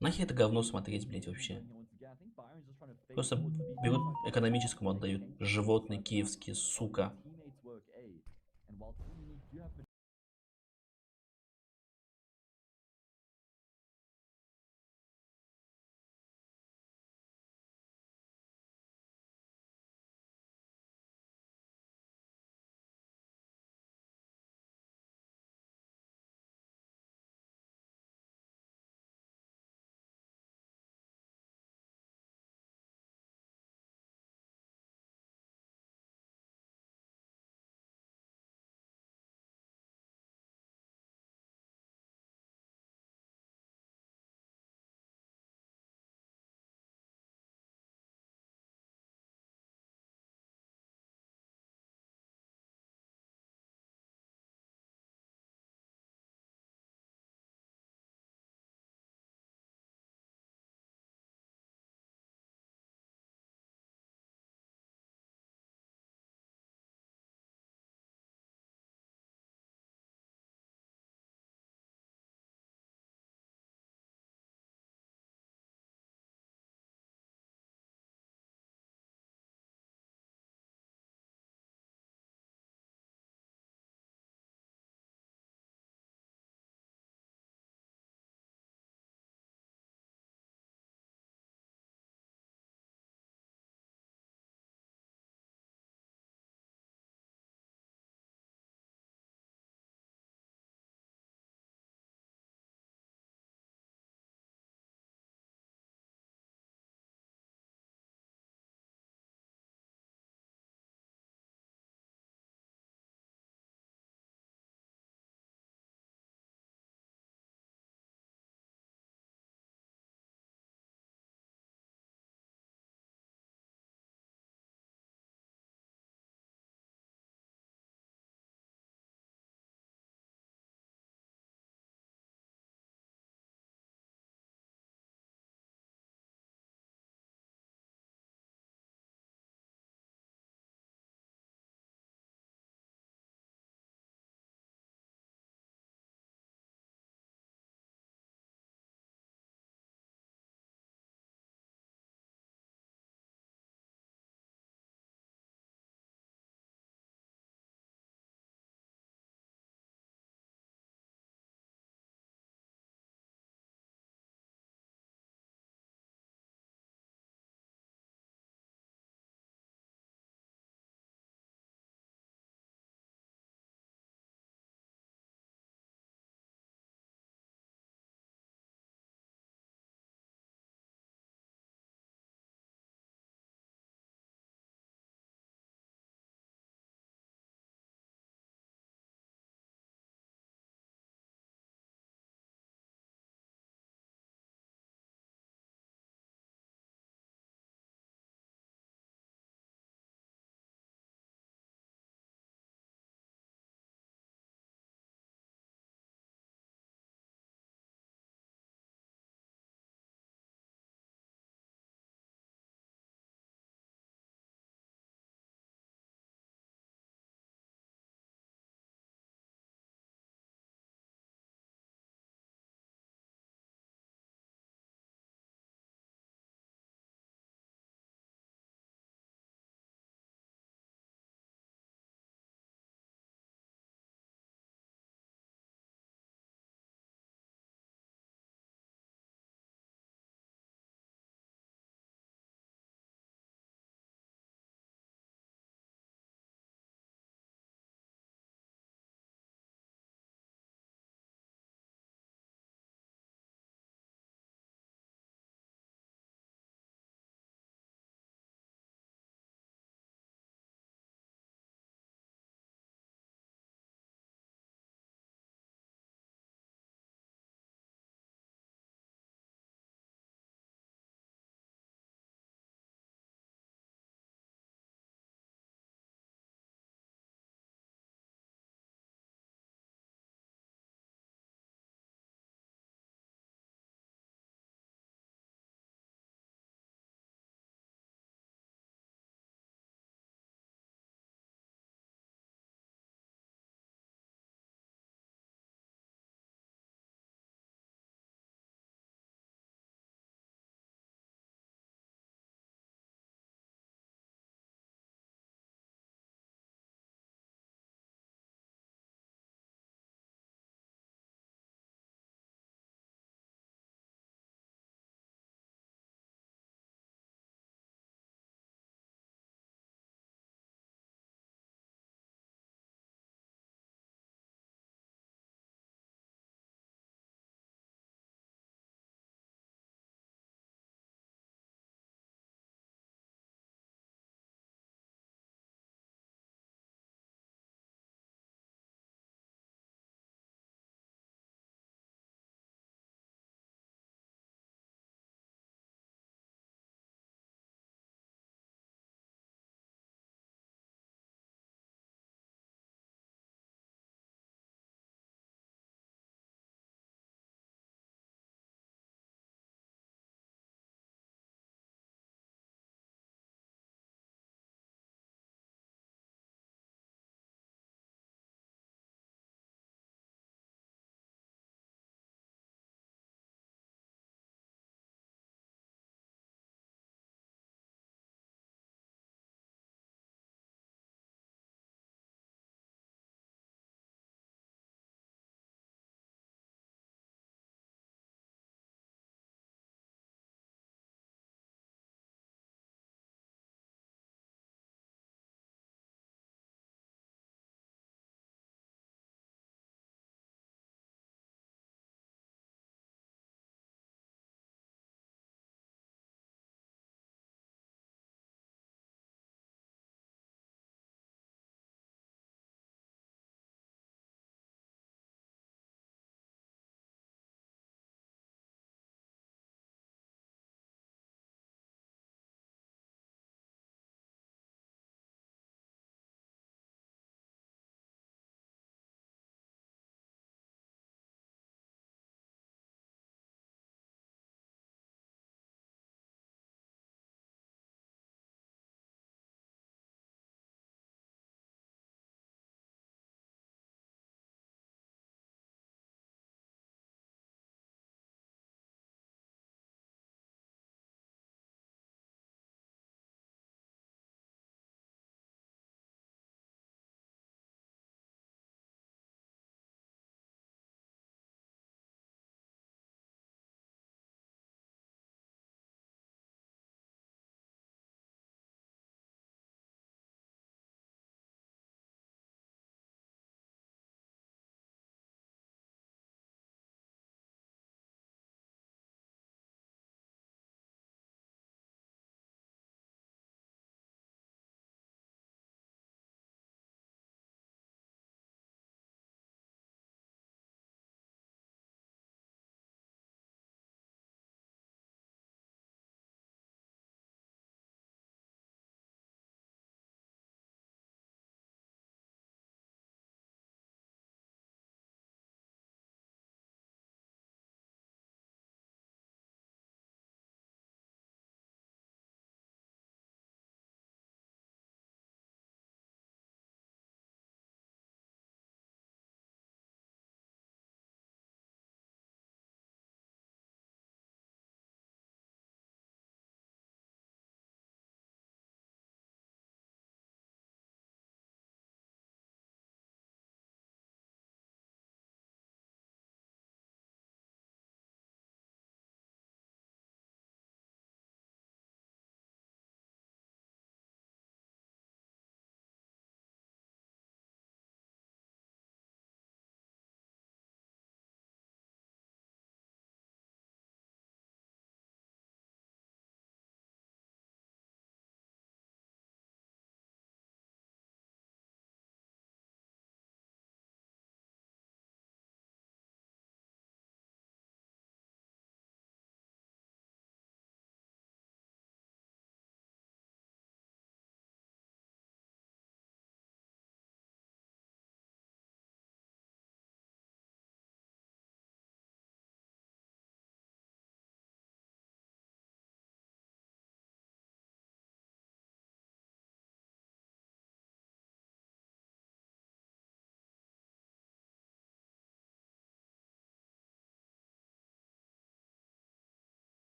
Нахер это говно смотреть, блядь, вообще? Просто берут экономическому отдают. Животные киевские, сука.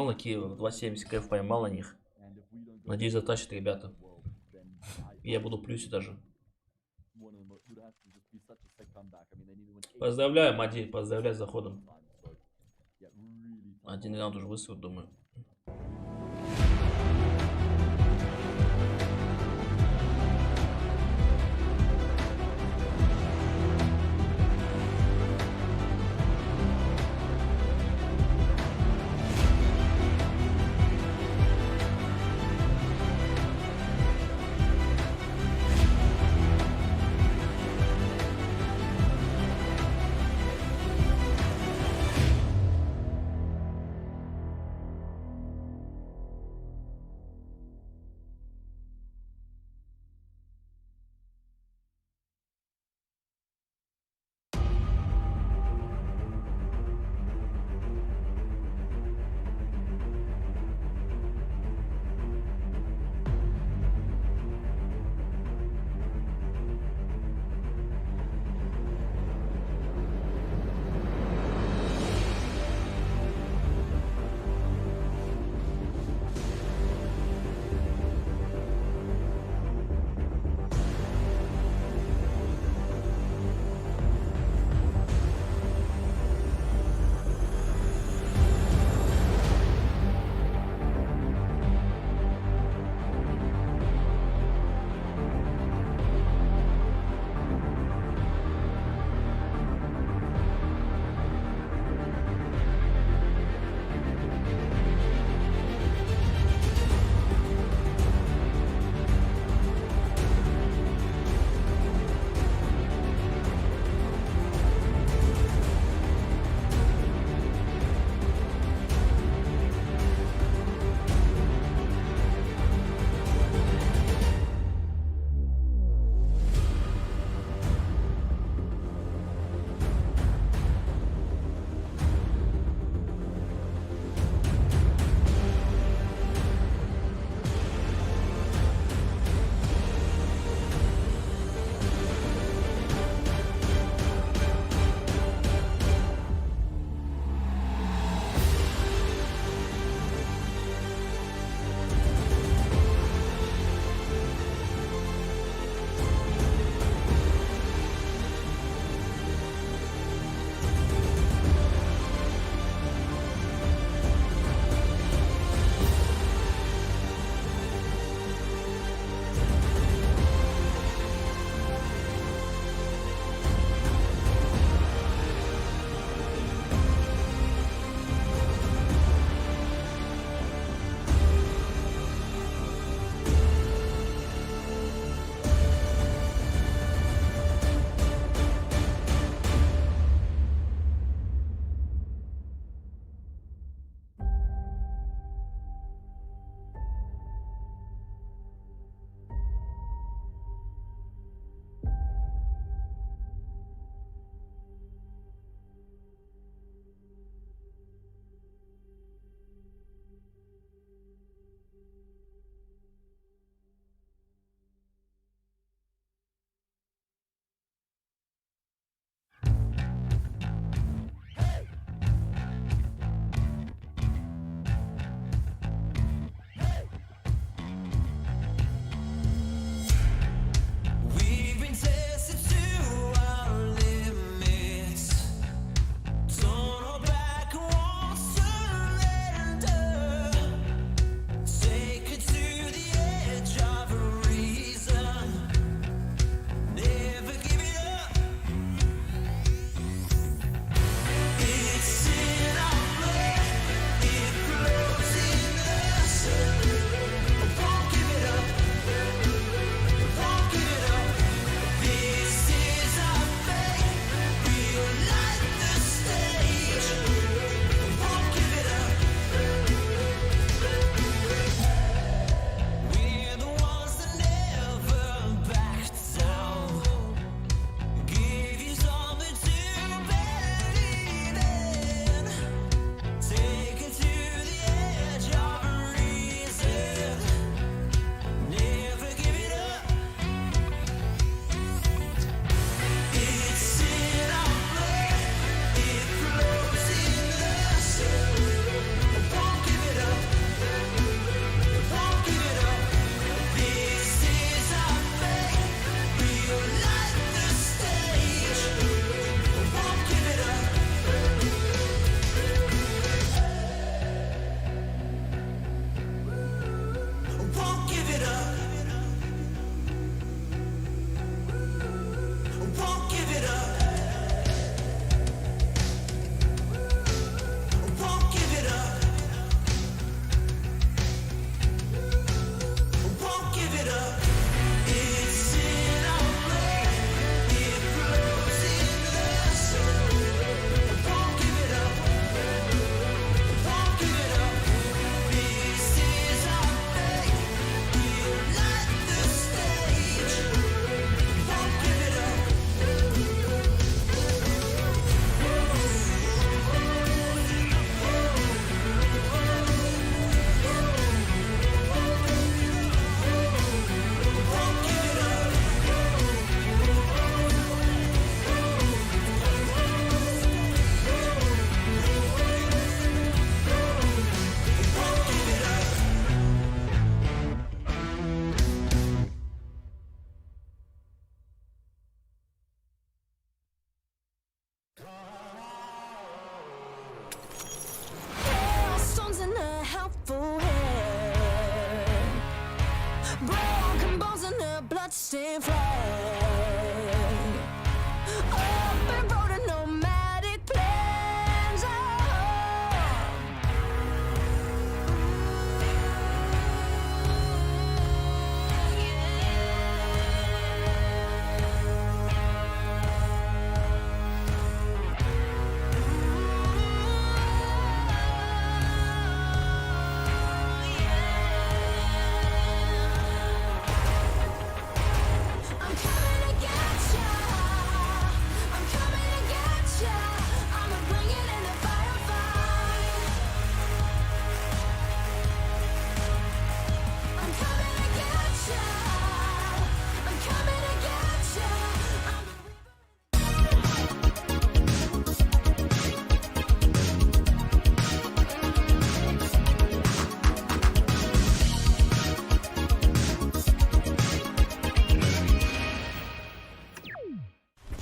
На Киева 2.70 кф поймал на них. Надеюсь, затащат ребята. И я буду в плюсе даже. Поздравляю, Мади, поздравляю с заходом. Один раунд уже высыл, думаю.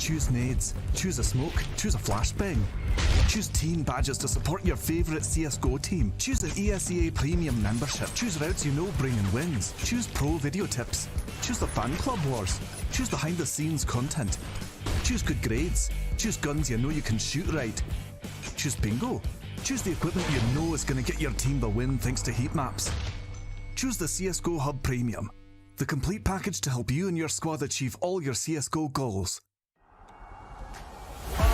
Choose nades, choose a smoke, choose a flashbang. Choose team badges to support your favourite CSGO team. Choose an ESEA Premium membership. Choose routes you know bring in wins. Choose pro video tips. Choose the fan club wars. Choose behind the scenes content. Choose good grades. Choose guns you know you can shoot right. Choose bingo. Choose the equipment you know is going to get your team the win thanks to heat maps. Choose the CSGO Hub Premium, the complete package to help you and your squad achieve all your CSGO goals. 5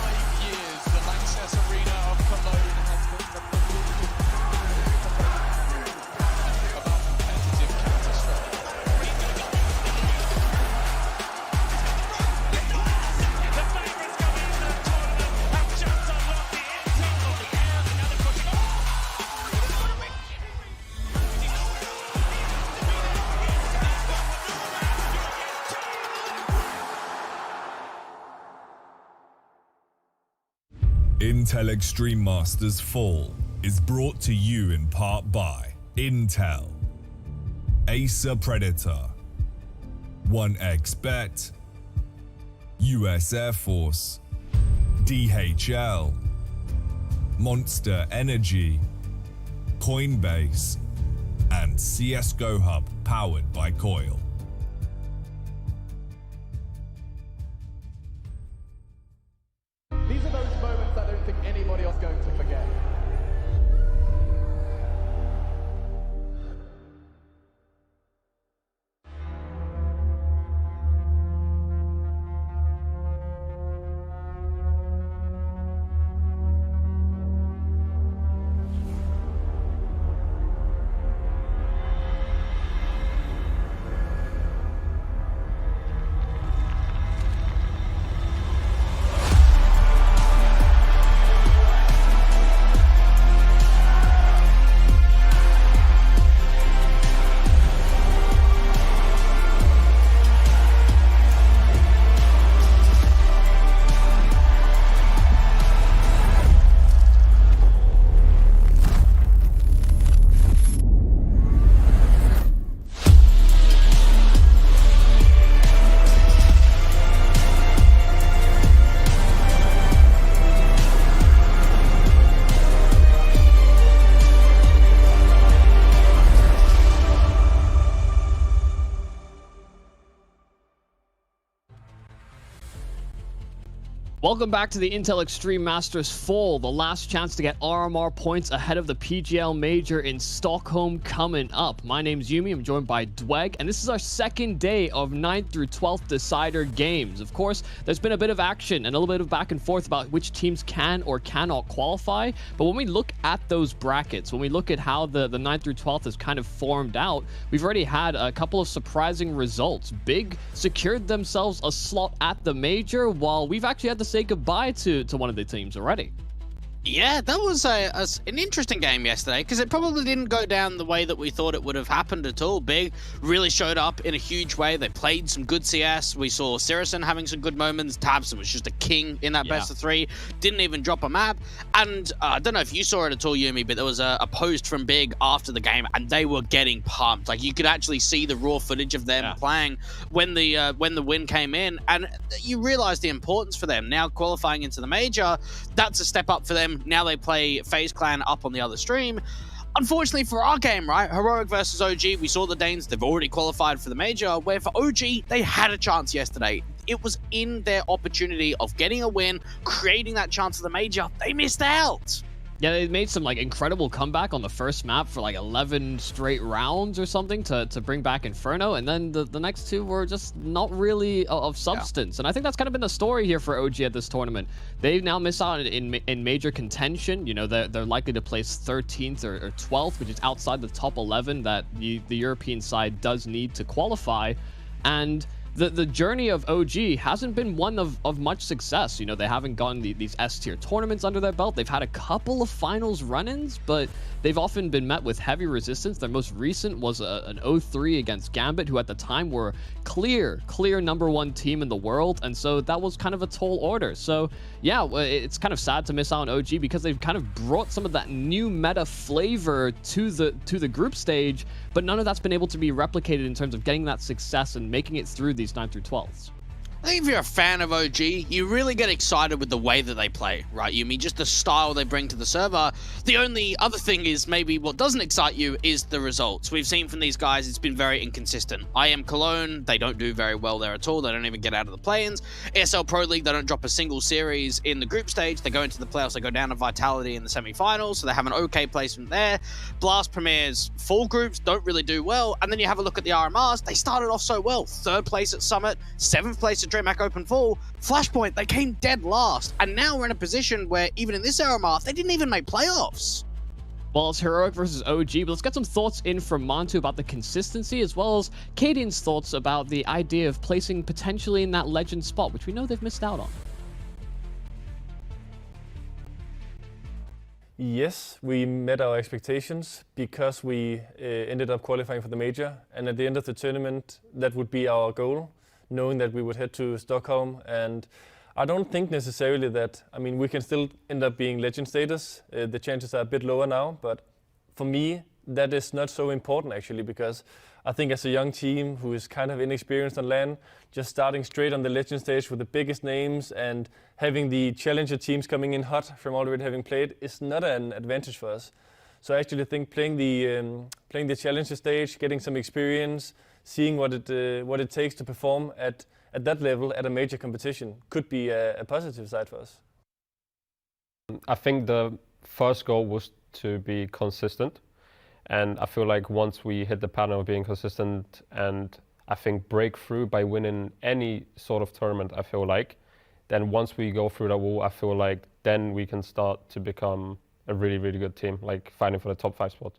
years, the Lanxess Arena of Cologne has been the about competitive Counter-Strike. The favourites coming into the tournament have just unlocked the intel of the air. Now they're pushing on. Intel Extreme Masters Fall is brought to you in part by Intel, Acer Predator, 1xBet, US Air Force, DHL, Monster Energy, Coinbase, and CSGO Hub powered by Coil. These are those moments I don't think anybody else is going to forget. Welcome back to the Intel Extreme Masters Fall, the last chance to get RMR points ahead of the PGL Major in Stockholm coming up. My name's Yumi, I'm joined by Dweg, and this is our second day of 9th through 12th decider games. Of course, there's been a bit of action and a little bit of back and forth about which teams can or cannot qualify, but when we look at those brackets, when we look at how the 9th through 12th is kind of formed out, we've already had a couple of surprising results. Big secured themselves a slot at the Major, while we've actually had to say goodbye to one of the teams already. Yeah, that was an interesting game yesterday, because it probably didn't go down the way that we thought it would have happened at all. Big really showed up in a huge way. They played some good CS. We saw Sirison having some good moments. Tabson was just a king in that best of three. Didn't even drop a map. And I don't know if you saw it at all, Yumi, but there was a post from Big after the game, and they were getting pumped. Like, you could actually see the raw footage of them playing when the win came in, and you realize the importance for them. Now qualifying into the Major, that's a step up for them. Now they play FaZe Clan up on the other stream. Unfortunately for our game, right, Heroic versus OG, we saw the Danes, they've already qualified for the Major, where for OG, they had a chance yesterday. It was in their opportunity of getting a win, creating that chance of the Major. They missed out. Yeah, they made some like incredible comeback on the first map for like 11 straight rounds or something to bring back Inferno, and then the next two were just not really of substance. And I think that's kind of been the story here for OG at this tournament. They now miss out in major contention. You know, they're likely to place 13th or 12th, which is outside the top 11 that the European side does need to qualify. And the journey of OG hasn't been one of much success. You know, they haven't gotten these S-tier tournaments under their belt. They've had a couple of finals run-ins, but they've often been met with heavy resistance. Their most recent was an 0-3 against Gambit, who at the time were clear #1 team in the world, and so that was kind of a tall order. So yeah, it's kind of sad to miss out on OG because they've kind of brought some of that new meta flavor to the group stage, but none of that's been able to be replicated in terms of getting that success and making it through these 9 through 12s. I think if you're a fan of OG, you really get excited with the way that they play, right, Yumi? Just the style they bring to the server. The only other thing is maybe what doesn't excite you is the results. We've seen from these guys, it's been very inconsistent. IEM Cologne, they don't do very well there at all. They don't even get out of the play-ins. ESL Pro League, they don't drop a single series in the group stage. They go into the playoffs, they go down to Vitality in the semi-finals, so they have an okay placement there. Blast Premier's full groups don't really do well. And then you have a look at the RMRs. They started off so well. 3rd place at Summit, 7th place at DreamHack Open Fall. Flashpoint, they came dead last. And now we're in a position where even in this RMR, they didn't even make playoffs. Well, it's Heroic versus OG, but let's get some thoughts in from Montu about the consistency, as well as Cadian's thoughts about the idea of placing potentially in that legend spot, which we know they've missed out on. Yes, we met our expectations because we ended up qualifying for the major, and at the end of the tournament, that would be our goal, knowing that we would head to Stockholm. And I don't think necessarily that, I mean, we can still end up being legend status. The chances are a bit lower now, but for me, that is not so important actually, because I think as a young team who is kind of inexperienced on LAN, just starting straight on the legend stage with the biggest names and having the challenger teams coming in hot from already having played is not an advantage for us. So I actually think playing the challenger stage, getting some experience, seeing what it takes to perform at that level at a major competition could be a positive side for us. I think the first goal was to be consistent. And I feel like once we hit the pattern of being consistent and I think break through by winning any sort of tournament, I feel like, then once we go through that wall, I feel like then we can start to become a really, really good team, like fighting for the top 5 spot.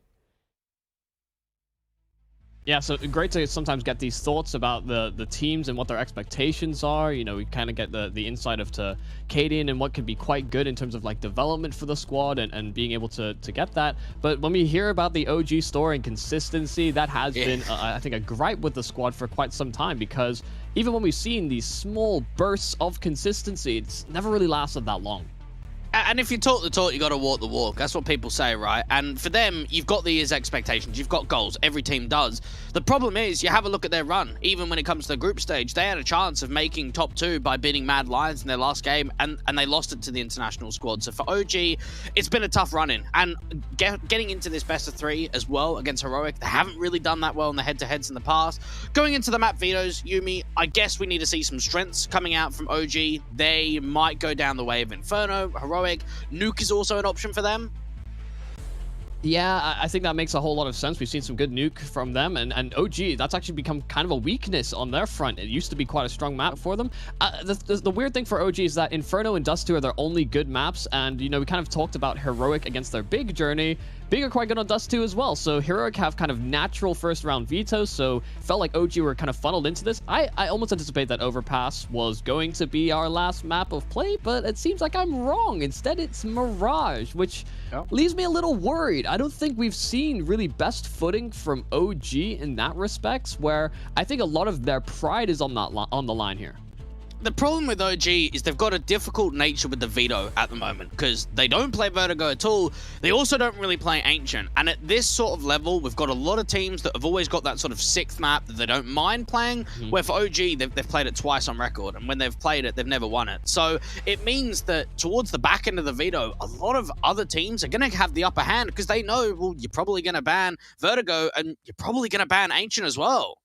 Yeah, so great to sometimes get these thoughts about the teams and what their expectations are. You know, we kind of get the insight of to Cadian and what could be quite good in terms of like development for the squad and being able to get that. But when we hear about the OG story and consistency, that has been, I think, a gripe with the squad for quite some time, because even when we've seen these small bursts of consistency, it's never really lasted that long. And if you talk the talk, you got to walk the walk. That's what people say, right? And for them, you've got these expectations. You've got goals. Every team does. The problem is, you have a look at their run. Even when it comes to the group stage, they had a chance of making top 2 by beating Mad Lions in their last game, and they lost it to the international squad. So for OG, it's been a tough run-in. And getting into this best of 3 as well against Heroic, they haven't really done that well in the head-to-heads in the past. Going into the map vetoes, Yumi, I guess we need to see some strengths coming out from OG. They might go down the way of Inferno, Heroic. Nuke is also an option for them. Yeah, I think that makes a whole lot of sense. We've seen some good nuke from them, and OG, that's actually become kind of a weakness on their front. It used to be quite a strong map for them. The weird thing for OG is that Inferno and Dust 2 are their only good maps, and, you know, we kind of talked about Heroic against their big journey. Big are quite good on Dust 2 as well, so Heroic have kind of natural first round vetoes, so felt like OG were kind of funneled into this. I almost anticipate that Overpass was going to be our last map of play, but it seems like I'm wrong. Instead, it's Mirage, which leaves me a little worried. I don't think we've seen really best footing from OG in that respects, where I think a lot of their pride is on the line here. The problem with OG is they've got a difficult nature with the veto at the moment, because they don't play Vertigo at all. They also don't really play Ancient. And at this sort of level, we've got a lot of teams that have always got that sort of 6th map that they don't mind playing, where for OG, they've played it twice on record. And when they've played it, they've never won it. So it means that towards the back end of the veto, a lot of other teams are going to have the upper hand, because they know, well, you're probably going to ban Vertigo and you're probably going to ban Ancient as well.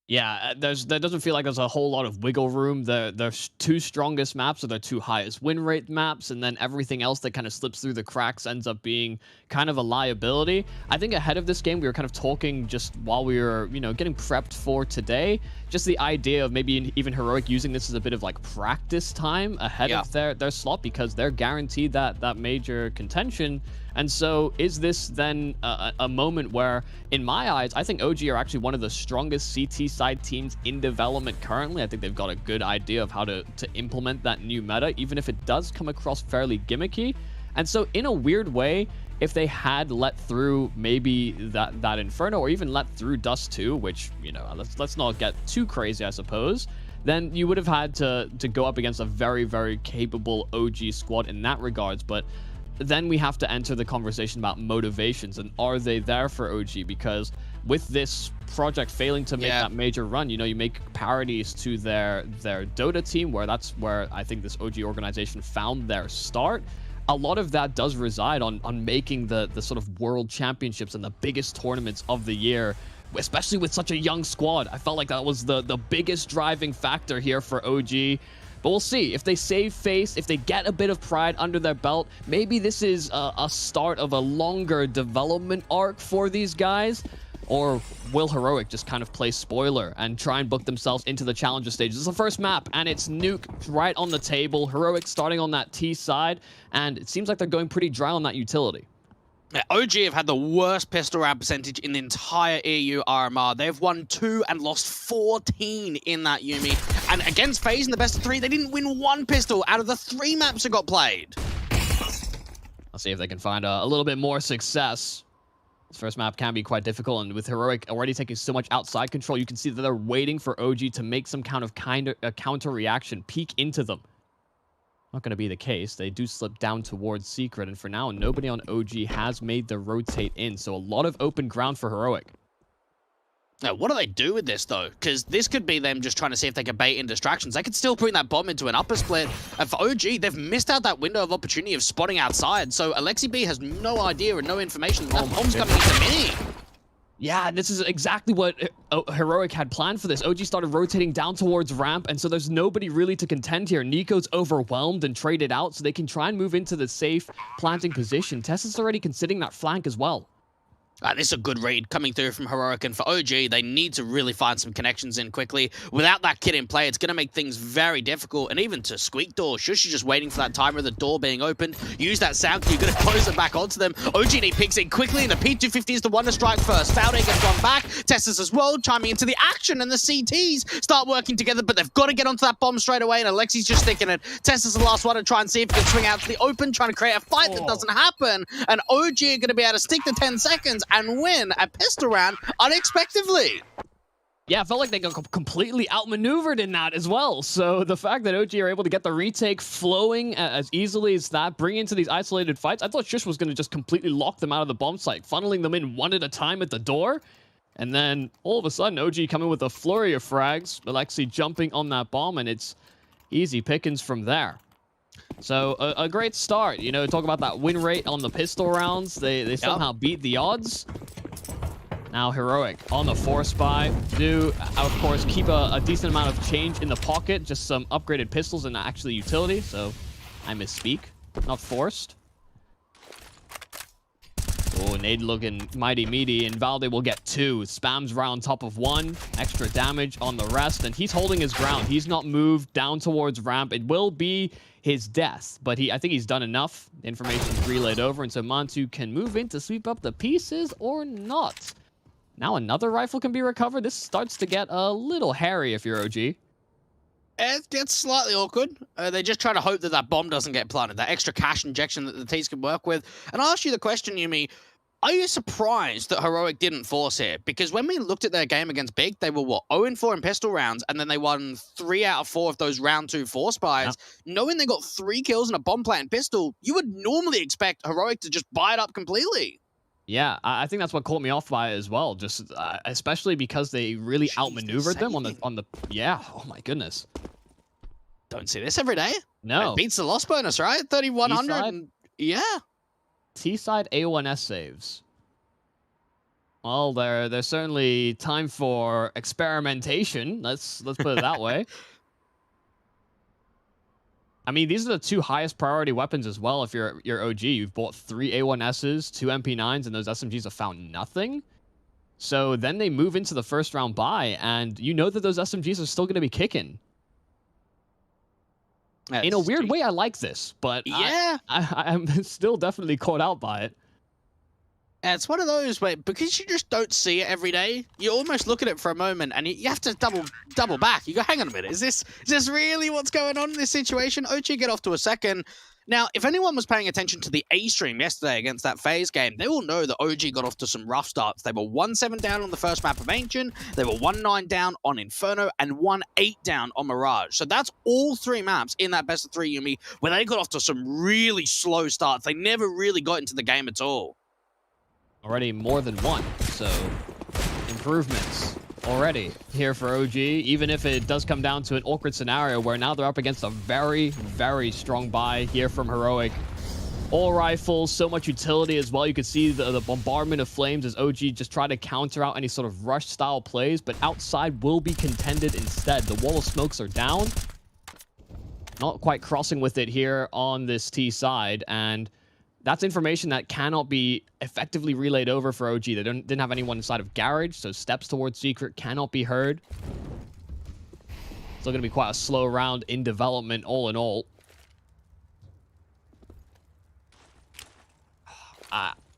Yeah, there doesn't feel like there's a whole lot of wiggle room. Their 2 strongest maps are their 2 highest win rate maps, and then everything else that kind of slips through the cracks ends up being kind of a liability. I think ahead of this game, we were kind of talking just while we were, you know, getting prepped for today, just the idea of maybe even Heroic using this as a bit of like practice time ahead of their slot, because they're guaranteed that major contention. And so is this then a moment where, in my eyes, I think OG are actually one of the strongest CT side teams in development currently. I think they've got a good idea of how to implement that new meta, even if it does come across fairly gimmicky. And so in a weird way, if they had let through maybe that Inferno, or even let through Dust 2, which, you know, let's not get too crazy, I suppose, then you would have had to go up against a very, very capable OG squad in that regards. But then we have to enter the conversation about motivations, and are they there for OG? Because with this project failing to make that major run, you know, you make parodies to their Dota team, where that's where I think this OG organization found their start. A lot of that does reside on making the sort of world championships and the biggest tournaments of the year, especially with such a young squad. I felt like that was the biggest driving factor here for OG. But we'll see. If they save face, if they get a bit of pride under their belt, maybe this is a start of a longer development arc for these guys. Or will Heroic just kind of play spoiler and try and book themselves into the challenger stage? This is the first map, and it's Nuke right on the table. Heroic starting on that T side, and it seems like they're going pretty dry on that utility. Yeah, OG have had the worst pistol round percentage in the entire EU RMR. They've won 2 and lost 14 in that Yumi. And against FaZe in the best of 3, they didn't win 1 pistol out of the 3 maps that got played. Let's see if they can find a little bit more success. This first map can be quite difficult, and with Heroic already taking so much outside control, you can see that they're waiting for OG to make some kind of counter reaction, peek into them. Not going to be the case. They do slip down towards Secret, and for now, nobody on OG has made the rotate in, so a lot of open ground for Heroic. Now, what do they do with this, though? Because this could be them just trying to see if they can bait in distractions. They could still bring that bomb into an upper split. And for OG, they've missed out that window of opportunity of spotting outside. So aleksib has no idea and no information that bomb's coming into mini. Yeah, this is exactly what Heroic had planned for this. OG started rotating down towards ramp, and so there's nobody really to contend here. niko's overwhelmed and traded out, so they can try and move into the safe planting position. Tessa's already considering that flank as well. This is a good read coming through from Heroic, and for OG, they need to really find some connections in quickly. Without that kid in play, it's going to make things very difficult, and even to Squeak Door, Shush is just waiting for that timer of the door being opened. Use that sound cue, going to close it back onto them. OGD picks in quickly, and the P250 is the one to strike first. valde gets gone back, Tessa's as well, chiming into the action, and the CTs start working together, but they've got to get onto that bomb straight away, and aleksib's just sticking it. Tessa's the last one to try and see if he can swing out to the open, trying to create a fight that doesn't happen, and OG are going to be able to stick the 10 seconds and win a pistol round unexpectedly. Yeah, it felt like they got completely outmaneuvered in that as well. So the fact that OG are able to get the retake flowing as easily as that, bring into these isolated fights, I thought Shush was going to just completely lock them out of the bomb site, funneling them in one at a time at the door. And then all of a sudden, OG coming with a flurry of frags, aleksib jumping on that bomb, and it's easy pickings from there. So a great start, you know, talk about that win rate on the pistol rounds. They somehow beat the odds. Now Heroic on the force buy. Do, of course, keep a decent amount of change in the pocket. Just some upgraded pistols and actually utility. So I misspeak. Not forced. Oh, nade looking mighty meaty, and valde will get 2. Spams right on top of 1. Extra damage on the rest, and he's holding his ground. He's not moved down towards ramp. It will be his death, but I think he's done enough. Information's relayed over, and so Mantu can move in to sweep up the pieces or not. Now another rifle can be recovered. This starts to get a little hairy if you're OG. It gets slightly awkward. They just try to hope that that bomb doesn't get planted, that extra cash injection that the T's can work with. And I'll ask you the question, Yumi. Are you surprised that Heroic didn't force here? Because when we looked at their game against Big, they were, what, 0-4 in pistol rounds, and then they won 3 out of 4 of those round 2 force buys. Yeah. Knowing they got 3 kills and a bomb plant and pistol, you would normally expect Heroic to just buy it up completely. Yeah, I think that's what caught me off by it as well. Just especially because they really outmaneuvered them on the. Yeah, oh my goodness. Don't see this every day. No. It beats the loss bonus, right? 3,100. Yeah. T-side A1S saves. Well, there's certainly time for experimentation. Let's put it that way. I mean, these are the 2 highest priority weapons as well. If you're OG, you've bought 3 A1Ss, 2 MP9s, and those SMGs have found nothing. So then they move into the first round buy, and you know that those SMGs are still going to be kicking. In a weird way, I like this, but yeah, I'm still definitely caught out by it. It's one of those where, because you just don't see it every day, you almost look at it for a moment and you have to double back. You go, hang on a minute, is this really what's going on in this situation? OG get off to a second. Now, if anyone was paying attention to the A stream yesterday against that FaZe game, they will know that OG got off to some rough starts. They were 1-7 down on the first map of Ancient, they were 1-9 down on Inferno, and 1-8 down on Mirage. So that's all 3 maps in that best of 3 Yumi, where they got off to some really slow starts. They never really got into the game at all. Already more than 1, so improvements already here for OG, even if it does come down to an awkward scenario where now they're up against a very, very strong buy here from Heroic. All rifles, so much utility as well. You can see the bombardment of flames as OG just try to counter out any sort of rush style plays, but outside will be contended instead. The wall of smokes are down. Not quite crossing with it here on this T side, and that's information that cannot be effectively relayed over for OG. They didn't have anyone inside of garage, so steps towards secret cannot be heard. Still going to be quite a slow round in development all in all.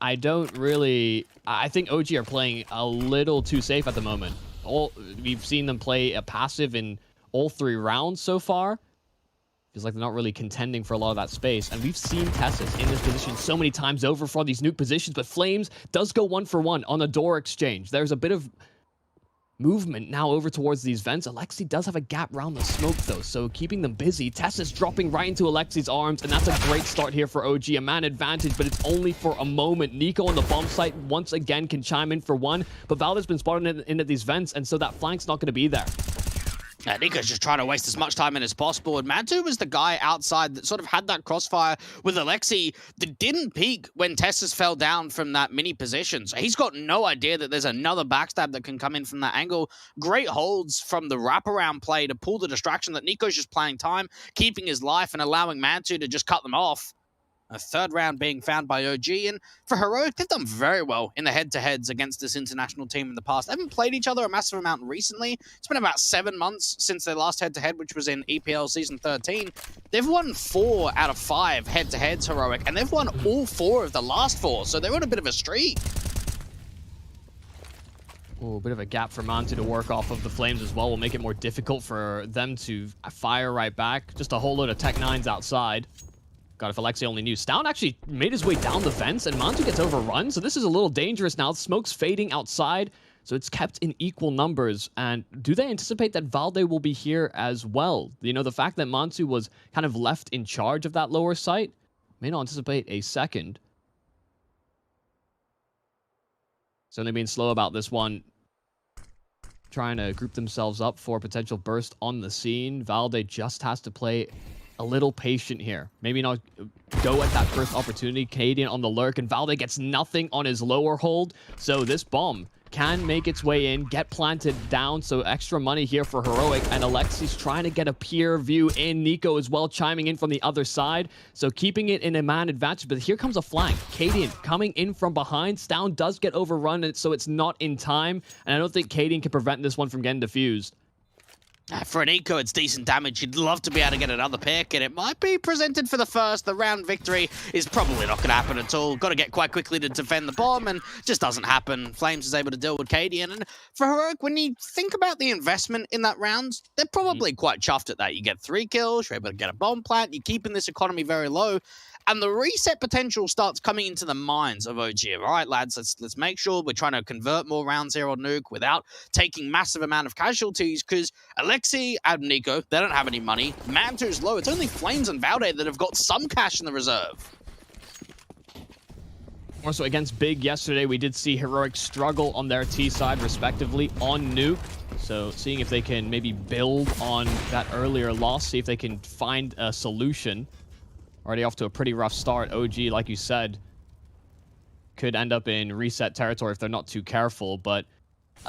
I don't really... I think OG are playing a little too safe at the moment. We've seen them play a passive in all 3 rounds so far. Feels like they're not really contending for a lot of that space. And we've seen Tessus in this position so many times over for these nuke positions, but Flames does go 1-for-1 on a door exchange. There's a bit of movement now over towards these vents. Aleksib does have a gap around the smoke though, so keeping them busy. Tessus dropping right into Aleksib's arms, and that's a great start here for OG. A man advantage, but it's only for a moment. niko on the bomb site once again can chime in for one, but valde's been spotted into these vents, and so that flank's not going to be there. niko's just trying to waste as much time in as possible, and Mantu was the guy outside that sort of had that crossfire with Aleksib that didn't peek when Tessus fell down from that mini position. So he's got no idea that there's another backstab that can come in from that angle. Great holds from the wraparound play to pull the distraction that niko's just playing time, keeping his life and allowing Mantu to just cut them off. A 3rd round being found by OG, and for Heroic, they've done very well in the head-to-heads against this international team in the past. They haven't played each other a massive amount recently. It's been about 7 months since their last head-to-head, which was in EPL Season 13. They've won 4 out of 5 head-to-heads, Heroic, and they've won all 4 of the last 4, so they're on a bit of a streak. Ooh, a bit of a gap for Mantu to work off of the Flames as well will make it more difficult for them to fire right back. Just a whole load of Tech 9s outside. God, if Aleksib only knew. Stoun actually made his way down the fence, and Mantu gets overrun, so this is a little dangerous now. Smoke's fading outside, so it's kept in equal numbers. And do they anticipate that Valde will be here as well? You know, the fact that Mantu was kind of left in charge of that lower site may not anticipate a second. Certainly being slow about this one. Trying to group themselves up for a potential burst on the scene. Valde just has to play a little patient here. Maybe not go at that first opportunity. Canadian on the lurk, and Valde gets nothing on his lower hold. So this bomb can make its way in, get planted down. So extra money here for Heroic, and Aleksib's trying to get a peer view in. niko as well chiming in from the other side. So keeping it in a man advantage, but here comes a flank. Canadian coming in from behind. Stoun does get overrun, so it's not in time. And I don't think Canadian can prevent this one from getting defused. For an niko, it's decent damage. You'd love to be able to get another pick, and it might be presented for the first. The round victory is probably not going to happen at all. Got to get quite quickly to defend the bomb, and just doesn't happen. Flames is able to deal with Cadian. And for Heroic, when you think about the investment in that round, they're probably quite chuffed at that. You get 3 kills, you're able to get a bomb plant, you're keeping this economy very low. And the reset potential starts coming into the minds of OG. All right, lads, let's make sure we're trying to convert more rounds here on Nuke without taking massive amount of casualties, because Aleksib and niko, they don't have any money. Mantu's low. It's only Flames and Valde that have got some cash in the reserve. Also, against Big yesterday, we did see Heroic struggle on their T side, respectively, on Nuke. So seeing if they can maybe build on that earlier loss, see if they can find a solution. Already off to a pretty rough start. OG, like you said, could end up in reset territory if they're not too careful. But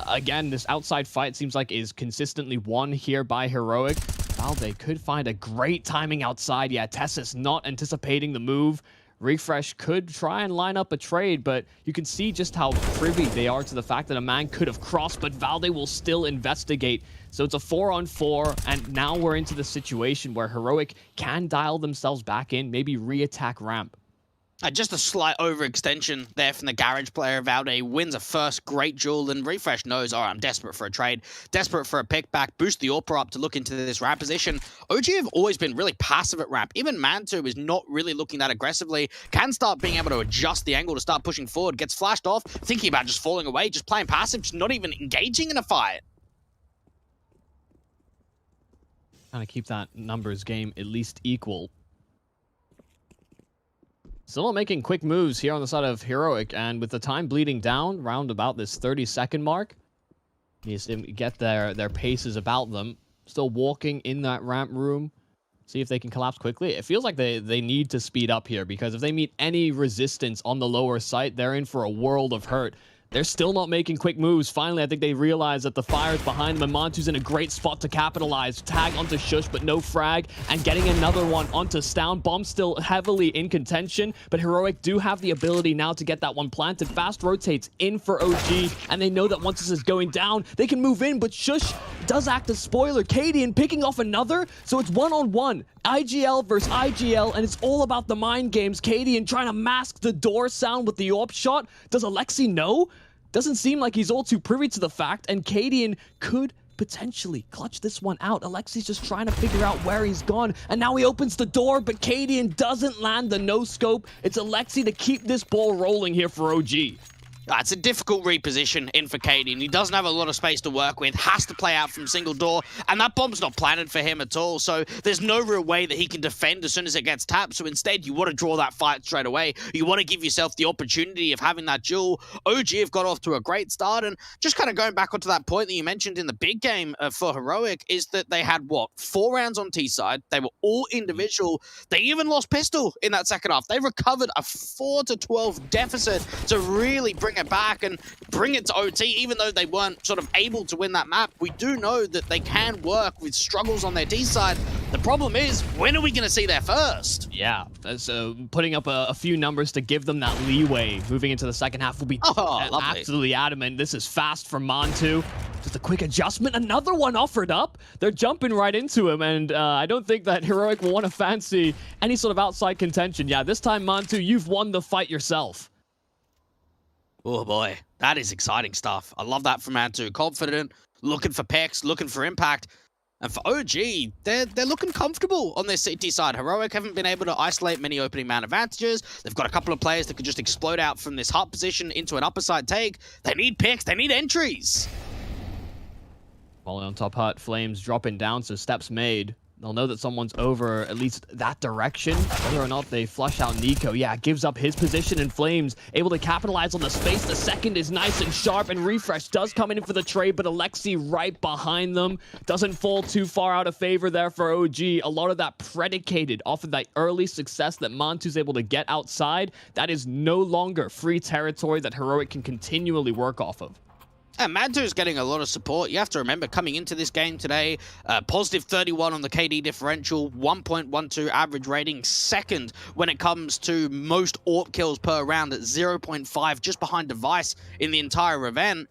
again, this outside fight seems like is consistently won here by Heroic. Valde could find a great timing outside. Yeah, Tessus not anticipating the move. Refresh could try and line up a trade, but you can see just how privy they are to the fact that a man could have crossed, but Valde will still investigate. So it's a 4-on-4, and now we're into the situation where Heroic can dial themselves back in, maybe re-attack ramp. Just a slight overextension there from the garage player. Valde wins a first great duel, and Refresh knows, all right, I'm desperate for a trade, desperate for a pick back, boost the AWPer up to look into this ramp position. OG have always been really passive at ramp. Even Mantu is not really looking that aggressively, can start being able to adjust the angle to start pushing forward, gets flashed off, thinking about just falling away, just playing passive, just not even engaging in a fight. Trying to keep that numbers game at least equal. Still not making quick moves here on the side of Heroic, and with the time bleeding down, round about this 30-second mark, You just get their paces about them. Still walking in that ramp room. See if they can collapse quickly. It feels like they need to speed up here, because if they meet any resistance on the lower site, they're in for a world of hurt. They're still not making quick moves. Finally, I think they realize that the fire's behind them, and Mantu's in a great spot to capitalize. Tag onto Shush, but no frag, and getting another one onto Stound. Bomb still heavily in contention, but Heroic do have the ability now to get that one planted. Fast rotates in for OG, and they know that once this is going down, they can move in, but Shush does act as spoiler. Cadian picking off another, so it's one-on-one. IGL versus IGL, and it's all about the mind games. Cadian trying to mask the door sound with the AWP shot. Does Aleksib know? Doesn't seem like he's all too privy to the fact, and Cadian could potentially clutch this one out. Aleksib's just trying to figure out where he's gone, and now he opens the door, but Cadian doesn't land the no-scope. It's Aleksib to keep this ball rolling here for OG. It's a difficult reposition in for Cadian. He doesn't have a lot of space to work with, has to play out from single door, and that bomb's not planted for him at all, so there's no real way that he can defend as soon as it gets tapped. So instead, you want to draw that fight straight away. You want to give yourself the opportunity of having that duel. OG have got off to a great start, and just kind of going back onto that point that you mentioned in the big game for Heroic, is that they had, 4 rounds on T-side. They were all individual. They even lost pistol in that second half. They recovered a 4-12 deficit to really bring it back and bring it to OT, even though they weren't sort of able to win that map. We do know that they can work with struggles on their D side. The problem is, when are we going to see their first? Yeah, so putting up a few numbers to give them that leeway moving into the second half will be absolutely adamant. This is fast from Mantu. Just a quick adjustment. Another one offered up. They're jumping right into him, and I don't think that Heroic will want to fancy any sort of outside contention. Yeah, this time, Mantu, you've won the fight yourself. Oh boy, that is exciting stuff. I love that from Mantu. Confident, looking for pecks, looking for impact. And for OG, they're looking comfortable on their CT side. Heroic haven't been able to isolate many opening man advantages. They've got a couple of players that could just explode out from this hut position into an upper side take. They need picks, they need entries. Falling on top hut, Flames dropping down, so steps made. They'll know that someone's over at least that direction. Whether or not they flush out niko, yeah, gives up his position, and Flames able to capitalize on the space. The second is nice and sharp, and Refresh does come in for the trade, but Aleksib right behind them. Doesn't fall too far out of favor there for OG. A lot of that predicated off of that early success that Mantu's able to get outside. That is no longer free territory that Heroic can continually work off of. And Mantu's getting a lot of support. You have to remember, coming into this game today, positive 31 on the KD differential, 1.12 average rating, second when it comes to most AWP kills per round at 0.5, just behind Device in the entire event.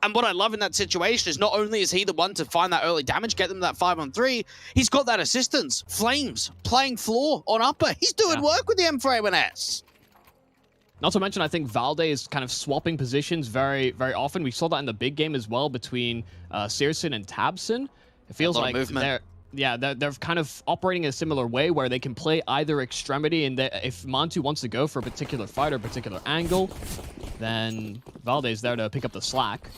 And what I love in that situation is not only is he the one to find that early damage, get them that 5-on-3, he's got that assistance. Flames playing floor on upper. He's doing work with the M4A1S. Not to mention, I think Valde is kind of swapping positions very, very often. We saw that in the big game as well between Searson and Tabson. It feels like they're kind of operating in a similar way where they can play either extremity, and if Mantu wants to go for a particular fight or a particular angle, then Valde is there to pick up the slack.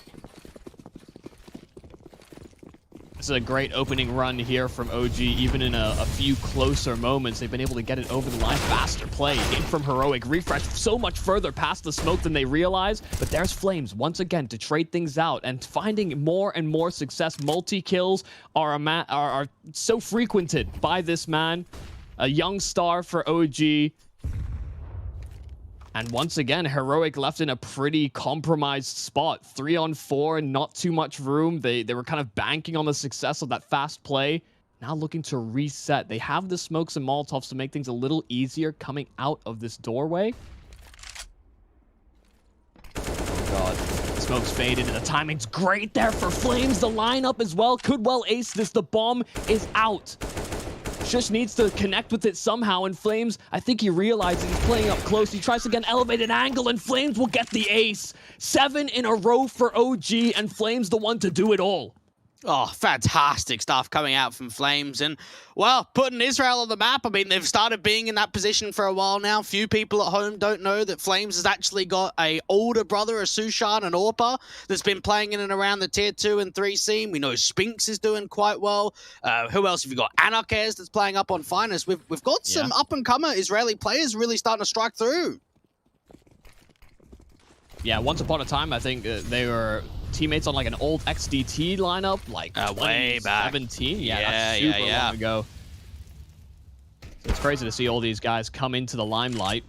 This is a great opening run here from OG. Even in a few closer moments, they've been able to get it over the line. Faster play in from Heroic. Refresh so much further past the smoke than they realize. But there's Flames once again to trade things out and finding more and more success. Multi-kills are so frequented by this man. A young star for OG. And once again, Heroic left in a pretty compromised spot. 3-on-4, not too much room. They were kind of banking on the success of that fast play. Now looking to reset. They have the smokes and Molotovs to make things a little easier coming out of this doorway. Oh god. The smoke's faded and the timing's great there for Flames. The lineup as well could well ace this. The bomb is out. Shush needs to connect with it somehow, and Flames, I think he realizes he's playing up close. He tries to get an elevated angle, and Flames will get the ace. 7 in a row for OG, and Flames the one to do it all. Oh, fantastic stuff coming out from Flames. And, well, putting Israel on the map, I mean, they've started being in that position for a while now. Few people at home don't know that Flames has actually got a older brother, a Sushan, an Orpa, that's been playing in and around the tier 2 and 3 scene. We know Spinks is doing quite well. Who else have you got? Anarkes that's playing up on Finest. We've got some up-and-comer Israeli players really starting to strike through. Yeah, once upon a time, I think they were teammates on like an old XDT lineup, like way back. 2017. Yeah, that's super long ago. So it's crazy to see all these guys come into the limelight.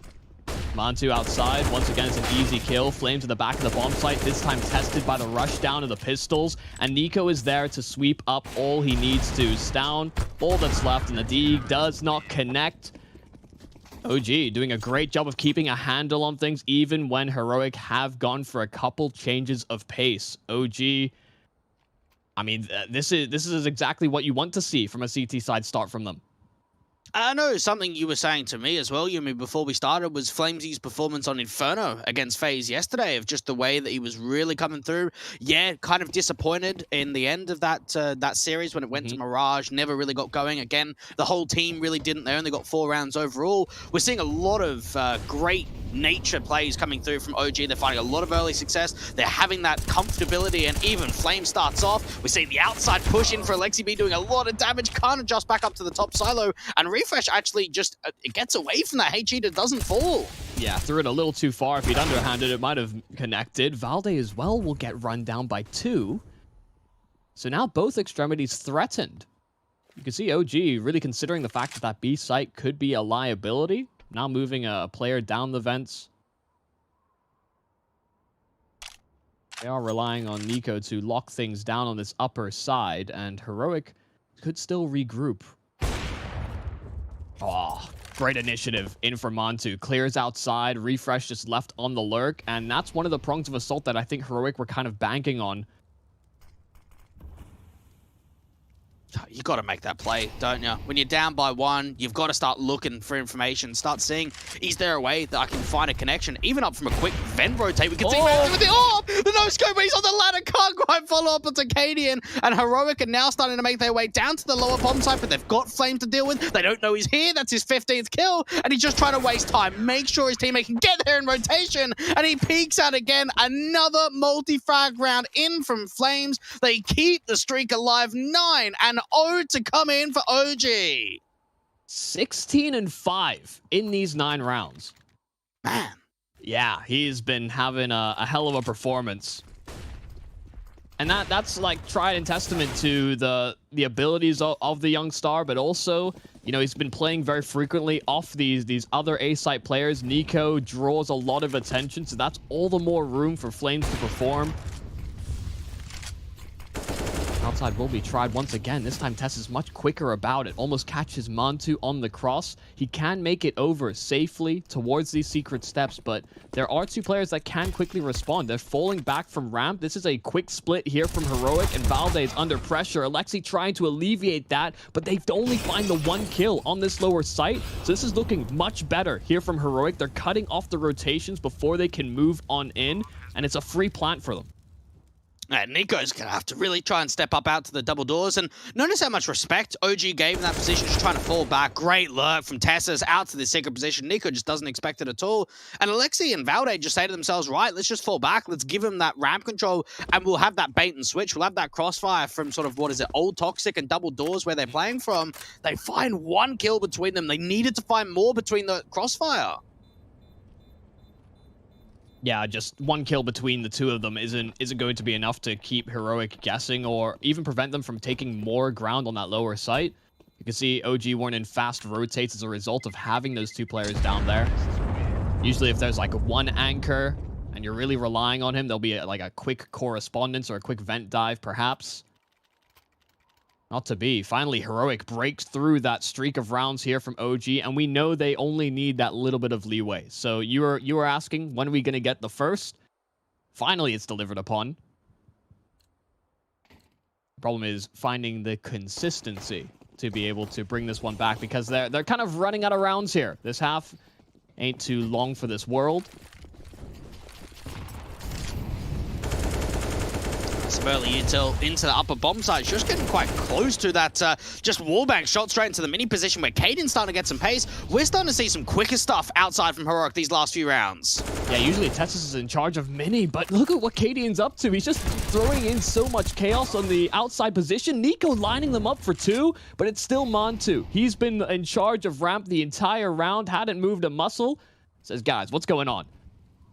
Mantu outside. Once again, it's an easy kill. Flames at the back of the bomb site. This time tested by the rush down of the pistols. And niko is there to sweep up all he needs to. Down all that's left, and the D does not connect. OG doing a great job of keeping a handle on things, even when Heroic have gone for a couple changes of pace. OG, I mean, this is exactly what you want to see from a CT side start from them. I know something you were saying to me as well, Yumi, before we started, was Flamesy's performance on Inferno against FaZe yesterday, of just the way that he was really coming through. Yeah, kind of disappointed in the end of that series when it went to Mirage, never really got going. Again, the whole team really didn't. They only got 4 rounds overall. We're seeing a lot of great nature plays coming through from OG. They're finding a lot of early success. They're having that comfortability, and even Flame starts off. We see the outside push in for aleksib doing a lot of damage. Can't adjust back up to the top silo, and Refresh actually just it gets away from that. H-Eater doesn't fall. Yeah, threw it a little too far. If he'd underhanded, it might have connected. Valde as well will get run down by 2. So now both extremities threatened. You can see OG really considering the fact that that B site could be a liability. Now moving a player down the vents. They are relying on niko to lock things down on this upper side, and Heroic could still regroup. Oh, great initiative in for Mantu. Clears outside, Refresh just left on the lurk, and that's one of the prongs of assault that I think Heroic were kind of banking on. You got to make that play, don't you? When you're down by 1, you've got to start looking for information. Start seeing, is there a way that I can find a connection? Even up from a quick vent rotate, we can see with the orb! The no-scope, but he's on the ladder, can't quite follow up onto Cadian. And Heroic are now starting to make their way down to the lower bomb site, but they've got Flame to deal with. They don't know he's here. That's his 15th kill, and he's just trying to waste time. Make sure his teammate can get there in rotation, and he peeks out again. Another multi-frag round in from Flames. They keep the streak alive. 9 and 0 to come in for OG. 16 and 5 in these 9 rounds. Man. Yeah, he's been having a hell of a performance. And that's like tried and testament to the abilities of the young star, but also, you know, he's been playing very frequently off these other A-site players. niko draws a lot of attention, so that's all the more room for Flames to perform. Outside will be tried once again. This time Tess is much quicker about it. Almost catches Mantu on the cross. He can make it over safely towards these secret steps, but there are 2 players that can quickly respond. They're falling back from ramp. This is a quick split here from Heroic, and Valde is under pressure. aleksib trying to alleviate that, but they only find the 1 kill on this lower site. So this is looking much better here from Heroic. They're cutting off the rotations before they can move on in, and it's a free plant for them. niko's going to have to really try and step up out to the double doors, and notice how much respect OG gave in that position, just trying to fall back. Great lurk from Tessas out to the secret position. niko just doesn't expect it at all. And aleksib and Valde just say to themselves, right, let's just fall back. Let's give him that ramp control, and we'll have that bait and switch. We'll have that crossfire from sort of, what is it, Old Toxic and double doors where they're playing from. They find 1 kill between them. They needed to find more between the crossfire. Yeah, just 1 kill between the 2 of them isn't going to be enough to keep Heroic guessing or even prevent them from taking more ground on that lower site. You can see OG weren't in fast rotates as a result of having those 2 players down there. Usually if there's like 1 anchor and you're really relying on him, there'll be like a quick correspondence or a quick vent dive perhaps. Not to be. Finally, Heroic breaks through that streak of rounds here from OG, and we know they only need that little bit of leeway. So you were asking, when are we going to get the first? Finally, it's delivered upon. The problem is finding the consistency to be able to bring this one back, because they're kind of running out of rounds here. This half ain't too long for this world. Some early intel into the upper bomb site. Just getting quite close to that just wallbang shot straight into the mini position where Caden's starting to get some pace. We're starting to see some quicker stuff outside from Heroic these last few rounds. Yeah, usually Tessus is in charge of mini, but look at what Cadian's up to. He's just throwing in so much chaos on the outside position. niko lining them up for 2, but it's still Mantu. He's been in charge of ramp the entire round, hadn't moved a muscle. Says, guys, what's going on?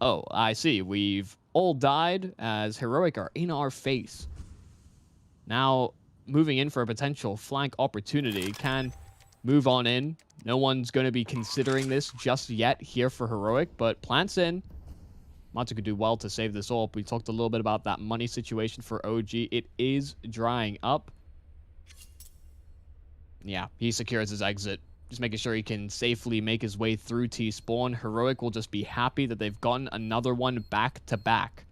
Oh, I see. We've all died as Heroic are in our face. Now, moving in for a potential flank opportunity. Can move on in. No one's going to be considering this just yet here for Heroic, but plants in. Matu could do well to save this all. We talked a little bit about that money situation for OG. It is drying up. Yeah, he secures his exit. Just making sure he can safely make his way through T-spawn. Heroic will just be happy that they've gotten another one back to back.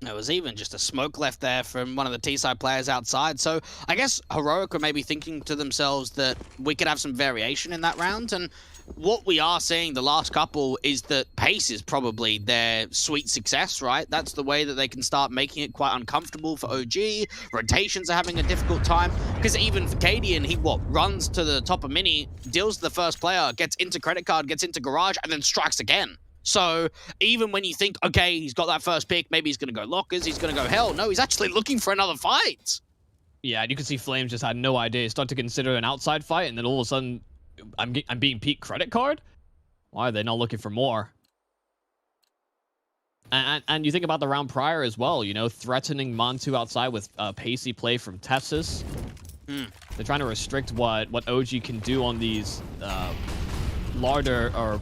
There was even just a smoke left there from one of the T-side players outside. So I guess Heroic were maybe thinking to themselves that we could have some variation in that round. And what we are seeing the last couple is that pace is probably their sweet success, right? That's the way that they can start making it quite uncomfortable for OG. Rotations are having a difficult time. Because even for Cadian, he runs to the top of mini, deals to the first player, gets into credit card, gets into garage, and then strikes again. So even when you think, okay, he's got that first pick, maybe he's going to go lockers, he's going to go hell. No, he's actually looking for another fight. Yeah, and you can see Flames just had no idea. Start to consider an outside fight, and then all of a sudden, I'm being peaked credit card? Why are they not looking for more? And you think about the round prior as well, you know, threatening Montu outside with pacey play from Tessus. They're trying to restrict what OG can do on these larder or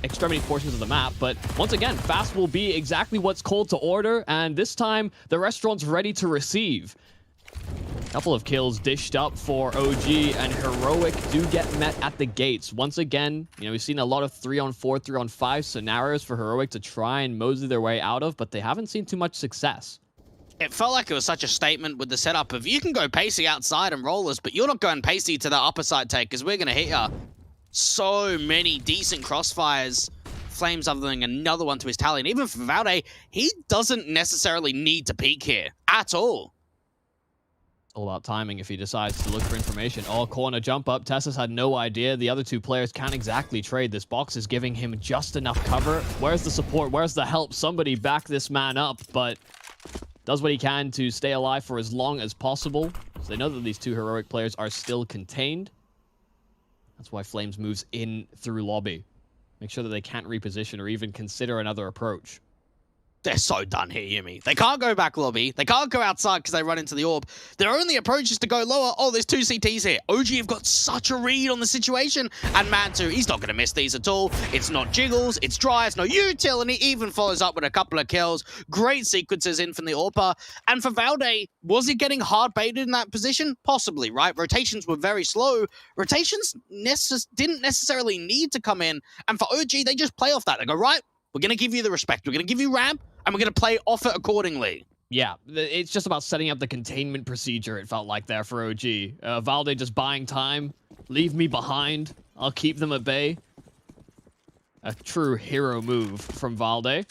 extremity portions of the map, but once again, fast will be exactly what's called to order, and this time the restaurant's ready to receive. Couple of kills dished up for OG, and Heroic do get met at the gates. Once again, you know, we've seen a lot of 3-on-4, 3-on-5 scenarios for Heroic to try and mosey their way out of, but they haven't seen too much success. It felt like it was such a statement with the setup of, you can go pacey outside and roll us, but you're not going pacey to the upper side take, because we're going to hit ya. So many decent crossfires. Flames other another one to his tally. And even for Valde, he doesn't necessarily need to peek here at all. All about timing if he decides to look for information. Oh, corner jump up. Tessus had no idea. The other two players can't exactly trade. This box is giving him just enough cover. Where's the support? Where's the help? Somebody back this man up, but does what he can to stay alive for as long as possible. So they know that these two Heroic players are still contained. That's why Flames moves in through lobby. Make sure that they can't reposition or even consider another approach. They're so done here, Yumi. They can't go back lobby. They can't go outside because they run into the orb. Their only approach is to go lower. Oh, there's two CTs here. OG have got such a read on the situation. And Mantu, he's not going to miss these at all. It's not jiggles. It's dry. It's no util. And he even follows up with a couple of kills. Great sequences in from the AWPer. And for Valde, was he getting hard baited in that position? Possibly, right? Rotations were very slow. Rotations didn't necessarily need to come in. And for OG, they just play off that. They go, right, we're going to give you the respect. We're going to give you ramp. And we're going to play off it accordingly. Yeah, it's just about setting up the containment procedure, it felt like there for OG. Valde just buying time. Leave me behind. I'll keep them at bay. A true hero move from Valde.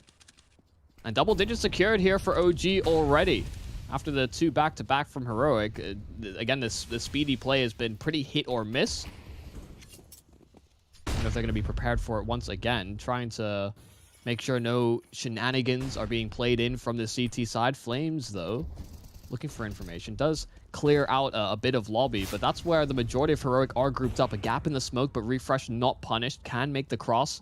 And double digits secured here for OG already. After the two back-to-back from Heroic. Again, the speedy play has been pretty hit or miss. I don't know if they're going to be prepared for it once again. Trying to make sure no shenanigans are being played in from the CT side. Flames, though, looking for information. Does clear out a bit of lobby, but that's where the majority of Heroic are grouped up. A gap in the smoke, but Refresh not punished. Can make the cross.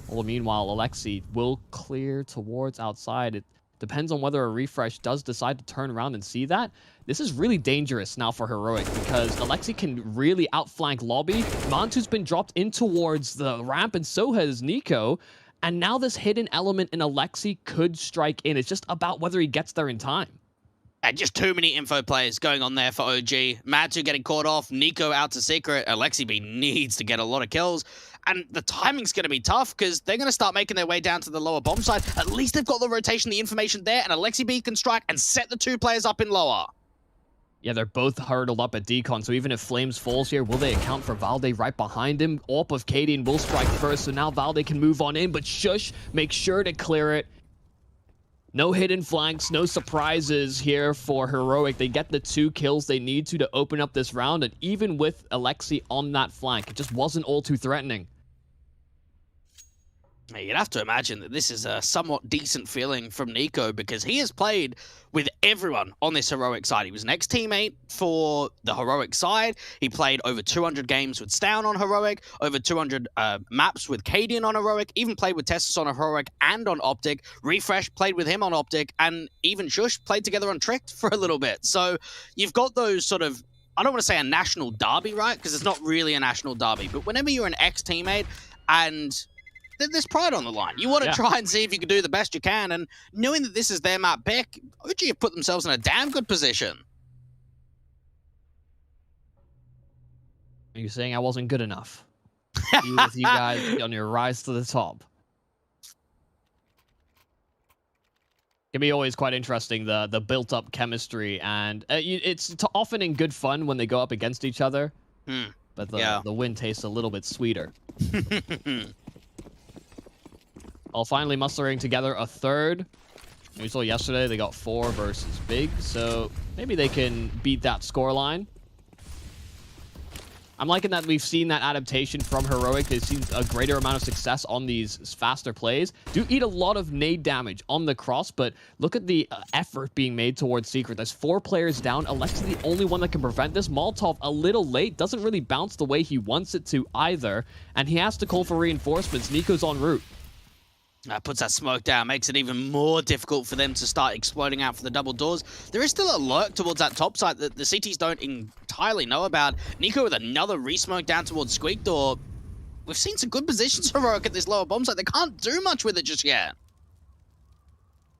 Well, meanwhile, aleksib will clear towards outside. It depends on whether a Refresh does decide to turn around and see that. This is really dangerous now for Heroic because aleksib can really outflank lobby. Mantu's been dropped in towards the ramp, and so has niko. And now this hidden element in aleksib could strike in. It's just about whether he gets there in time. And just too many info plays going on there for OG. Matu getting caught off. niko out to secret. aleksib needs to get a lot of kills. And the timing's going to be tough because they're going to start making their way down to the lower bomb side. At least they've got the rotation, the information there. And aleksib can strike and set the two players up in lower. Yeah, they're both hurdled up at decon, so even if Flames falls here, will they account for Valde right behind him? AWP of Cadian will strike first, so now Valde can move on in, but Shush, make sure to clear it. No hidden flanks, no surprises here for Heroic. They get the 2 kills they need to open up this round, and even with aleksib on that flank, it just wasn't all too threatening. You'd have to imagine that this is a somewhat decent feeling from niko, because he has played with everyone on this heroic side. He was an ex-teammate for the heroic side. He played over 200 games with Stown on heroic, over 200 maps with Cadian on heroic, even played with Tessus on heroic and on optic. Refresh played with him on optic, and even Shush played together on tricked for a little bit. So you've got those sort of, I don't want to say a national derby, right? Because it's not really a national derby, but whenever you're an ex-teammate and there's pride on the line, you want to try and see if you can do the best you can, and knowing that this is their map pick, OG have put themselves in a damn good position. Are you saying I wasn't good enough? With you guys on your rise to the top. Can be always quite interesting, the built-up chemistry, and it's often in good fun when they go up against each other, but the win tastes a little bit sweeter. All finally mustering together a third. We saw yesterday they got 4 versus Big, so maybe they can beat that scoreline. I'm liking that we've seen that adaptation from Heroic. They've seen a greater amount of success on these faster plays. Do eat a lot of nade damage on the cross, but look at the effort being made towards Secret. There's 4 players down. Aleksib the only one that can prevent this. Molotov a little late. Doesn't really bounce the way he wants it to either. And he has to call for reinforcements. niko's en route. That puts that smoke down, makes it even more difficult for them to start exploding out for the double doors. There is still a lurk towards that top side that the CTs don't entirely know about. niko with another re-smoke down towards Squeak Door. We've seen some good positions Heroic at this lower bomb site. They can't do much with it just yet.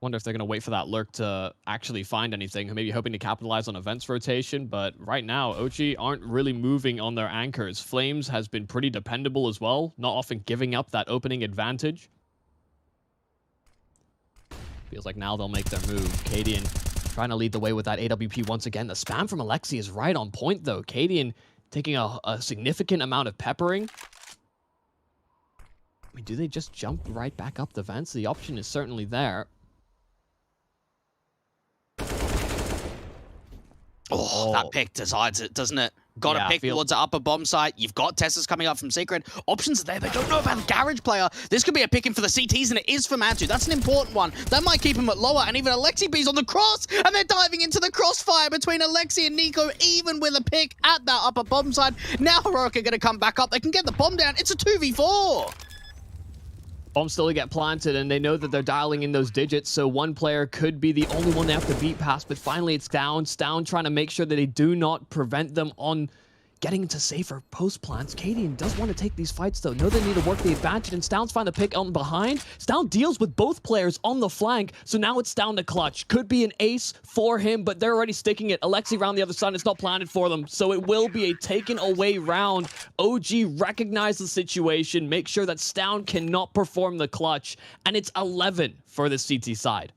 Wonder if they're going to wait for that lurk to actually find anything, maybe hoping to capitalize on events rotation, but right now, OG aren't really moving on their anchors. Flames has been pretty dependable as well, not often giving up that opening advantage. Feels like now they'll make their move. Cadian trying to lead the way with that AWP once again. The spam from Aleksib is right on point, though. Cadian taking a significant amount of peppering. I mean, do they just jump right back up the vents? The option is certainly there. Oh, that pick decides it, doesn't it? Got to pick towards the upper bomb site. You've got Tessus coming up from Secret. Options are there. They don't know about the garage player. This could be a picking for the CTs, and it is for Mantu. That's an important one. That might keep him at lower, and even aleksib on the cross, and they're diving into the crossfire between Aleksib and niko, even with a pick at that upper bomb site. Now Heroic are going to come back up. They can get the bomb down. It's a 2v4. Bombs still get planted, and they know that they're dialing in those digits, so one player could be the only one they have to beat past, but finally it's down. Stown trying to make sure that they do not prevent them on getting into safer post plants. Cadian does want to take these fights, though. Know they need to work the advantage, and Stown's find the pick on behind. Stown deals with both players on the flank, so now it's down to clutch. Could be an ace for him, but they're already sticking it. Aleksib around the other side, it's not planted for them, so it will be a taken away round. OG recognize the situation, make sure that Stown cannot perform the clutch, and it's 11 for the CT side.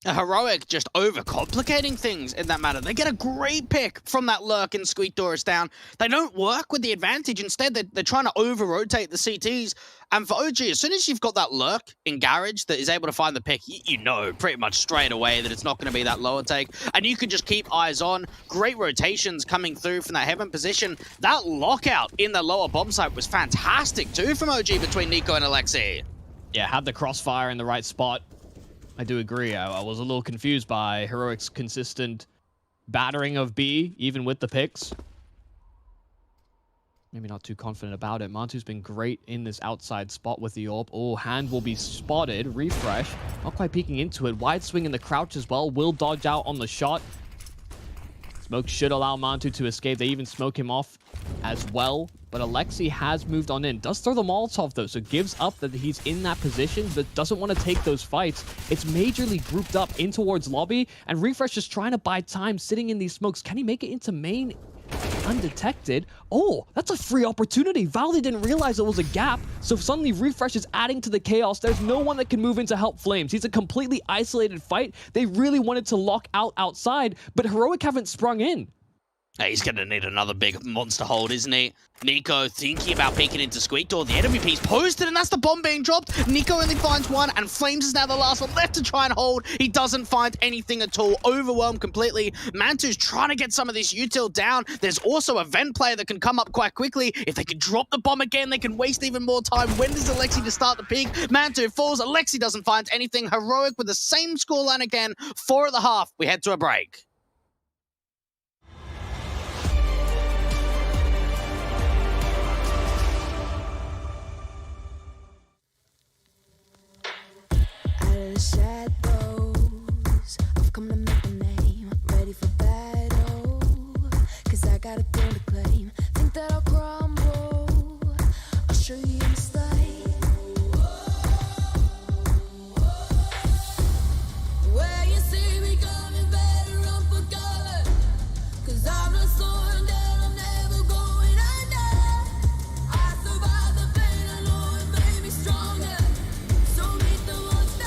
Heroic just overcomplicating things in that matter. They get a great pick from that lurk and Squeak Doris down. They don't work with the advantage. Instead, they're trying to over-rotate the CTs. And for OG, as soon as you've got that lurk in garage that is able to find the pick, you know pretty much straight away that it's not going to be that lower take. And you can just keep eyes on. Great rotations coming through from that heaven position. That lockout in the lower bomb site was fantastic too from OG between niko and Aleksib. Yeah, had the crossfire in the right spot. I do agree. I was a little confused by Heroic's consistent battering of B, even with the picks. Maybe not too confident about it. Mantu's been great in this outside spot with the AWP. Oh, hand will be spotted. Refresh. Not quite peeking into it. Wide swing in the crouch as well. Will dodge out on the shot. Smoke should allow Mantu to escape. They even smoke him off as well. But Aleksib has moved on in. Does throw the Molotov, though, so gives up that he's in that position, but doesn't want to take those fights. It's majorly grouped up in towards lobby, and Refresh is trying to buy time sitting in these smokes. Can he make it into main undetected? Oh, that's a free opportunity. Valde didn't realize it was a gap, so suddenly Refresh is adding to the chaos. There's no one that can move in to help Flames. He's a completely isolated fight. They really wanted to lock out outside, but Heroic haven't sprung in. He's going to need another big monster hold, isn't he? niko thinking about peeking into Squeak Door. The NWP's posted, and that's the bomb being dropped. niko only finds one, and Flames is now the last one left to try and hold. He doesn't find anything at all. Overwhelmed completely. Mantu's trying to get some of this util down. There's also a vent player that can come up quite quickly. If they can drop the bomb again, they can waste even more time. When does aleksib to start the peak? Mantu falls. aleksib doesn't find anything. Heroic with the same scoreline again. 4 at the half. We head to a break. Shadows, I've come to make a name, ready for battle, cause I got a throne to claim, think that I'll crumble, I'll show you a mistake. Where you see me coming, better run for cover, cause I'm not slowing down, I'm never going under. I survived the pain, I know it made me stronger, so meet the monster.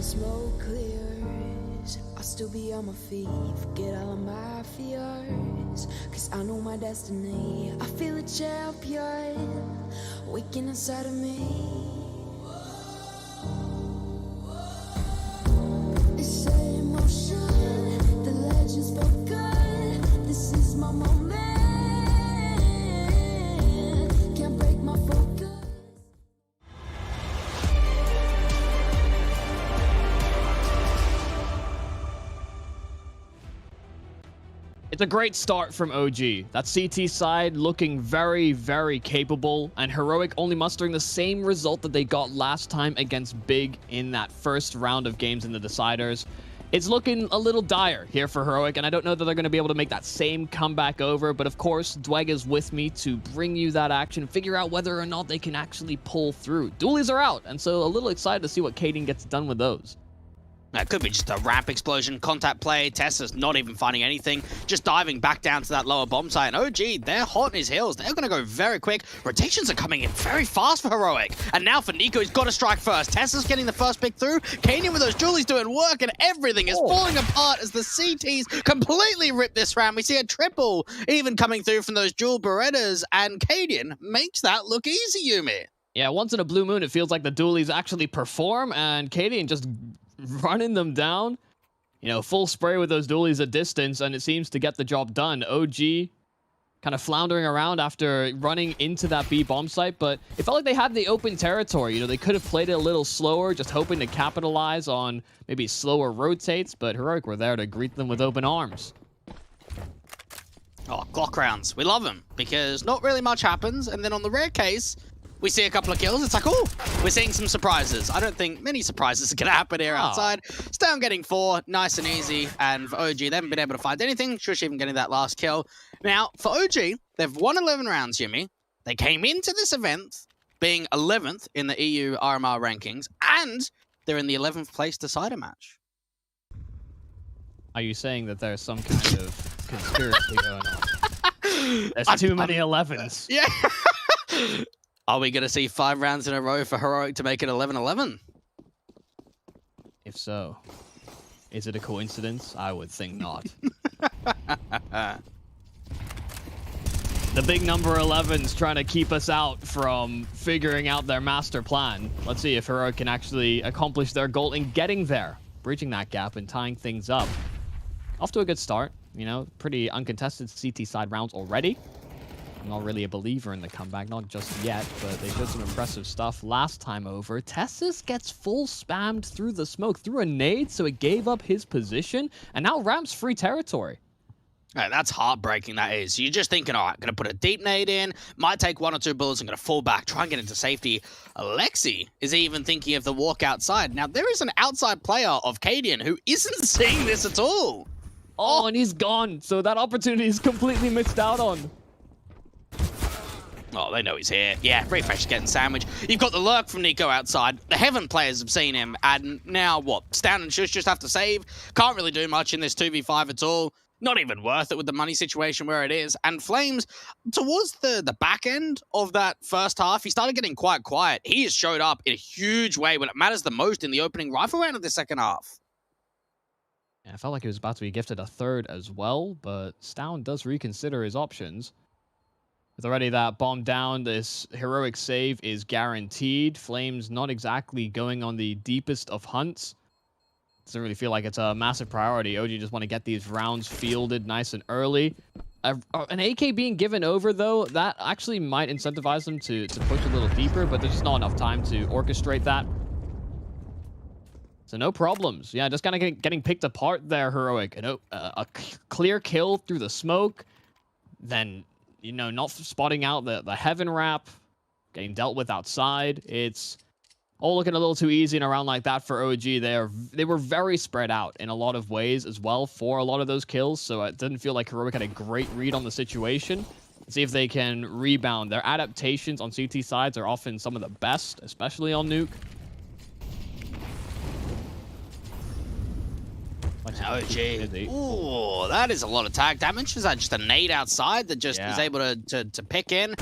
Smoke clears, I'll still be on my feet, forget all of my fears, cause I know my destiny, I feel a champion, waking inside of me. It's in motion, the legend's spoken, this is my moment, can't break my focus. It's a great start from OG. That CT side looking very, very capable, and Heroic only mustering the same result that they got last time against Big in that first round of games in the deciders. It's looking a little dire here for Heroic, and I don't know that they're going to be able to make that same comeback over, but of course, Dweg is with me to bring you that action, figure out whether or not they can actually pull through. Dualies are out, and so a little excited to see what Kaden gets done with those. That could be just a ramp explosion, contact play. Tessa's not even finding anything, just diving back down to that lower bomb site. And OG, they're hot in his heels. They're going to go very quick. Rotations are coming in very fast for Heroic. And now for niko, he's got to strike first. Tessa's getting the first pick through. Kaden with those Julies doing work, and everything is falling apart as the CTs completely rip this round. We see a triple even coming through from those Jewel Berettas, and Kaden makes that look easy, Yumi. Yeah, once in a blue moon, it feels like the dualies actually perform, and Kaden just running them down. You know, full spray with those dualies at distance, and it seems to get the job done. OG kind of floundering around after running into that B bomb site, but it felt like they had the open territory. You know, they could have played it a little slower, just hoping to capitalize on maybe slower rotates, but Heroic were there to greet them with open arms. Oh, clock rounds. We love them because not really much happens, and then on the rare case, we see a couple of kills. It's like, oh, we're seeing some surprises. I don't think many surprises are going to happen here outside. Stone getting 4, nice and easy. And for OG, they haven't been able to find anything. Shush even getting that last kill. Now, for OG, they've won 11 rounds, Jimmy. They came into this event being 11th in the EU RMR rankings, and they're in the 11th place decider match. Are you saying that there's some kind of conspiracy going on? There's too many 11s. Yeah. Are we going to see 5 rounds in a row for Heroic to make it 11-11? If so, is it a coincidence? I would think not. The big number 11's trying to keep us out from figuring out their master plan. Let's see if Heroic can actually accomplish their goal in getting there, bridging that gap and tying things up. Off to a good start, you know, pretty uncontested CT side rounds already. I'm not really a believer in the comeback, not just yet, but they showed some impressive stuff last time over. Tessus gets full spammed through the smoke, through a nade, so it gave up his position, and now Ramp's free territory. Right, that's heartbreaking, that is. You're just thinking, all right, going to put a deep nade in, might take 1 or 2 bullets and going to fall back, try and get into safety. Aleksib is even thinking of the walk outside. Now, there is an outside player of Cadian who isn't seeing this at all. Oh, and he's gone, so that opportunity is completely missed out on. Oh, they know he's here. Yeah, Refresh is getting sandwiched. You've got the lurk from niko outside. The Heaven players have seen him. And now what? Stan and Shush just have to save. Can't really do much in this 2v5 at all. Not even worth it with the money situation where it is. And Flames, towards the back end of that first half, he started getting quite quiet. He has showed up in a huge way when it matters the most in the opening rifle round of the second half. Yeah, I felt like he was about to be gifted a third as well, but Stown does reconsider his options. With already that bomb down, this Heroic save is guaranteed. Flames not exactly going on the deepest of hunts. Doesn't really feel like it's a massive priority. OG just want to get these rounds fielded nice and early. An AK being given over, though, that actually might incentivize them to push a little deeper, but there's just not enough time to orchestrate that. So no problems. Yeah, just kind of getting picked apart there, Heroic. You know, a clear kill through the smoke. Then, you know, not spotting out the Heaven wrap. Getting dealt with outside. It's all looking a little too easy in a round like that for OG. They were very spread out in a lot of ways as well for a lot of those kills. So it didn't feel like Heroic had a great read on the situation. Let's see if they can rebound. Their adaptations on CT sides are often some of the best, especially on Nuke. OG. Ooh, that is a lot of tag damage. Is that just a nade outside that just is able to pick in?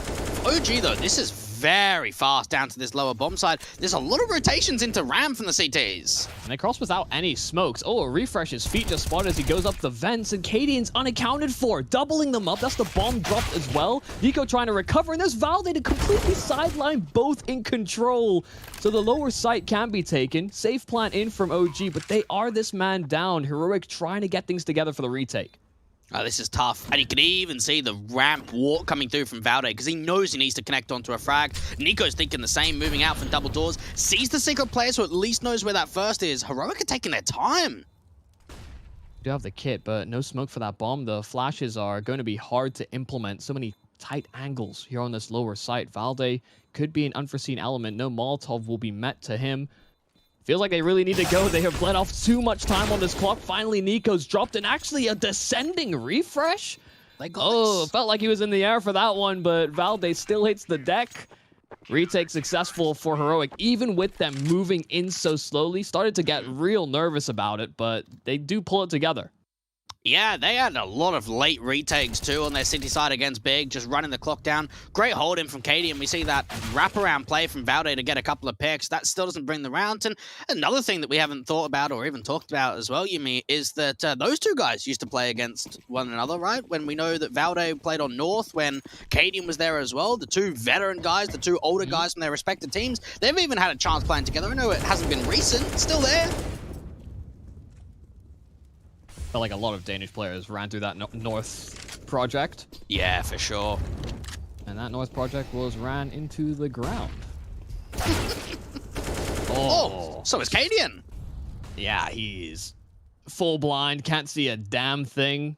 OG, though, this is very fast down to this lower bomb side. There's a lot of rotations into Ram from the CTs. And they cross without any smokes. Oh, a refresh. His feet just spotted as he goes up the vents, and Cadian's unaccounted for. Doubling them up. That's the bomb dropped as well. niko trying to recover, and there's Valde to completely sideline both in control. So the lower site can be taken. Safe plant in from OG, but they are this man down. Heroic trying to get things together for the retake. Oh, this is tough. And you can even see the ramp walk coming through from Valde because he knows he needs to connect onto a frag. niko's thinking the same, moving out from double doors. Sees the secret player, so at least knows where that first is. Heroic are taking their time. Do have the kit, but no smoke for that bomb. The flashes are going to be hard to implement. So many tight angles here on this lower site. Valde could be an unforeseen element. No Molotov will be met to him. Feels like they really need to go. They have bled off too much time on this clock. Finally, niko's dropped, and actually a descending refresh. Oh, it felt like he was in the air for that one, but Valde still hits the deck. Retake successful for Heroic, even with them moving in so slowly. Started to get real nervous about it, but they do pull it together. Yeah, they had a lot of late retakes too on their city side against Big, just running the clock down. Great hold in from Katie, and we see that wraparound play from Valde to get a couple of picks. That still doesn't bring the round. And another thing that we haven't thought about or even talked about as well, Yumi, is that those two guys used to play against one another, right? When we know that Valde played on North, when Cadian was there as well, the two veteran guys, the two older guys from their respective teams, they've even had a chance playing together. I know it hasn't been recent, it's still there. felt like a lot of Danish players ran through that North project. Yeah, for sure. And that North project was ran into the ground. Oh, so is Cadian. Yeah, he's full blind, can't see a damn thing.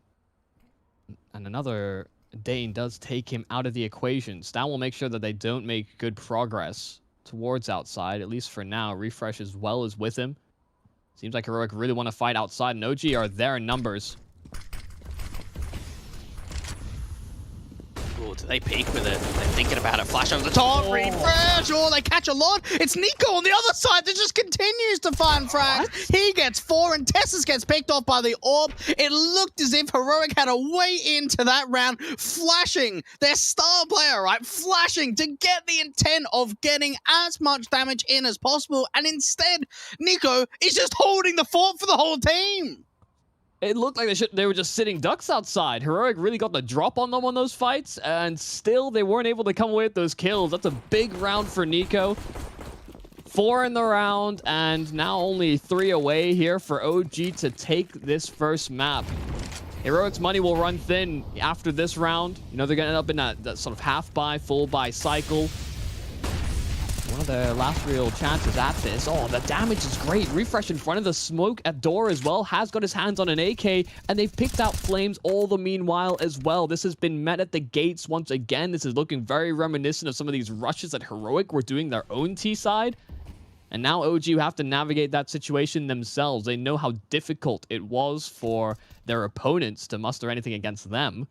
And another Dane does take him out of the equation. Stan will make sure that they don't make good progress towards outside, at least for now. Refresh as well as with him. Seems like Heroic really want to fight outside, and OG are there in numbers. Oh, do they peek with it? They're thinking about it. Flash over the top. Refresh. Oh, they catch a lot. It's Niko on the other side that just continues to find frags. He gets 4, and Tessus gets picked off by the orb. It looked as if Heroic had a way into that round, flashing their star player, right? Flashing to get the intent of getting as much damage in as possible. And instead, Niko is just holding the fort for the whole team. It looked like they were just sitting ducks outside. Heroic really got the drop on them on those fights, and still they weren't able to come away with those kills. That's a big round for Niko. 4 in the round, and now only 3 away here for OG to take this first map. Heroic's money will run thin after this round. You know, they're going to end up in that sort of half buy, full buy cycle. One of their last real chances at this. Oh, the damage is great. Refresh in front of the smoke at door as well. Has got his hands on an AK, and they've picked out flames all the meanwhile as well. This has been met at the gates once again. This is looking very reminiscent of some of these rushes that Heroic were doing their own T side. And now OG have to navigate that situation themselves. They know how difficult it was for their opponents to muster anything against them.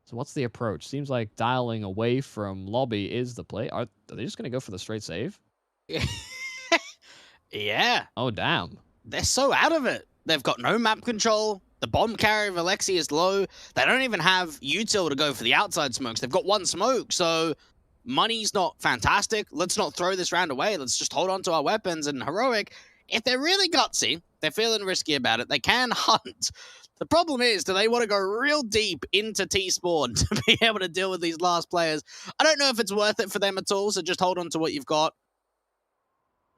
So what's the approach? Seems like dialing away from lobby is the play. Are they just going to go for the straight save? Yeah. Oh, damn. They're so out of it. They've got no map control. The bomb carrier of Aleksib is low. They don't even have util to go for the outside smokes. They've got 1 smoke, so money's not fantastic. Let's not throw this round away. Let's just hold on to our weapons. And Heroic, if they're really gutsy, they're feeling risky about it, they can hunt. The problem is, do they want to go real deep into T-Spawn to be able to deal with these last players? I don't know if it's worth it for them at all, so just hold on to what you've got.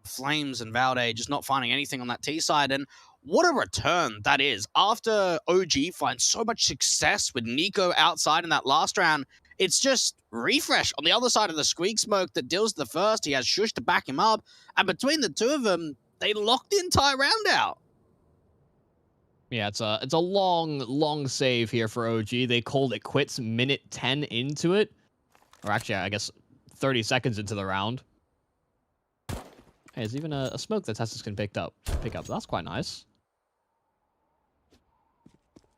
Flames and Valde just not finding anything on that T side, and what a return that is. After OG finds so much success with Niko outside in that last round, it's just Refresh on the other side of the squeak smoke that deals the first. He has Shush to back him up, and between the two of them, they locked the entire round out. Yeah, it's a long save here for OG. They called it quits minute 10 into it. Or actually, I guess 30 seconds into the round. Hey, there's even a smoke that Tessus can pick up. That's quite nice.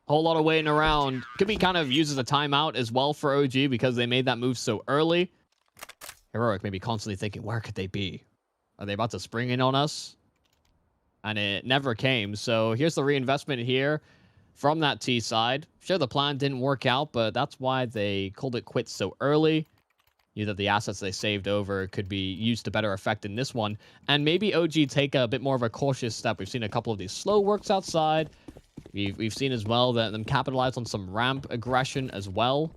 Whole lot of waiting around. Could be kind of used as a timeout as well for OG because they made that move so early. Heroic maybe constantly thinking, where could they be? Are they about to spring in on us? And it never came. So here's the reinvestment here from that T side. Sure, the plan didn't work out, but that's why they called it quits so early. Knew that the assets they saved over could be used to better effect in this one. And maybe OG take a bit more of a cautious step. We've seen a couple of these slow works outside. We've seen as well that them capitalize on some ramp aggression as well.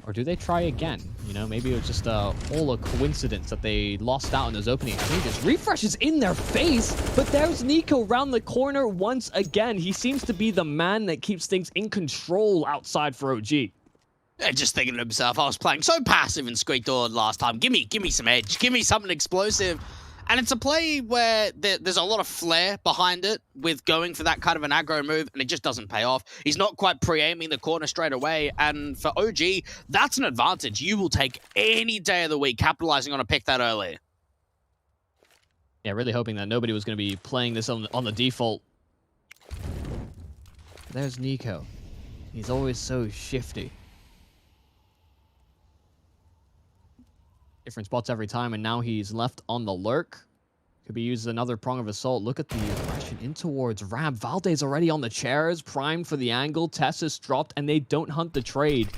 Or do they try again? You know, maybe it was just all a coincidence that they lost out in those opening exchanges. Refresh is in their face, but there's Niko round the corner once again. He seems to be the man that keeps things in control outside for OG. Just thinking to himself, I was playing so passive in Squeak Door last time. Give me some edge. Give me something explosive. And it's a play where there's a lot of flair behind it with going for that kind of an aggro move, and it just doesn't pay off. He's not quite pre-aiming the corner straight away, and for OG, that's an advantage you will take any day of the week, capitalizing on a pick that early. Yeah, really hoping that nobody was going to be playing this on the default. There's Niko. He's always so shifty. Different spots every time, and now he's left on the lurk. Could be used as another prong of assault. Look at the aggression in towards ramp. Valde's already on the chairs, primed for the angle. Tessus dropped, and they don't hunt the trade.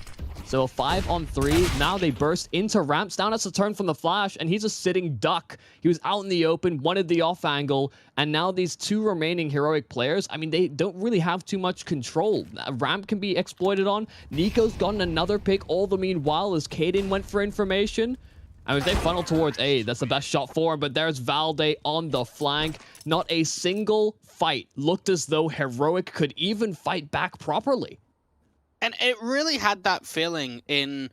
So a 5-on-3. Now they burst into ramp. Down has to turn from the flash, and he's a sitting duck. He was out in the open, wanted the off angle, and now these 2 remaining Heroic players, I mean, they don't really have too much control. Ramp can be exploited on. Niko's gotten another pick all the meanwhile as Kaden went for information. And if they funnel towards A, that's the best shot for him. But there's Valde on the flank. Not a single fight looked as though Heroic could even fight back properly. And it really had that feeling in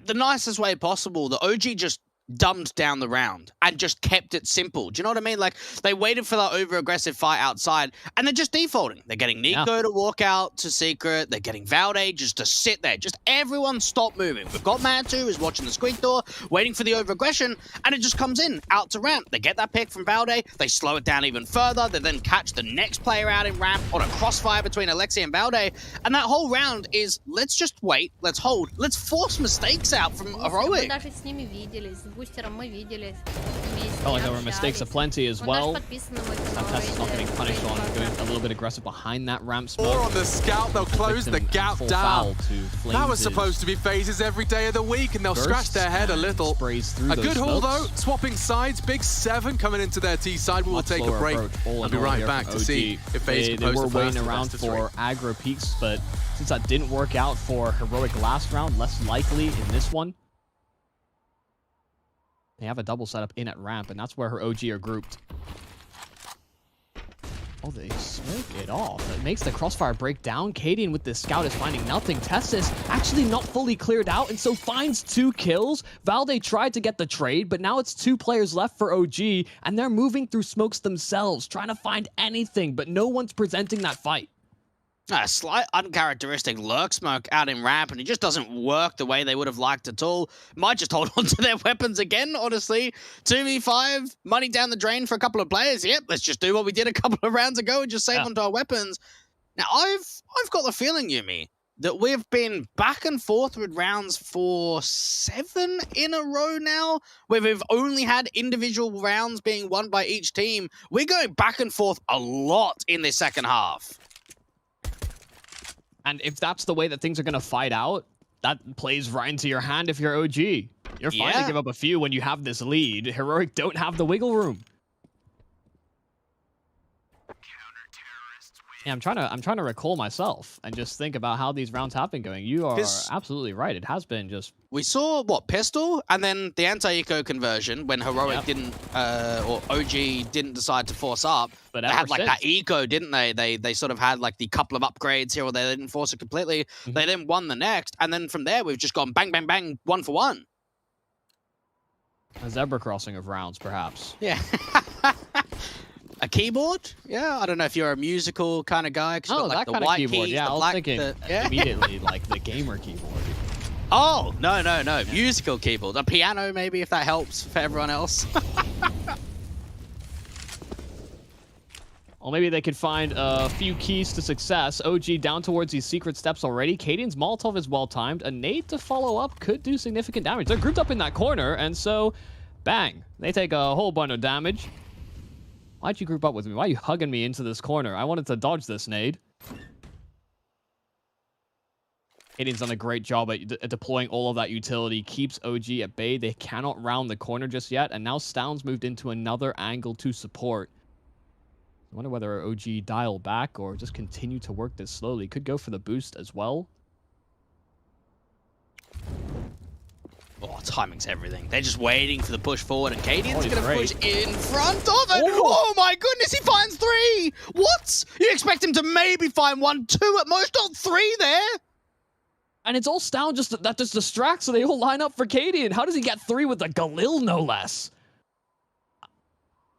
the nicest way possible. The OG just dumbed down the round and just kept it simple. Do you know what I mean? Like, they waited for that over-aggressive fight outside, and they're just defaulting. They're getting Niko to walk out to secret. They're getting Valde just to sit there. Just everyone stop moving. We've got Matu who's watching the squeak door, waiting for the over-aggression, and it just comes in, out to ramp. They get that pick from Valde. They slow it down even further. They then catch the next player out in ramp on a crossfire between Aleksib and Valde. And that whole round is, let's just wait, let's hold, let's force mistakes out from Heroic. Felt like there were mistakes aplenty as well. Test is not getting punished on going a little bit aggressive behind that ramp smoke. Or on the scout, they'll close the gap down. That was supposed to be phases every day of the week, and they'll scratch their head a little. A good haul though, swapping sides. Big 7 coming into their T side. We will take a break. I'll be right back to see if FaZe can They post were the waiting around for aggro peaks, but since that didn't work out for Heroic last round, less likely in this one. They have a double setup in at ramp, and that's where her OG are grouped. Oh, they smoke it off. It makes the crossfire break down. Cadian with this scout is finding nothing. Testis actually not fully cleared out, and so finds 2 kills. Valde tried to get the trade, but now it's 2 players left for OG, and they're moving through smokes themselves, trying to find anything, but no one's presenting that fight. A slight uncharacteristic lurk smoke out in ramp, and it just doesn't work the way they would have liked at all. Might just hold on to their weapons again, honestly. 2v5, money down the drain for a couple of players. Yep, let's just do what we did a couple of rounds ago and just save onto our weapons. Now, I've got the feeling, Yumi, that we've been back and forth with rounds for 7 in a row now, where we've only had individual rounds being won by each team. We're going back and forth a lot in this second half. And if that's the way that things are going to fight out, that plays right into your hand if you're OG. You're fine to give up a few when you have this lead. Heroic don't have the wiggle room. Yeah, I'm trying to recall myself and just think about how these rounds have been going. You are absolutely right. It has been just... We saw, what, Pistol? And then the anti-eco conversion when Heroic didn't, or OG didn't decide to force up. But they had, like, that eco, didn't they? They sort of had, like, the couple of upgrades here where they didn't force it completely. They then won the next. And then from there, we've just gone bang, bang, bang, 1 for 1. A zebra crossing of rounds, perhaps. Yeah. A keyboard? Yeah, I don't know if you're a musical kind of guy. Oh, like, that the kind white of keyboard. keys, Yeah, the I was black, thinking immediately like the gamer keyboard. Oh, no. Musical keyboard. A piano, maybe, if that helps for everyone else. Or maybe they could find a few keys to success. OG down towards these secret steps already. Cadian's Molotov is well-timed. A nade to follow up could do significant damage. They're grouped up in that corner, and so, bang. They take a whole bunch of damage. Why'd you group up with me? Why are you hugging me into this corner? I wanted to dodge this nade. Cadian's done a great job at deploying all of that utility. Keeps OG at bay. They cannot round the corner just yet. And now Stound's moved into another angle to support. I wonder whether OG dial back or just continue to work this slowly. Could go for the boost as well. Oh, timing's everything. They're just waiting for the push forward, and Cadian's going to push in front of it. Oh my goodness, he finds 3! What? You expect him to maybe find 1, 2 at most, not 3 there? And it's all Stound that just distracts, so they all line up for Cadian. How does he get 3 with the Galil, no less?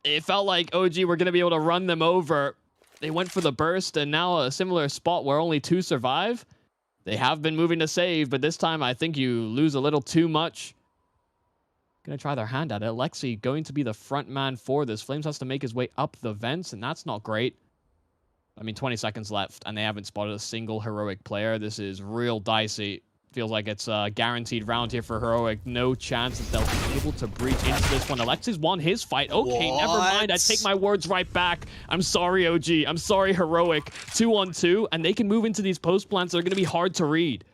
It felt like OG were going to be able to run them over. They went for the burst, and now a similar spot where only 2 survive. They have been moving to save, but this time I think you lose a little too much. Gonna try their hand at it. Aleksib going to be the front man for this. Flames has to make his way up the vents, and that's not great. I mean, 20 seconds left, and they haven't spotted a single Heroic player. This is real dicey. Feels like it's a guaranteed round here for Heroic. No chance that they'll be able to breach into this one. Aleksib's won his fight. Okay, never mind. I take my words right back. I'm sorry, OG. I'm sorry, Heroic. 2-on-2, and they can move into these post plants that are going to be hard to read.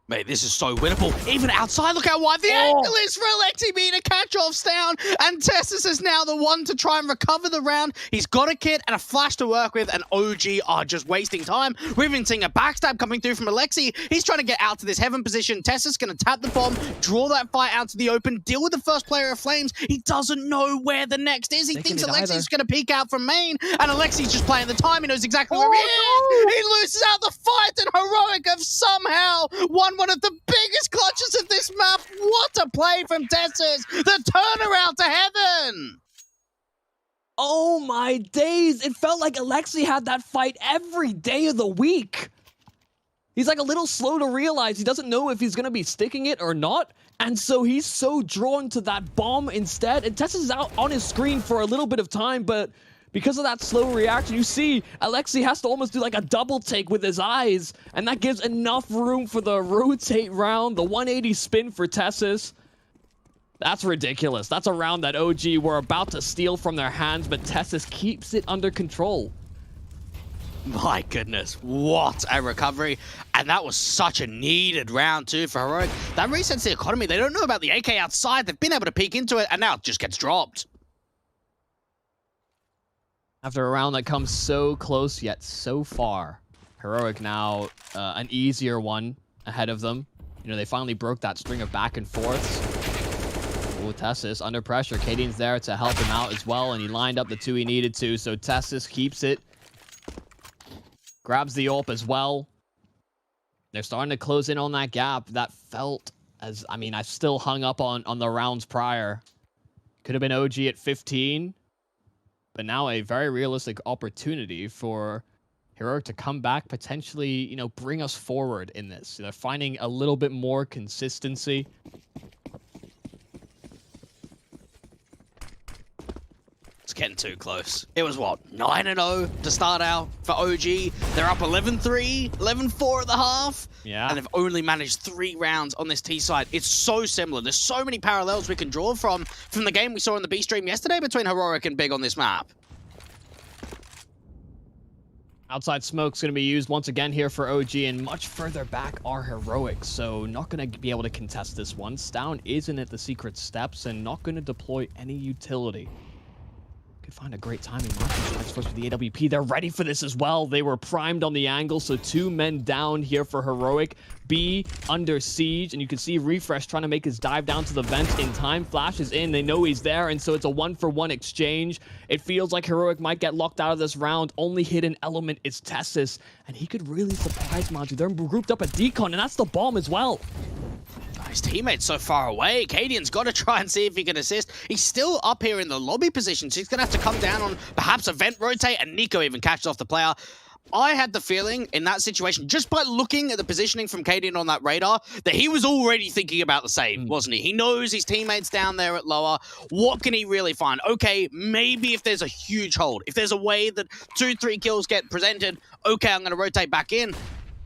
Mate, this is so winnable. Even outside, look how wide the angle is for aleksib being a catch-offs down. And Tessus is now the one to try and recover the round. He's got a kit and a flash to work with, and OG are just wasting time. We're even seeing a backstab coming through from aleksib. He's trying to get out to this heaven position. Tessus going to tap the bomb, draw that fight out to the open, deal with the first player of flames. He doesn't know where the next is. He thinks aleksib's going to peek out from main, and aleksib's just playing the time. He knows exactly where he is. He loses out the fight, and Heroic have somehow won one of the biggest clutches of this map. What a play from Tessus. The turnaround to heaven. Oh my days. It felt like aleksib had that fight every day of the week. He's like a little slow to realize. He doesn't know if he's going to be sticking it or not. And so he's so drawn to that bomb instead. And Tessus is out on his screen for a little bit of time, but because of that slow reaction, you see aleksib has to almost do like a double take with his eyes, and that gives enough room for the rotate round, the 180 spin for Tessus. That's ridiculous. That's a round that OG were about to steal from their hands, but Tessus keeps it under control. My goodness, what a recovery. And that was such a needed round too for Heroic. That resets the economy. They don't know about the AK outside. They've been able to peek into it, and now it just gets dropped. After a round that comes so close yet so far, Heroic now an easier one ahead of them. You know, they finally broke that string of back and forths. Oh, Tessus under pressure. Cadian's there to help him out as well, and he lined up the two he needed to, so Tessus keeps it. Grabs the AWP as well. They're starting to close in on that gap. That felt as, I mean, I've still hung up on the rounds prior. Could have been OG at 15. But now a very realistic opportunity for Heroic to come back, potentially, you know, bring us forward in this. They're finding a little bit more consistency. It's getting too close. It was, what, 9-0 to start out for OG. They're up 11-3, 11-4 at the half. Yeah. And they've only managed 3 rounds on this T side. It's so similar. There's so many parallels we can draw from the game we saw in the B stream yesterday between Heroic and Big on this map. Outside smoke's going to be used once again here for OG, and much further back are Heroic, so not going to be able to contest this one. Stown isn't at the secret steps and not going to deploy any utility. Could find a great timing. First for the AWP. They're ready for this as well. They were primed on the angle, so 2 men down here for Heroic. B under siege, and you can see Refresh trying to make his dive down to the vent in time. Flash is in. They know he's there, and so it's a 1-for-1 exchange. It feels like Heroic might get locked out of this round. Only hidden element is Tessus, and he could really surprise Maju. They're grouped up at Decon, and that's the bomb as well. His teammate's so far away. Cadian's got to try and see if he can assist. He's still up here in the lobby position, so he's going to have to come down on perhaps a vent rotate, and niko even catches off the player. I had the feeling in that situation, just by looking at the positioning from Cadian on that radar, that he was already thinking about the same, wasn't he? He knows his teammates down there at lower. What can he really find? Okay, maybe if there's a huge hold, if there's a way that 2-3 kills get presented, okay, I'm going to rotate back in.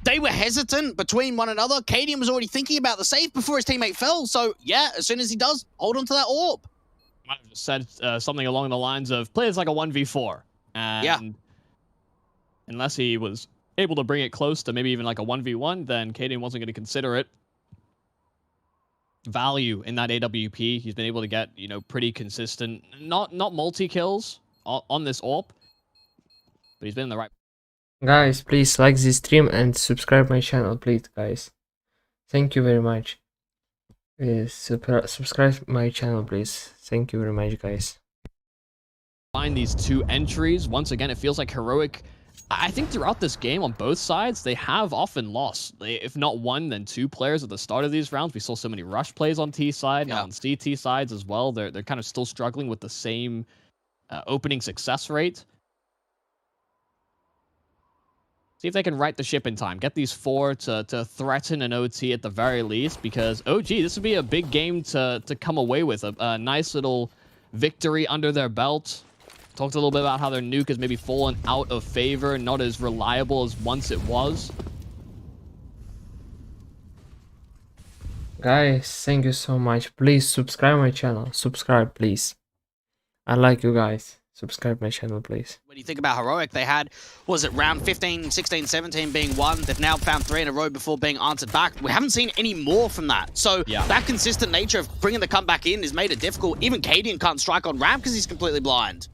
They were hesitant between one another. Cadian was already thinking about the save before his teammate fell. So, yeah, as soon as he does, hold on to that AWP. Might have just said something along the lines of, play this like a 1v4. And yeah. Unless he was able to bring it close to maybe even like a 1v1, then Cadian wasn't going to consider it. Value in that AWP. He's been able to get, you know, pretty consistent. Not multi-kills on this AWP. But he's been in the right... Guys, please like this stream and subscribe my channel, please, guys. Thank you very much. Subscribe my channel, please. Thank you very much, guys. Find these 2 entries. Once again, it feels like Heroic, I think throughout this game on both sides, they have often lost. If not 1, then 2 players at the start of these rounds. We saw so many rush plays on T side, and on CT sides as well. They're kind of still struggling with the same opening success rate. See if they can right the ship in time. Get these 4 to threaten an OT at the very least, because, oh gee, this would be a big game to come away with. A nice little victory under their belt. Talked a little bit about how their nuke has maybe fallen out of favor, not as reliable as once it was. Guys, thank you so much. Please subscribe my channel. Subscribe, please. I like you guys. subscribe my channel, please. When you think about Heroic, they had, was it round 15, 16, 17 being won? They've now found 3 in a row before being answered back. We haven't seen any more from that. So that consistent nature of bringing the comeback in has made it difficult. Even Cadian can't strike on ramp because he's completely blind.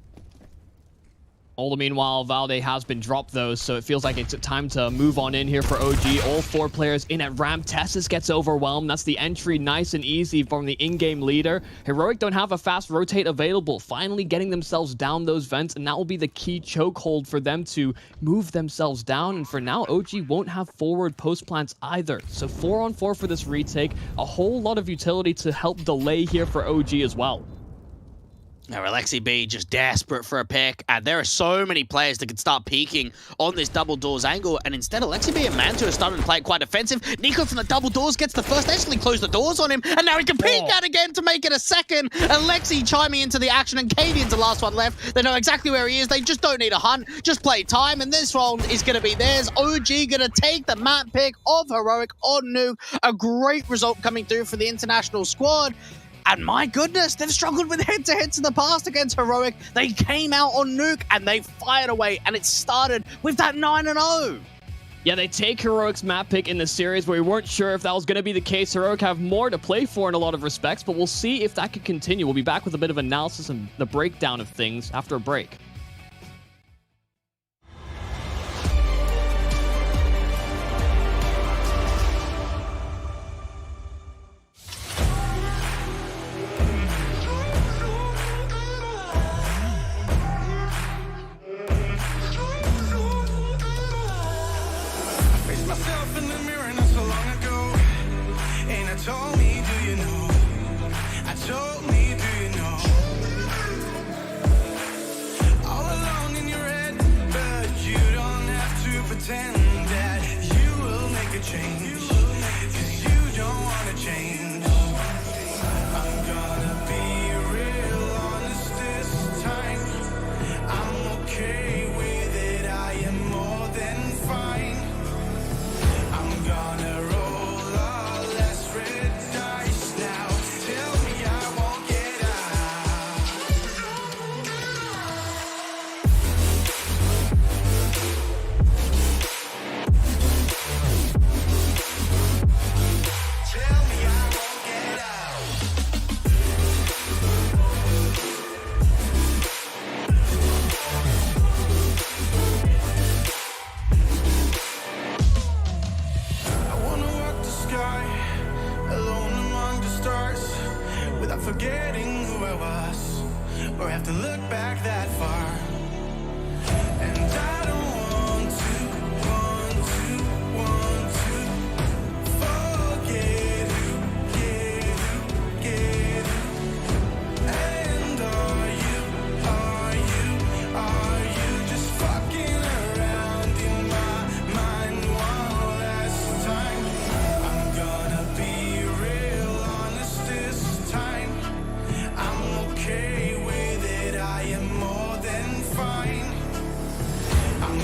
All the meanwhile, Valde has been dropped though, so it feels like it's time to move on in here for OG. All 4 players in at ramp. Tessus gets overwhelmed. That's the entry nice and easy from the in-game leader. Heroic don't have a fast rotate available, finally getting themselves down those vents, and that will be the key chokehold for them to move themselves down. And for now, OG won't have forward post plants either. So 4-on-4 for this retake. A whole lot of utility to help delay here for OG as well. Now, aleksib just desperate for a pick, and there are so many players that can start peeking on this double doors angle, and instead aleksib and Mantu are starting to play it quite defensive. Niko from the double doors gets the first, they actually close the doors on him, and now he can peek out again to make it a second. Alexi chiming into the action, and Cadian's the last one left. They know exactly where he is, they just don't need a hunt, just play time, and this round is going to be theirs. OG going to take the map pick of Heroic on Nuke. A great result coming through for the international squad. And my goodness, they've struggled with head-to-heads in the past against Heroic. They came out on Nuke and they fired away, and it started with that 9-0. Yeah, they take Heroic's map pick in the series where we weren't sure if that was going to be the case. Heroic have more to play for in a lot of respects, but we'll see if that could continue. We'll be back with a bit of analysis and the breakdown of things after a break. Forgetting who I was, or have to look back that far. And I don't want to forget who, get who. And are you just fucking around in my mind one last time? I'm gonna be real honest this time. I'm okay with it, I am more than fine. I'm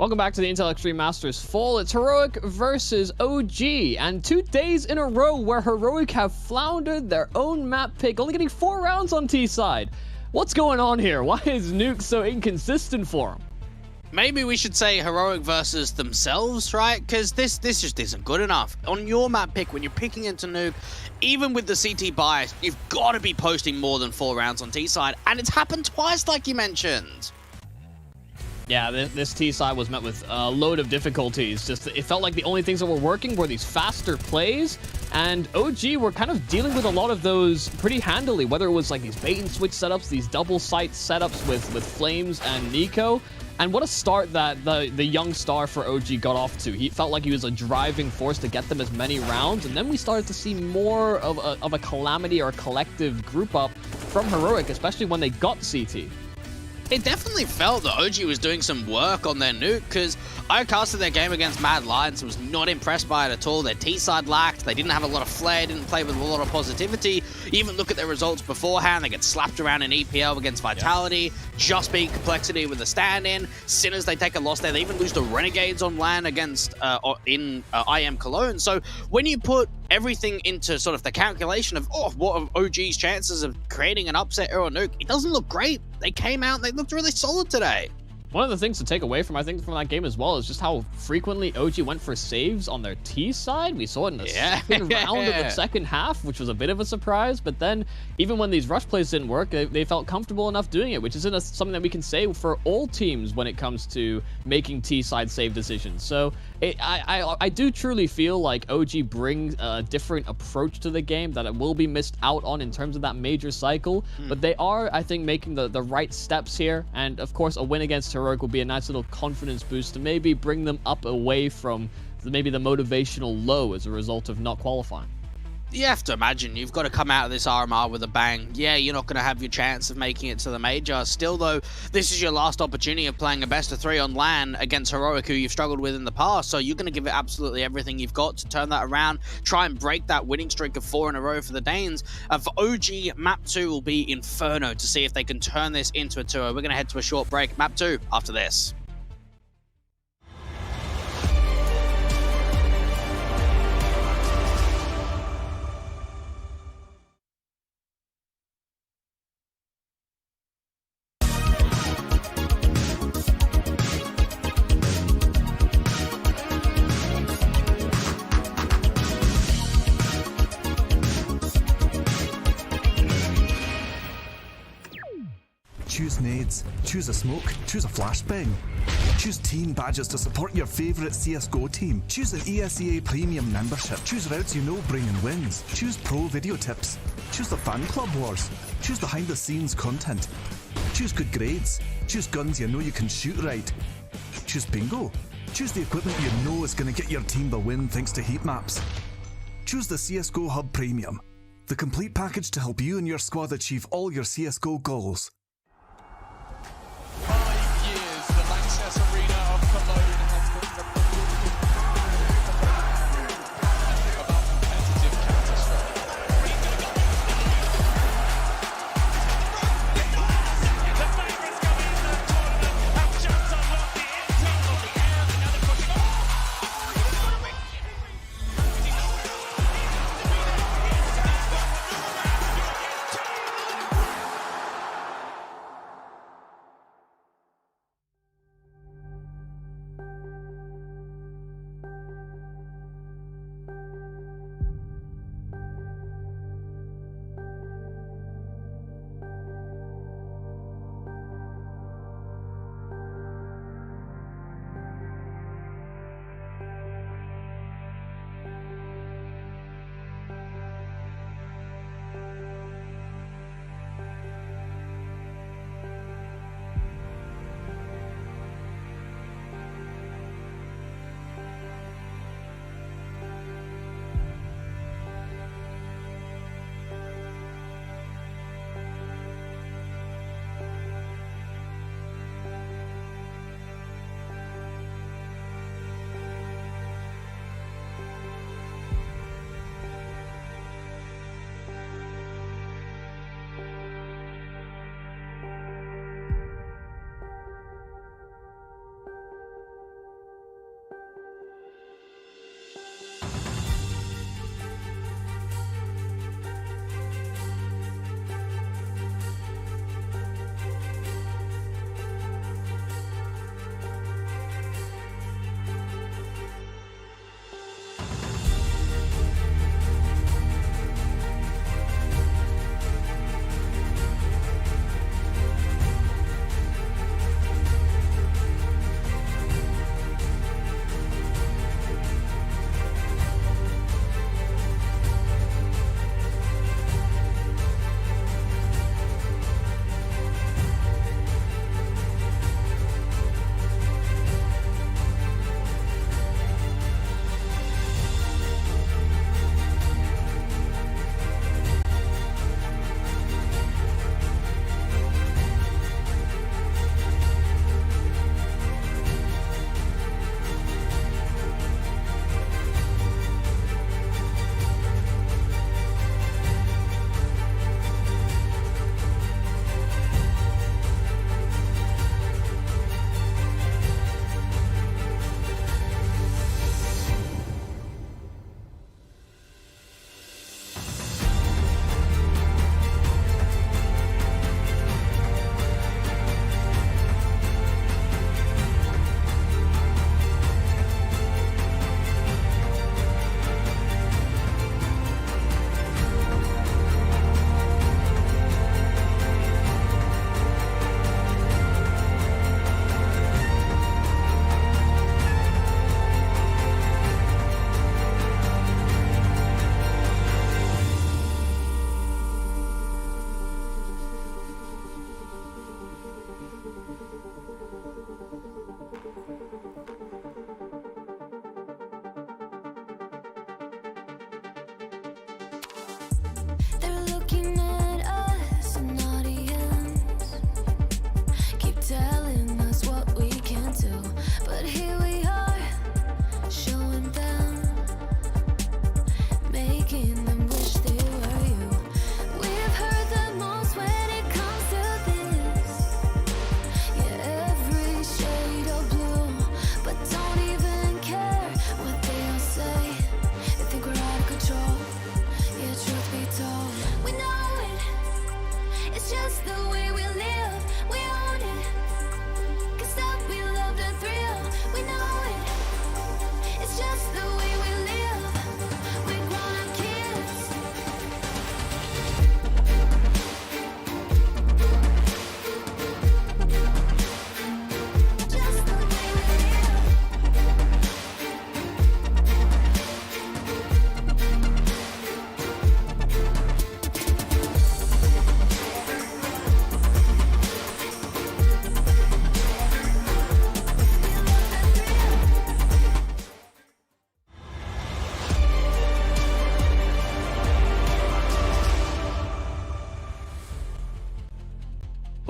Welcome back to the Intel Extreme Masters Fall. It's Heroic versus OG, and 2 days in a row where Heroic have floundered their own map pick, only getting 4 rounds on T side. What's going on here? Why is Nuke so inconsistent for them? Maybe we should say Heroic versus themselves, right? Because this just isn't good enough. On your map pick, when you're picking into Nuke, even with the CT bias, you've got to be posting more than 4 rounds on T side, and it's happened twice, like you mentioned. Yeah, this T side was met with a load of difficulties. Just it felt like the only things that were working were these faster plays, and OG were kind of dealing with a lot of those pretty handily, whether it was like these bait and switch setups, these double sight setups with Flames and Niko. And what a start that the young star for OG got off to. He felt like he was a driving force to get them as many rounds, and then we started to see more of a calamity or a collective group up from Heroic, especially when they got CT. It definitely felt that OG was doing some work on their Nuke, because I casted their game against Mad Lions and was not impressed by it at all. Their T-side lacked, they didn't have a lot of flair, didn't play with a lot of positivity. You even look at their results beforehand, they get slapped around in EPL against Vitality, just beat Complexity with a stand-in. Sinners, they take a loss there. They even lose to Renegades on LAN against IEM Cologne. So when you put everything into sort of the calculation of, what are OG's chances of creating an upset or a Nuke, it doesn't look great. They came out and they looked really solid today. One of the things to take away from, I think, from that game as well is just how frequently OG went for saves on their T side. We saw it in the second round of the second half, which was a bit of a surprise. But then, even when these rush plays didn't work, they felt comfortable enough doing it, which isn't something that we can say for all teams when it comes to making T side save decisions. So I do truly feel like OG brings a different approach to the game that it will be missed out on in terms of that major cycle. But they are, I think, making the right steps here. And of course, a win against Heroic will be a nice little confidence boost to maybe bring them up away from maybe the motivational low as a result of not qualifying. You have to imagine you've got to come out of this RMR with a bang. Yeah, you're not going to have your chance of making it to the major. Still, though, this is your last opportunity of playing a best of 3 on LAN against Heroic, who you've struggled with in the past. So you're going to give it absolutely everything you've got to turn that around, try and break that winning streak of 4 in a row for the Danes. For OG, map 2 will be Inferno to see if they can turn this into a 2-0. We're going to head to a short break. Map 2 after this. Choose nades, choose a smoke, choose a flashbang. Choose team badges to support your favourite CSGO team. Choose an ESEA premium membership. Choose routes you know bring in wins. Choose pro video tips. Choose the fan club wars. Choose behind the scenes content. Choose good grades. Choose guns you know you can shoot right. Choose bingo. Choose the equipment you know is going to get your team the win thanks to heat maps. Choose the CSGO Hub Premium, the complete package to help you and your squad achieve all your CSGO goals. 5 years, the Lanxess Arena of Cologne has been the about competitive Counter-Strike. The favourites coming in the tournament have just unlocked the intel of the air, and now they're pushing on.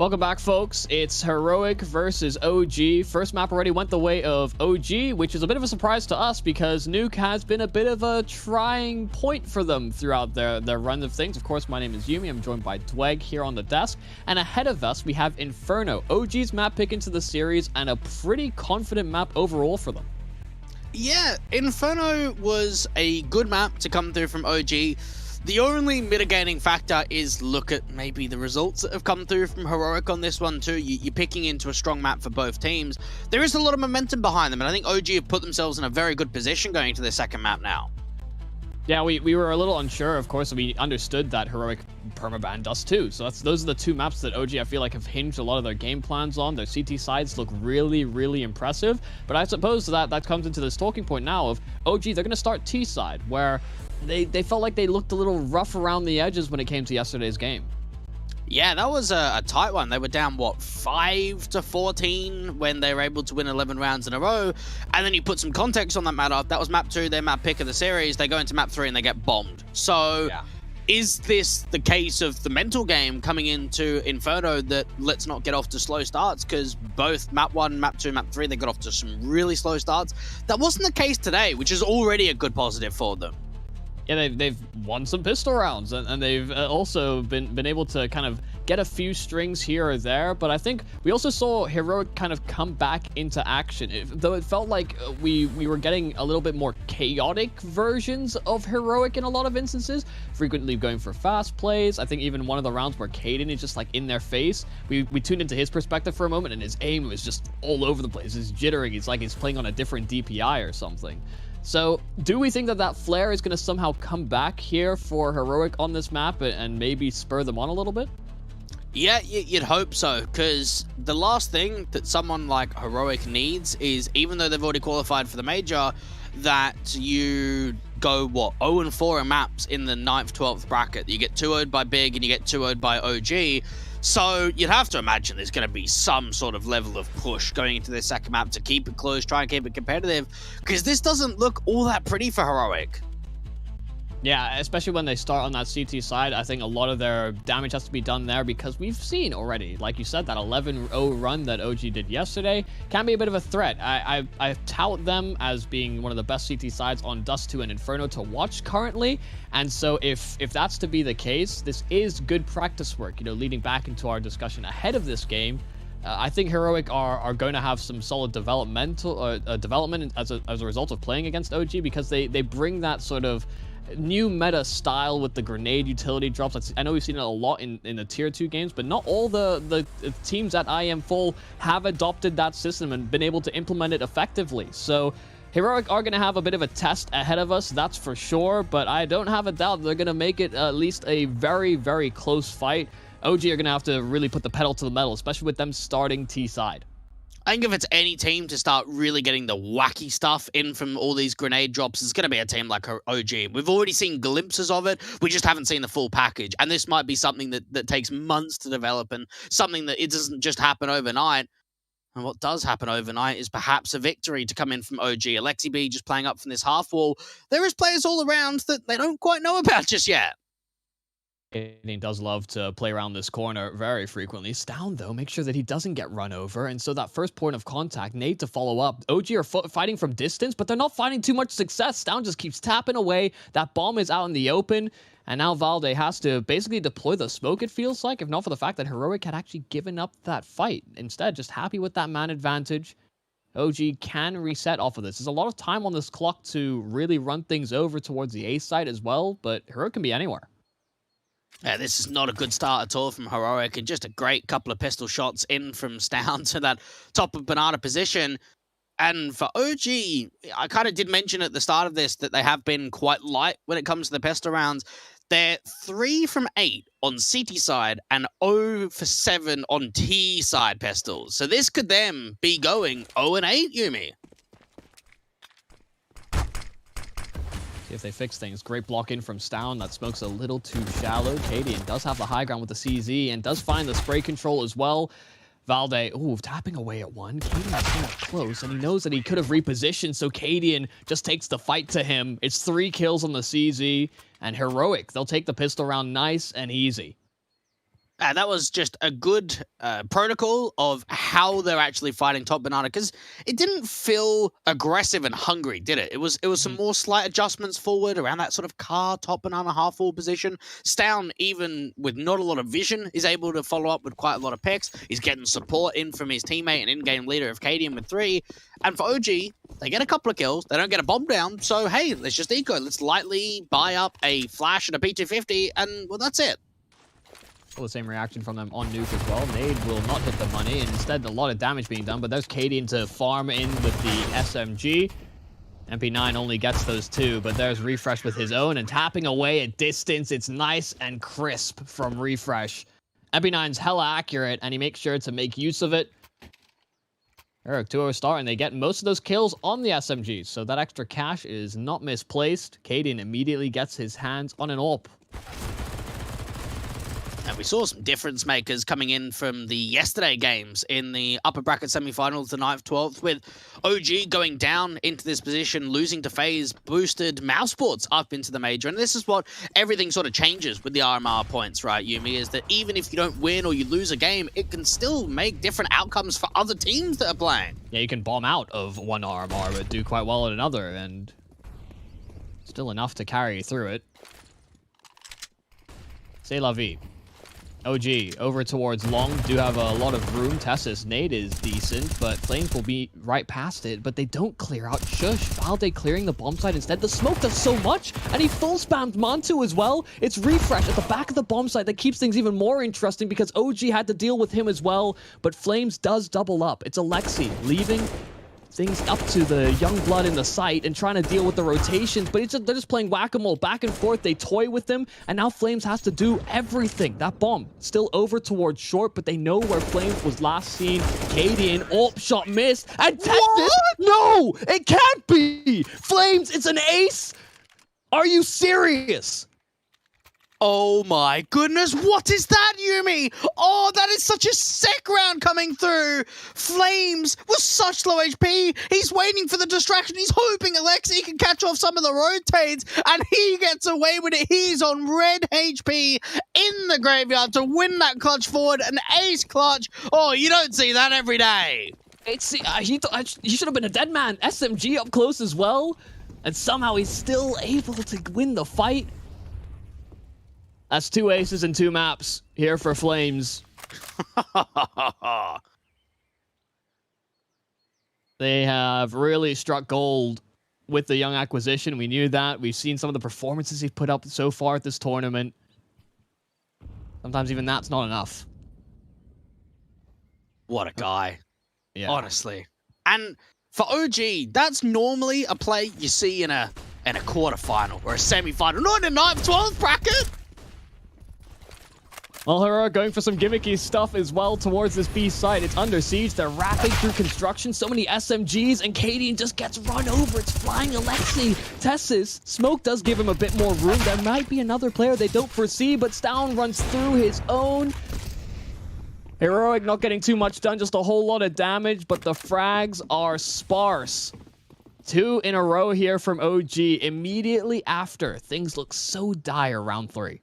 Welcome back, folks. It's Heroic versus OG. First map already went the way of OG, which is a bit of a surprise to us because Nuke has been a bit of a trying point for them throughout their run of things. Of course, my name is Yumi. I'm joined by Dweg here on the desk. And ahead of us, we have Inferno, OG's map pick into the series, and a pretty confident map overall for them. Yeah, Inferno was a good map to come through from OG. The only mitigating factor is look at maybe the results that have come through from Heroic on this one too. You're picking into a strong map for both teams. There is a lot of momentum behind them, and I think OG have put themselves in a very good position going into their second map now. Yeah, we were a little unsure, of course. We understood that Heroic permabanned us too. So those are the two maps that OG, I feel like, have hinged a lot of their game plans on. Their CT sides look really, really impressive. But I suppose that comes into this talking point now of OG, they're going to start T side, where they felt like they looked a little rough around the edges when it came to yesterday's game. Yeah, that was a tight one. They were down, what, 5-14 when they were able to win 11 rounds in a row. And then you put some context on that matter. That was map 2, their map pick of the series. They go into map 3 and they get bombed. So is this the case of the mental game coming into Inferno that let's not get off to slow starts? Because both map 1, map 2, map 3, they got off to some really slow starts. That wasn't the case today, which is already a good positive for them. Yeah, they've won some pistol rounds, and they've also been able to kind of get a few strings here or there. But I think we also saw Heroic kind of come back into action, though it felt like we were getting a little bit more chaotic versions of Heroic in a lot of instances, frequently going for fast plays. I think even one of the rounds where Caden is just like in their face, we tuned into his perspective for a moment, and his aim was just all over the place. It's jittering. It's like he's playing on a different DPI or something. So, do we think that flare is going to somehow come back here for Heroic on this map and maybe spur them on a little bit? Yeah, you'd hope so, because the last thing that someone like Heroic needs is, even though they've already qualified for the major, that you go, what, 0-4 in maps in the 9th, 12th bracket. You get 2-0'd by Big and you get 2-0'd by OG. So you'd have to imagine there's going to be some sort of level of push going into this second map to keep it close, try and keep it competitive, because this doesn't look all that pretty for Heroic. Yeah, especially when they start on that CT side, I think a lot of their damage has to be done there because we've seen already, like you said, that 11-0 run that OG did yesterday can be a bit of a threat. I tout them as being one of the best CT sides on Dust 2 and Inferno to watch currently, and so if that's to be the case, this is good practice work, you know, leading back into our discussion ahead of this game. I think Heroic are going to have some solid development as a result of playing against OG, because they bring that sort of new meta style with the grenade utility drops. I know we've seen it a lot in the tier 2 games, but not all the teams at IEM Full have adopted that system and been able to implement it effectively. So Heroic are going to have a bit of a test ahead of us, that's for sure, but I don't have a doubt they're going to make it at least a very, very close fight. OG are going to have to really put the pedal to the metal, especially with them starting T side. I think if it's any team to start really getting the wacky stuff in from all these grenade drops, it's going to be a team like OG. We've already seen glimpses of it. We just haven't seen the full package. And this might be something that takes months to develop, and something that it doesn't just happen overnight. And what does happen overnight is perhaps a victory to come in from OG. Aleksib just playing up from this half wall. There is players all around that they don't quite know about just yet. He does love to play around this corner very frequently. Stown, though, make sure that he doesn't get run over. And so that first point of contact, Nate to follow up. OG are fighting from distance, but they're not finding too much success. Stown just keeps tapping away. That bomb is out in the open. And now Valde has to basically deploy the smoke, it feels like, if not for the fact that Heroic had actually given up that fight. Instead, just happy with that man advantage. OG can reset off of this. There's a lot of time on this clock to really run things over towards the A side as well, but Heroic can be anywhere. Yeah, this is not a good start at all from Heroic, and just a great couple of pistol shots in from Stown to that top of banana position. And for OG, I kind of did mention at the start of this that they have been quite light when it comes to the pistol rounds. They're 3 from 8 on CT side and 0 for 7 on T side pistols. So this could then be going 0 and 8, Yumi. If they fix things. Great block in from Stown. That smoke's a little too shallow. Cadian does have the high ground with the CZ and does find the spray control as well. Valde, tapping away at one. Cadian's kind of close, and he knows that he could have repositioned, so Cadian just takes the fight to him. It's 3 kills on the CZ, and Heroic, they'll take the pistol round nice and easy. That was just a good protocol of how they're actually fighting top banana, because it didn't feel aggressive and hungry, did it? It was some more slight adjustments forward around that sort of car top banana half full position. Stown, even with not a lot of vision, is able to follow up with quite a lot of picks. He's getting support in from his teammate and in-game leader of Cadian with 3. And for OG, they get a couple of kills. They don't get a bomb down. So, hey, let's just eco. Let's lightly buy up a flash and a P250, and, well, that's it. Well, the same reaction from them on Nuke as well. Nade will not hit the money, and instead a lot of damage being done, but there's Cadian to farm in with the SMG. MP9 only gets those 2, but there's Refresh with his own, and tapping away at distance. It's nice and crisp from Refresh. MP9's hella accurate, and he makes sure to make use of it. Eric, 2-0 start, and they get most of those kills on the SMGs, so that extra cash is not misplaced. Cadian immediately gets his hands on an AWP. And we saw some difference makers coming in from the yesterday games in the upper bracket semifinals, the 9th, 12th, with OG going down into this position, losing to FaZe, boosted Mousesports up into the major. And this is what everything sort of changes with the RMR points, right, Yumi, is that even if you don't win or you lose a game, it can still make different outcomes for other teams that are playing. Yeah, you can bomb out of one RMR, but do quite well at another, and still enough to carry through it. C'est la vie. OG over towards long, do have a lot of room. Tessus nade is decent, but Flames will be right past it, but they don't clear out Shush. Valde clearing the bomb site instead. The smoke does so much, and he full spammed Mantu as well. It's Refresh at the back of the bomb site that keeps things even more interesting because OG had to deal with him as well, but Flames does double up. It's Aleksib leaving things up to the young blood in the site and trying to deal with the rotations, but they're just playing whack-a-mole back and forth. They toy with them, and now Flames has to do everything. That bomb still over towards short, but they know where Flames was last seen. Cadian, shot missed, and Texas, no, it can't be. Flames, it's an ace. Are you serious? Oh my goodness, what is that, Yumi? Oh, that is such a sick round coming through. Flames with such low HP. He's waiting for the distraction. He's hoping Aleksib can catch off some of the rotates, and he gets away with it. He's on red HP in the graveyard to win that clutch forward, an ace clutch. Oh, you don't see that every day. It's he should have been a dead man. SMG up close as well, and somehow he's still able to win the fight. That's 2 aces and 2 maps here for Flames. They have really struck gold with the young acquisition. We knew that. We've seen some of the performances he's put up so far at this tournament. Sometimes even that's not enough. What a guy. Yeah. Honestly. And for OG, that's normally a play you see in a quarterfinal or a semi-final, not in a 9th, 12th bracket. Well, Heroic going for some gimmicky stuff as well towards this B site. It's under siege. They're wrapping through construction. So many SMGs, and Cadian just gets run over. It's flying Aleksib. Tessus, smoke does give him a bit more room. There might be another player they don't foresee, but Stown runs through his own. Heroic not getting too much done, just a whole lot of damage, but the frags are sparse. 2 in a row here from OG. Immediately after, things look so dire round 3.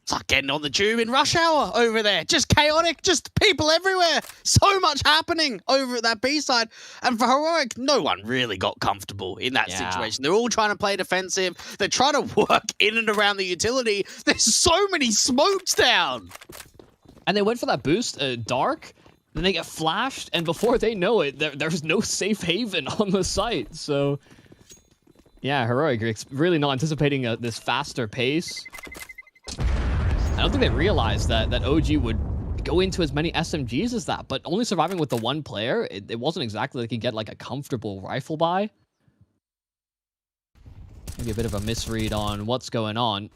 It's like getting on the tube in rush hour over there. Just chaotic, just people everywhere. So much happening over at that B-side. And for Heroic, no one really got comfortable in that situation. They're all trying to play defensive. They're trying to work in and around the utility. There's so many smokes down. And they went for that boost, Dark. Then they get flashed, and before they know it, there's no safe haven on the site. So, yeah, Heroic really not anticipating this faster pace. I don't think they realized that OG would go into as many SMGs as that, but only surviving with the 1 player, it wasn't exactly like he could get like a comfortable rifle buy. Maybe a bit of a misread on what's going on.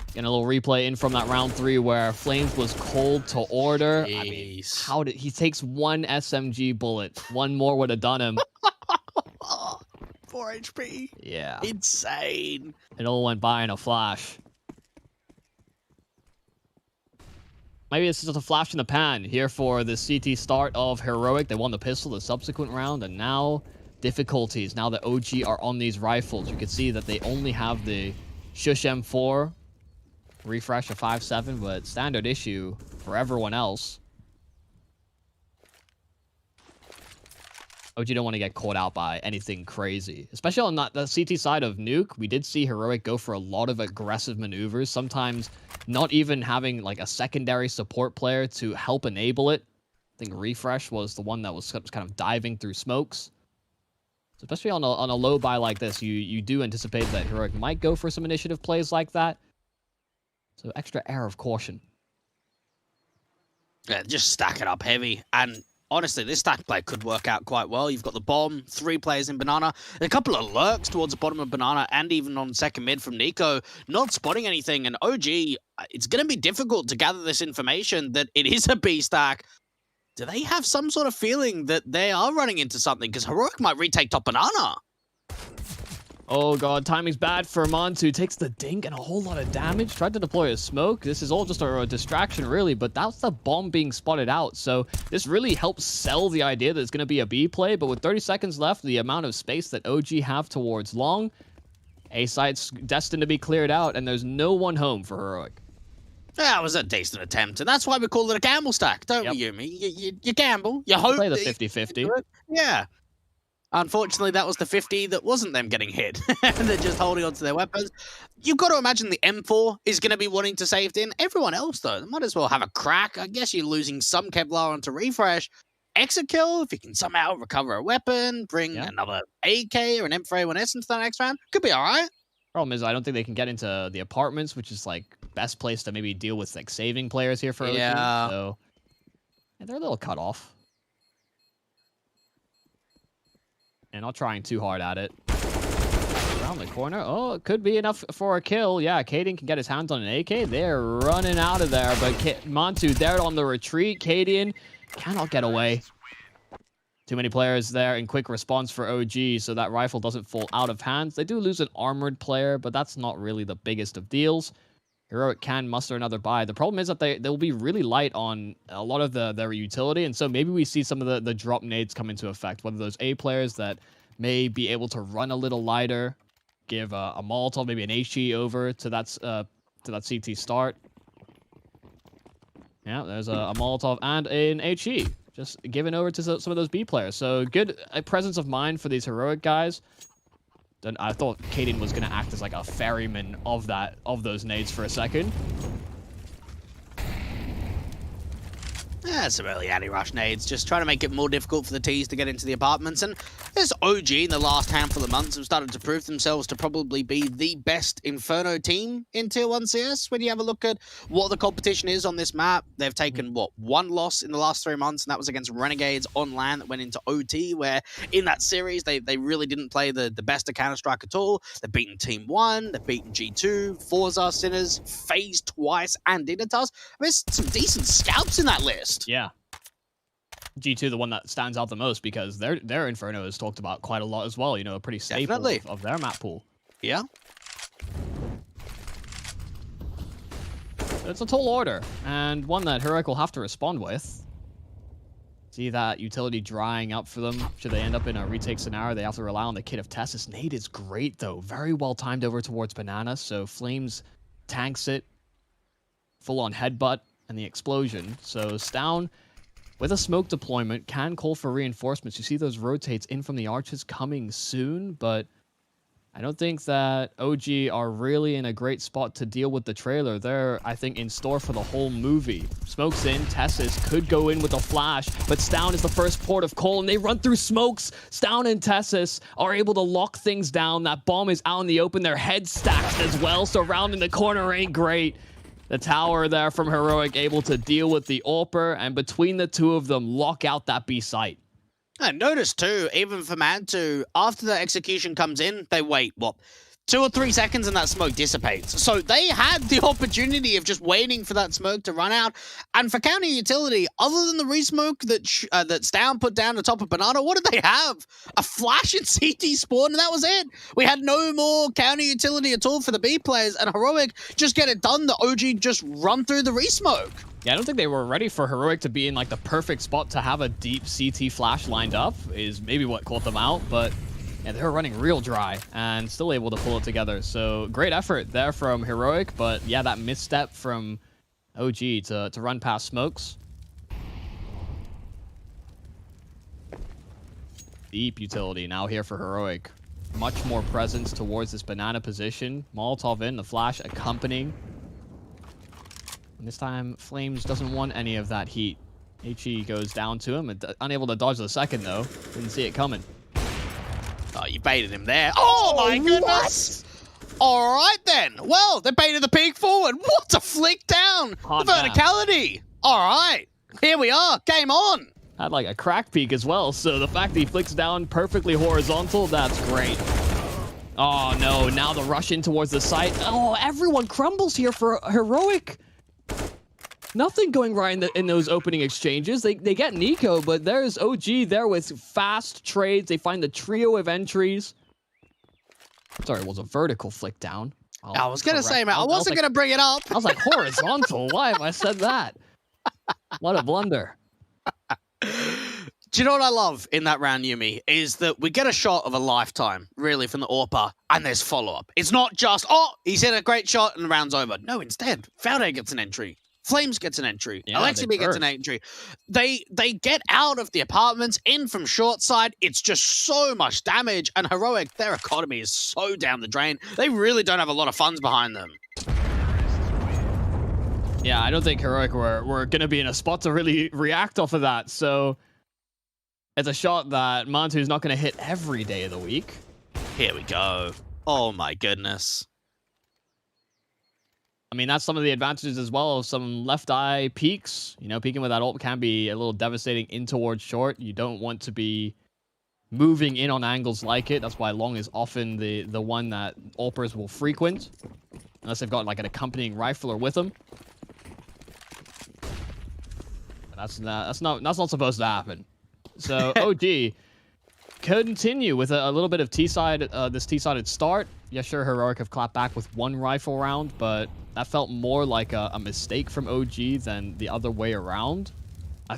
Getting a little replay in from that round 3 where Flames was cold to order. Jeez. I mean, how did he takes 1 SMG bullet? 1 more would have done him. 4 HP. Yeah. Insane. It all went by in a flash. Maybe it's just a flash in the pan here for the CT start of Heroic. They won the pistol the subsequent round, and now difficulties. Now that OG are on these rifles, you can see that they only have the Shush M4 refresh a 5-7, but standard issue for everyone else. OG don't want to get caught out by anything crazy, especially on the CT side of Nuke. We did see Heroic go for a lot of aggressive maneuvers, sometimes not even having like a secondary support player to help enable it. I think Refresh was the one that was kind of diving through smokes. So especially on a low buy like this, you do anticipate that Heroic might go for some initiative plays like that. So extra air of caution. Yeah, just stack it up heavy. And honestly, this stack play could work out quite well. You've got the bomb, 3 players in Banana, a couple of lurks towards the bottom of Banana, and even on second mid from niko, not spotting anything. And OG, it's going to be difficult to gather this information that it is a B stack. Do they have some sort of feeling that they are running into something? Because Heroic might retake top Banana. Oh god, timing's bad for Montu. Takes the dink and a whole lot of damage. Tried to deploy a smoke. This is all just a distraction, really, but that's the bomb being spotted out. So this really helps sell the idea that it's going to be a B play, but with 30 seconds left, the amount of space that OG have towards long, A site's destined to be cleared out, and there's no one home for Heroic. That was a decent attempt, and that's why we call it a gamble stack, don't we, Yumi? You gamble, you hope. Play the 50-50. Yeah. Unfortunately, that was the 50 that wasn't them getting hit. They're just holding on to their weapons. You've got to imagine the M4 is going to be wanting to save in. Everyone else, though, might as well have a crack. I guess you're losing some Kevlar onto Refresh. Exit kill, if you can somehow recover a weapon, bring another AK or an M4A1S into that next round, could be all right. Problem is, I don't think they can get into the apartments, which is like best place to maybe deal with like saving players here for OG. So they're a little cut off. And not trying too hard at it. Around the corner. Oh, it could be enough for a kill. Yeah, Cadian can get his hands on an AK. They're running out of there, but Montu there on the retreat. Cadian cannot get away. Too many players there in quick response for OG, so that rifle doesn't fall out of hands. They do lose an armored player, but that's not really the biggest of deals. Heroic can muster another buy. The problem is that they'll be really light on a lot of their utility, and so maybe we see some of the drop nades come into effect, whether those A players that may be able to run a little lighter, give a Molotov, maybe an HE over to that CT start. Yeah, there's a Molotov and an HE. Just given over to some of those B players. So good presence of mind for these Heroic guys. Then I thought Cadian was going to act as like a ferryman of those nades for a second. Yeah, some early anti-rush nades, just trying to make it more difficult for the T's to get into the apartments. And this OG in the last handful of months have started to prove themselves to probably be the best Inferno team in Tier 1 CS. When you have a look at what the competition is on this map, they've taken, one loss in the last 3 months, and that was against Renegades on LAN that went into OT, where in that series, they really didn't play the best of Counter-Strike at all. They've beaten Team 1, they've beaten G2, Forza, Sinners, FaZe twice, and Dignitas. There's some decent scalps in that list. Yeah. G2, the one that stands out the most because their Inferno is talked about quite a lot as well. You know, a pretty staple of their map pool. Yeah. It's a tall order, and one that Heroic will have to respond with. See that utility drying up for them. Should they end up in a retake scenario, they have to rely on the kit of Tessus. Nade is great, though. Very well timed over towards Banana, so Flames tanks it. Full-on headbutt and the explosion. So Stown, with a smoke deployment, can call for reinforcements. You see those rotates in from the arches coming soon, but I don't think that OG are really in a great spot to deal with the trailer. They're, I think, in store for the whole movie. Smokes in, Tessus could go in with a flash, but Stown is the first port of call, and they run through smokes. Stown and Tessus are able to lock things down. That bomb is out in the open. Their head stacked as well, so rounding the corner ain't great. The tower there from Heroic able to deal with the AWPer, and between the two of them, lock out that B site. And notice too, even for Mantu, after the execution comes in, they wait, 2 or 3 seconds and that smoke dissipates. So they had the opportunity of just waiting for that smoke to run out. And for counter utility, other than the resmoke that Stown put down the top of Banana, what did they have? A flash in CT spawn, and that was it. We had no more counter utility at all for the B players, and Heroic just get it done. The OG just run through the resmoke. Yeah, I don't think they were ready for Heroic to be in like the perfect spot to have a deep CT flash lined up, is maybe what caught them out, but Yeah, they were running real dry and still able to pull it together. So great effort there from Heroic, but yeah, that misstep from OG to run past smokes. Deep utility now here for Heroic. Much more presence towards this banana position. Molotov in, the flash accompanying. And this time, Flames doesn't want any of that heat. HE goes down to him, unable to dodge the second though. Didn't see it coming. Oh, you baited him there. Oh my goodness! All right then. Well, they baited the peek forward. What a flick down! Hot the verticality. All right, here we are. Game on. Had like a crack peek as well, so the fact that he flicks down perfectly horizontal, that's great. Oh no, now the rush in towards the site. Oh, everyone crumbles here for Heroic. Nothing going right in those opening exchanges. They get niko, but there's OG there with fast trades. They find the trio of entries. Sorry, it was a vertical flick down. I was going to say, man, I wasn't going to bring it up. I was like, horizontal? Why have I said that? What a blunder. Do you know what I love in that round, Yumi? Is that we get a shot of a lifetime, really, from the AWPer, and there's follow-up. It's not just, oh, he's hit a great shot and the round's over. No, instead, valde gets an entry. Flames gets an entry. Yeah, aleksib gets an entry. They get out of the apartments, in from short side. It's just so much damage, and Heroic, their economy is so down the drain. They really don't have a lot of funds behind them. Yeah, I don't think Heroic were going to be in a spot to really react off of that. So it's a shot that Mantu's not going to hit every day of the week. Here we go. Oh my goodness. I mean, that's some of the advantages as well of some left eye peeks. You know, peeking with that ult can be a little devastating in towards short. You don't want to be moving in on angles like it. That's why long is often the one that AWPers will frequent. Unless they've got like an accompanying rifler with them. That's not supposed to happen. So OG continue with a little bit of this T-sided start. Yeah, sure, Heroic have clapped back with one rifle round, but that felt more like a mistake from OG than the other way around.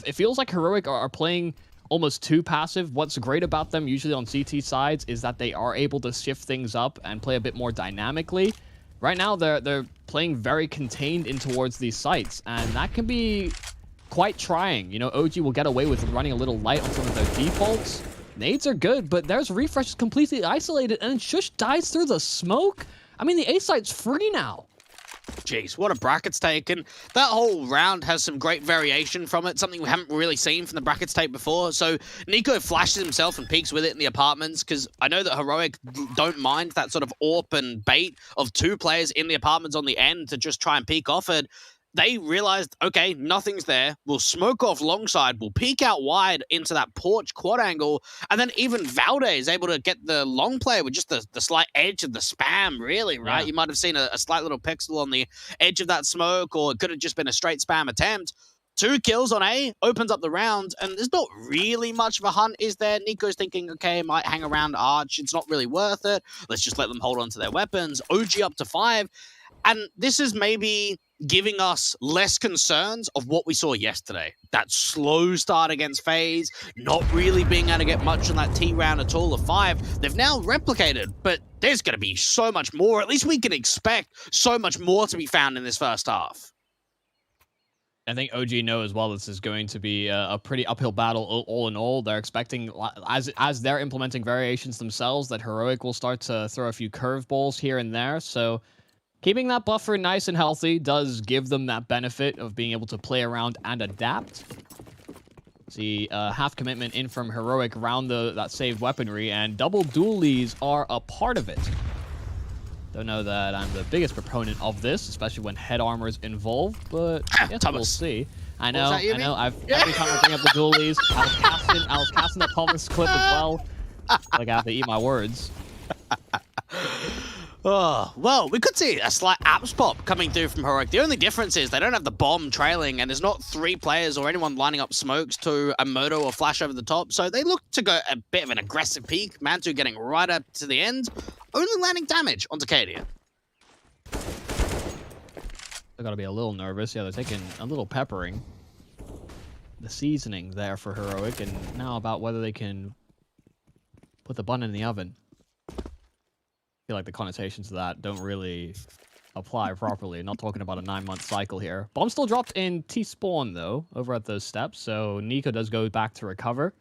It feels like Heroic are playing almost too passive. What's great about them, usually on CT sides, is that they are able to shift things up and play a bit more dynamically. Right now, they're playing very contained in towards these sites, and that can be quite trying. You know, OG will get away with running a little light on some of their defaults. Nades are good, but there's refresh completely isolated, and Shush dies through the smoke. I mean, the A site's free now. Jeez, what a brackets taken. That whole round has some great variation from it, something we haven't really seen from the brackets take before. So niko flashes himself and peeks with it in the apartments, because I know that Heroic don't mind that sort of AWP and bait of two players in the apartments on the end to just try and peek off it. They realized, okay, nothing's there. We'll smoke off long side. We'll peek out wide into that porch quad angle. And then even valde is able to get the long player with just the slight edge of the spam, really, right? Yeah. You might have seen a slight little pixel on the edge of that smoke, or it could have just been a straight spam attempt. 2 kills on A, opens up the round, and there's not really much of a hunt, is there? niko's thinking, okay, might hang around Arch. It's not really worth it. Let's just let them hold on to their weapons. OG up to 5. And this is maybe giving us less concerns of what we saw yesterday. That slow start against FaZe, not really being able to get much on that T round at all of 5. They've now replicated, but there's going to be so much more. At least we can expect so much more to be found in this first half. I think OG know as well this is going to be a pretty uphill battle all in all. They're expecting, as they're implementing variations themselves, that Heroic will start to throw a few curveballs here and there. So keeping that buffer nice and healthy does give them that benefit of being able to play around and adapt. See, half commitment in from Heroic around that saved weaponry, and double dualies are a part of it. Don't know that I'm the biggest proponent of this, especially when head armor is involved, but yes, we'll see. I know. Every time I bring up the dualies, I was casting that Thomas clip as well. Like I have to eat my words. Oh, well, we could see a slight apps pop coming through from Heroic. The only difference is they don't have the bomb trailing, and there's not 3 players or anyone lining up smokes to a moto or flash over the top. So they look to go a bit of an aggressive peek. Mantu getting right up to the end, only landing damage onto Cadia. They're got to be a little nervous. Yeah, they're taking a little peppering. The seasoning there for Heroic, and now about whether they can Put the bun in the oven. I feel like the connotations of that don't really apply properly. Not talking about a 9-month cycle here. Bomb still dropped in T-spawn, though, over at those steps. So niko does go back to recover.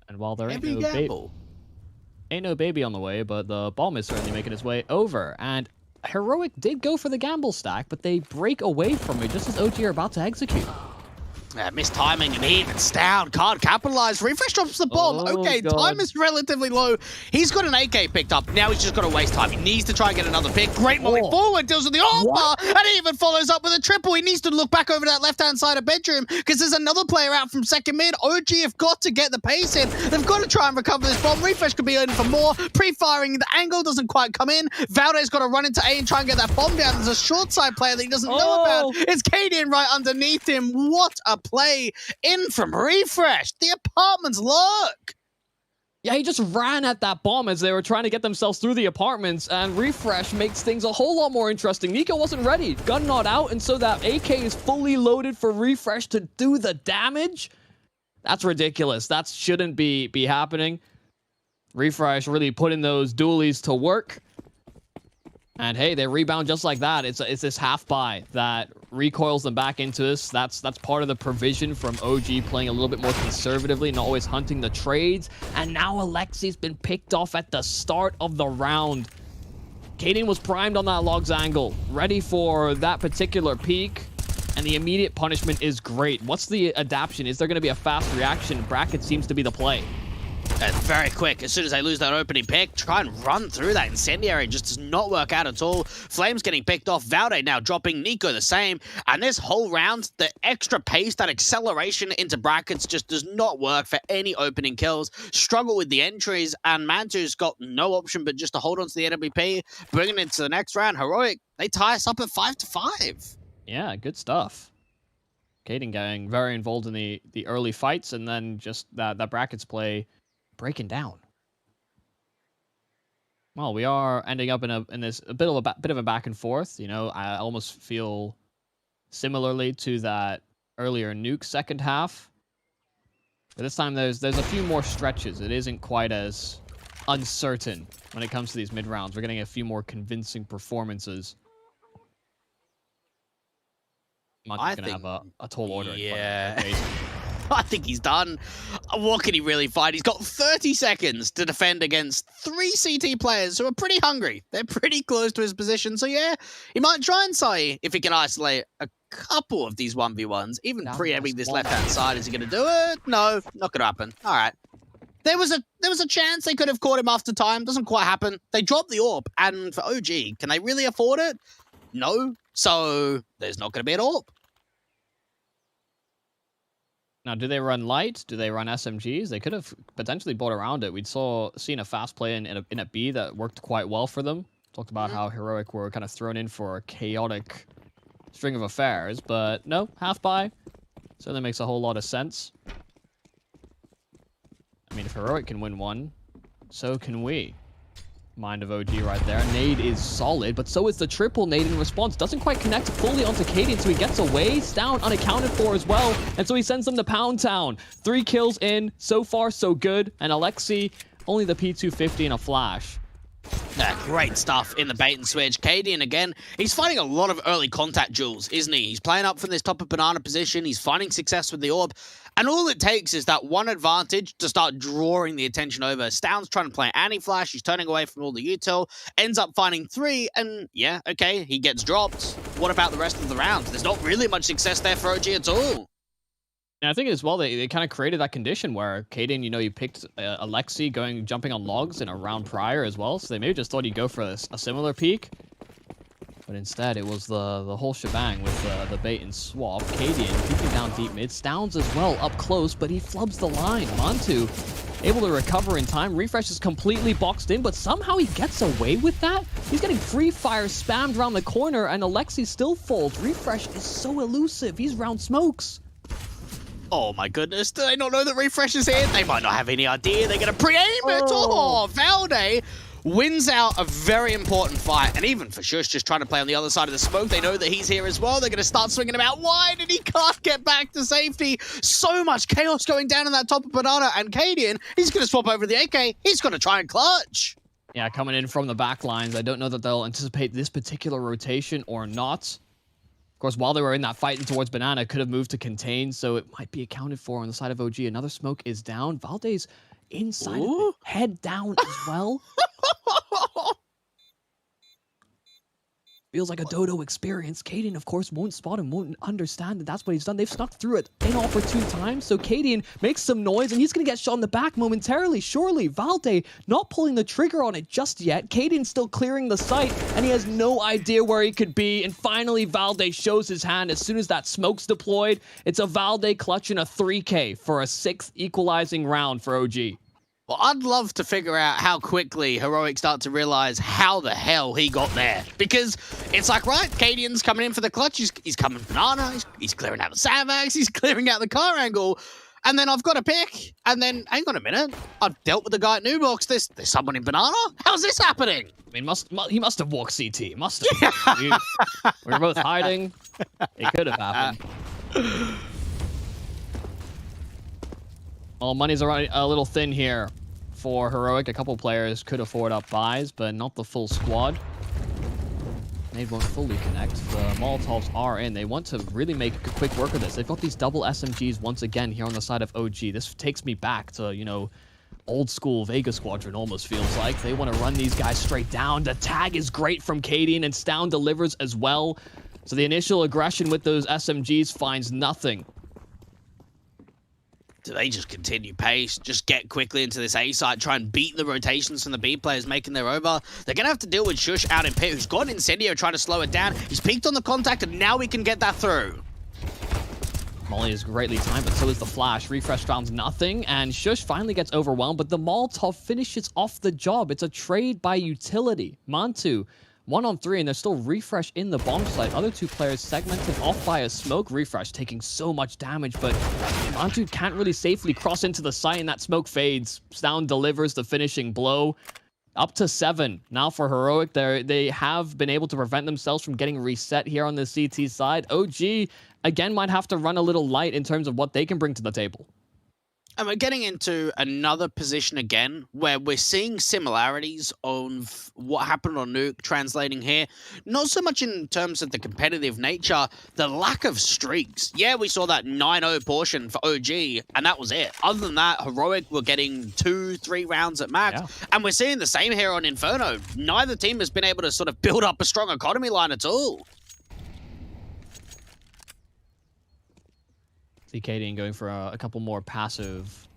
And while there ain't no baby on the way, but the bomb is certainly making its way over. And Heroic did go for the gamble stack, but they break away from it just as OG are about to execute. Missed timing, and even Stown can't capitalize. Refresh drops the bomb. Oh, okay, God. time is relatively low. He's got an AK picked up. Now he's just got to waste time. He needs to try and get another pick. Great moving forward, deals with the bar, and he even follows up with a triple. He needs to look back over that left-hand side of bedroom because there's another player out from second mid. OG have got to get the pace in. They've got to try and recover this bomb. Refresh could be in for more. Pre-firing, the angle doesn't quite come in. Valde's got to run into A and try and get that bomb down. There's a short side player that he doesn't know about. It's Cadian right underneath him. What a play in from Refresh. The apartment's luck. Yeah, he just ran at that bomb as they were trying to get themselves through the apartments, and Refresh makes things a whole lot more interesting. niko wasn't ready. Gun not out, and so that AK is fully loaded for Refresh to do the damage? That's ridiculous. That shouldn't be happening. Refresh really putting those dualies to work. And hey, they rebound just like that. It's this half buy that recoils them back into this. That's part of the provision from OG playing a little bit more conservatively, not always hunting the trades. And now Aleksib's been picked off at the start of the round. Cadian was primed on that logs angle, ready for that particular peak. And the immediate punishment is great. What's the adaption? Is there going to be a fast reaction? Bracket seems to be the play. Very quick. As soon as they lose that opening pick, try and run through that incendiary. Just does not work out at all. Flames getting picked off. Valde now dropping. niko the same. And this whole round, the extra pace, that acceleration into brackets just does not work for any opening kills. Struggle with the entries, and Mantu's got no option but just to hold on to the NWP, bringing it to the next round. Heroic, they tie us up at 5-5. Yeah, good stuff. Cadian getting very involved in the early fights, and then just that brackets play breaking down. Well, we are ending up in this bit of a back and forth. You know, I almost feel similarly to that earlier nuke second half. But this time there's a few more stretches. It isn't quite as uncertain when it comes to these mid rounds. We're getting a few more convincing performances. I'm gonna have a tall order. Yeah. I think he's done. What can he really fight? He's got 30 seconds to defend against 3 CT players who are pretty hungry. They're pretty close to his position. So yeah, he might try and say if he can isolate a couple of these 1v1s, even preempting this left-hand side. Is he going to do it? No, not going to happen. All right. There was a chance they could have caught him after time. Doesn't quite happen. They dropped the AWP, and for OG, can they really afford it? No. So there's not going to be an AWP. Now, do they run light? Do they run SMGs? They could have potentially bought around it. We'd seen a fast play in a B that worked quite well for them. Talked about how Heroic were kind of thrown in for a chaotic string of affairs, but no, half buy. Certainly makes a whole lot of sense. I mean, if Heroic can win one, so can we. Mind of OG right there. Nade is solid, but so is the triple nade in response. Doesn't quite connect fully onto Cadian, so he gets away. Down unaccounted for as well, and so he sends them to Pound Town. 3 kills in. So far, so good. And Aleksib, only the P250 and a flash. Great stuff in the bait and switch. Cadian again, he's fighting a lot of early contact duels, isn't he? He's playing up from this top of banana position. He's finding success with the AWP. And all it takes is that one advantage to start drawing the attention over. Stown's trying to play anti-flash. He's turning away from all the util. Ends up finding 3. And yeah, okay, he gets dropped. What about the rest of the round? There's not really much success there for OG at all. And I think as well, they kind of created that condition where Cadian, you know, you picked Aleksib jumping on logs in a round prior as well. So they maybe just thought he'd go for a similar peak. But instead, it was the whole shebang with the bait and swap. Cadian peeking down deep mid. Stowns as well up close, but he flubs the line. Mantu able to recover in time. Refresh is completely boxed in, but somehow he gets away with that. He's getting free fire spammed around the corner, and Aleksib still folds. Refresh is so elusive. He's round smokes. Oh my goodness, do they not know that Refresh is here? They might not have any idea. They're going to pre-aim it. Oh, Valde wins out a very important fight. And even for Shush, just trying to play on the other side of the smoke, they know that he's here as well. They're going to start swinging him out wide, and he can't get back to safety. So much chaos going down in that top of Banana, and Cadian, he's going to swap over to the AK. He's going to try and clutch. Yeah, coming in from the back lines. I don't know that they'll anticipate this particular rotation or not. Of course, while they were in that fighting towards Banana, could have moved to contain, so it might be accounted for on the side of OG. Another smoke is down. Valde's inside of it, head down as well. Feels like a Dodo experience. Cadian, of course, won't spot him, won't understand that that's what he's done. They've snuck through it inopportune times, so Cadian makes some noise, and he's going to get shot in the back momentarily, surely. Valde not pulling the trigger on it just yet. Cadian still clearing the site, and he has no idea where he could be, and finally Valde shows his hand as soon as that smoke's deployed. It's a Valde clutching a 3K for a 6th equalizing round for OG. Well, I'd love to figure out how quickly Heroic start to realize how the hell he got there. Because it's like, right, Cadian's coming in for the clutch. He's coming Banana. He's clearing out the sandbags. He's clearing out the car angle. And then I've got a pick. And then, hang on a minute. I've dealt with the guy at New Box. There's someone in Banana? How's this happening? I mean, he must have walked CT. Must have. we were both hiding. It could have happened. Well, money's a little thin here for Heroic. A couple players could afford up buys, but not the full squad. They won't fully connect. The Molotovs are in. They want to really make a quick work of this. They've got these double SMGs once again here on the side of OG. This takes me back to, you know, old school Vega Squadron almost feels like. They want to run these guys straight down. The tag is great from Cadian, and Stound delivers as well. So the initial aggression with those SMGs finds nothing. Do they just continue pace, just get quickly into this A site, try and beat the rotations from the B players making their over? They're going to have to deal with Shush out in pit, who's got an Incendio trying to slow it down. He's peeked on the contact, and now we can get that through. Molly is greatly timed, but so is the flash. Refresh found nothing, and Shush finally gets overwhelmed, but the Molotov finishes off the job. It's a trade by utility. Mantu, 1-on-3, and there's still Refresh in the bomb site. Other two players segmented off by a smoke. Refresh taking so much damage, but Mantu can't really safely cross into the site, and that smoke fades. Sound delivers the finishing blow. Up to 7 now for Heroic. They have been able to prevent themselves from getting reset here on the CT side. OG, again, might have to run a little light in terms of what they can bring to the table. And we're getting into another position again where we're seeing similarities of what happened on Nuke translating here. Not so much in terms of the competitive nature, the lack of streaks. Yeah, we saw that 9-0 portion for OG, and that was it. Other than that, Heroic were getting 2-3 rounds at max. Yeah. And we're seeing the same here on Inferno. Neither team has been able to sort of build up a strong economy line at all. Cadian going for a couple more passive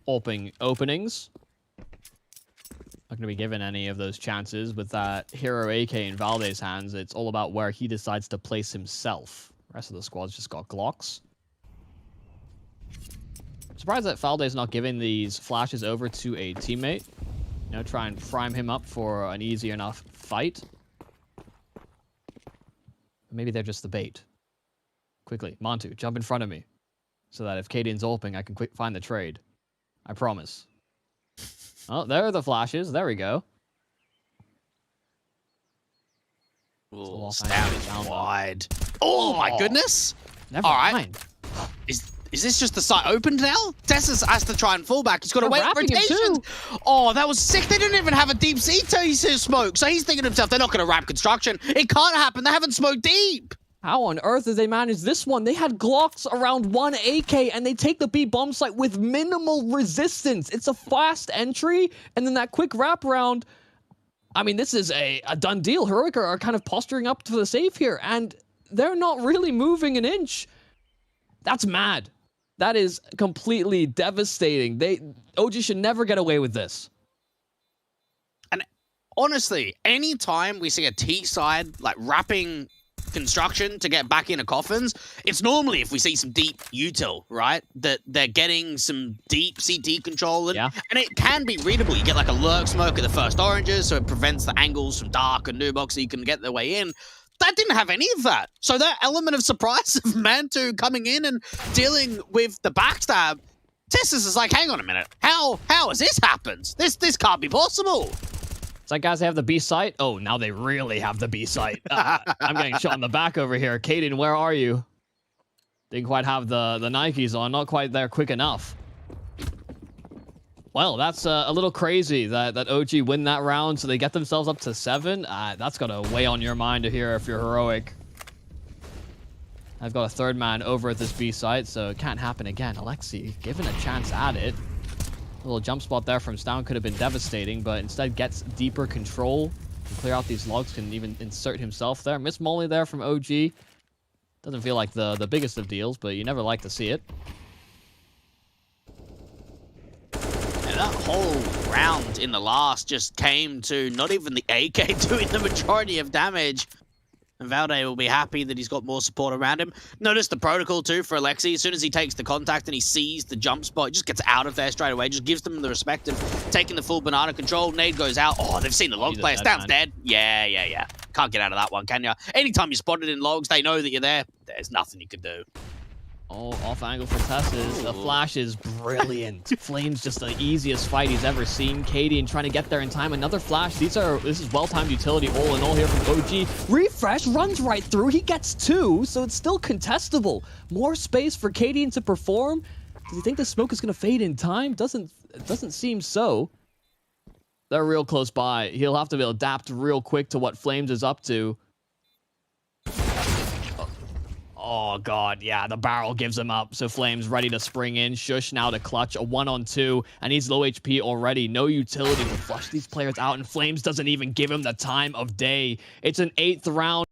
openings. Not going to be given any of those chances with that Hero AK in Valde's hands. It's all about where he decides to place himself. The rest of the squad's just got Glocks. I'm surprised that Valde's not giving these flashes over to a teammate. You know, try and prime him up for an easy enough fight. Maybe they're just the bait. Quickly, Mantu, jump in front of me. So that if Cadian's ulping, I can quick find the trade. I promise. Oh, there are the flashes. There we go. Ooh, Stound wide. Oh my goodness! Never mind. Is this just the site opened now? Tessa's has to try and fall back. He's got to wait for rotation. Oh, that was sick. They didn't even have a deep CT smoke. So he's thinking to himself, they're not going to wrap construction. It can't happen. They haven't smoked deep. How on earth did they manage this one? They had Glocks around 1 AK, and they take the B bomb site with minimal resistance. It's a fast entry, and then that quick wraparound. I mean, this is a done deal. Heroic are kind of posturing up to the safe here, and they're not really moving an inch. That's mad. That is completely devastating. OG should never get away with this. And honestly, anytime we see a T side like wrapping construction to get back into coffins, it's normally if we see some deep util, right? That they're getting some deep CT control, and it can be readable. You get like a lurk smoke at the first oranges, so it prevents the angles from dark and new box so you can get their way in. That didn't have any of that. So that element of surprise of Mantu coming in and dealing with the backstab, Tessus is like, hang on a minute. How has this happened? This can't be possible. like, guys, they have the B site. Oh, now they really have the B site. I'm getting shot in the back over here. Kaden, where are you? Didn't quite have the Nikes on. Not quite there quick enough. Well, that's a little crazy that OG win that round, so they get themselves up to 7. That's got to weigh on your mind to hear if you're heroic. I've got a third man over at this B site, so it can't happen again. Aleksib given a chance at it. A little jump spot there from Stown could have been devastating, but instead gets deeper control. Can clear out these logs, can even insert himself there. Miss Molly there from OG. Doesn't feel like the biggest of deals, but you never like to see it. And that whole round in the last just came to not even the AK doing the majority of damage. And Valde will be happy that he's got more support around him. Notice the protocol too for Aleksib. As soon as he takes the contact and he sees the jump spot, he just gets out of there straight away. Just gives them the respect of taking the full banana control. Nade goes out. Oh, they've seen the log player. Stan's dead. Yeah. Can't get out of that one, can you? Anytime you're spotted in logs, they know that you're there. There's nothing you can do. Oh, off angle for Tessus. The flash is brilliant. Flame's just the easiest fight he's ever seen. Kaden trying to get there in time. Another flash. This is well-timed utility all in all here from OG. Refresh runs right through. He gets 2, so it's still contestable. More space for Kaden to perform. Does he think the smoke is going to fade in time? It doesn't seem so. They're real close by. He'll have to adapt real quick to what Flames is up to. Oh, God, yeah, the barrel gives him up. So Flames ready to spring in. Shush now to clutch a 1-on-2, and he's low HP already. No utility to flush these players out, and Flames doesn't even give him the time of day. It's an 8th round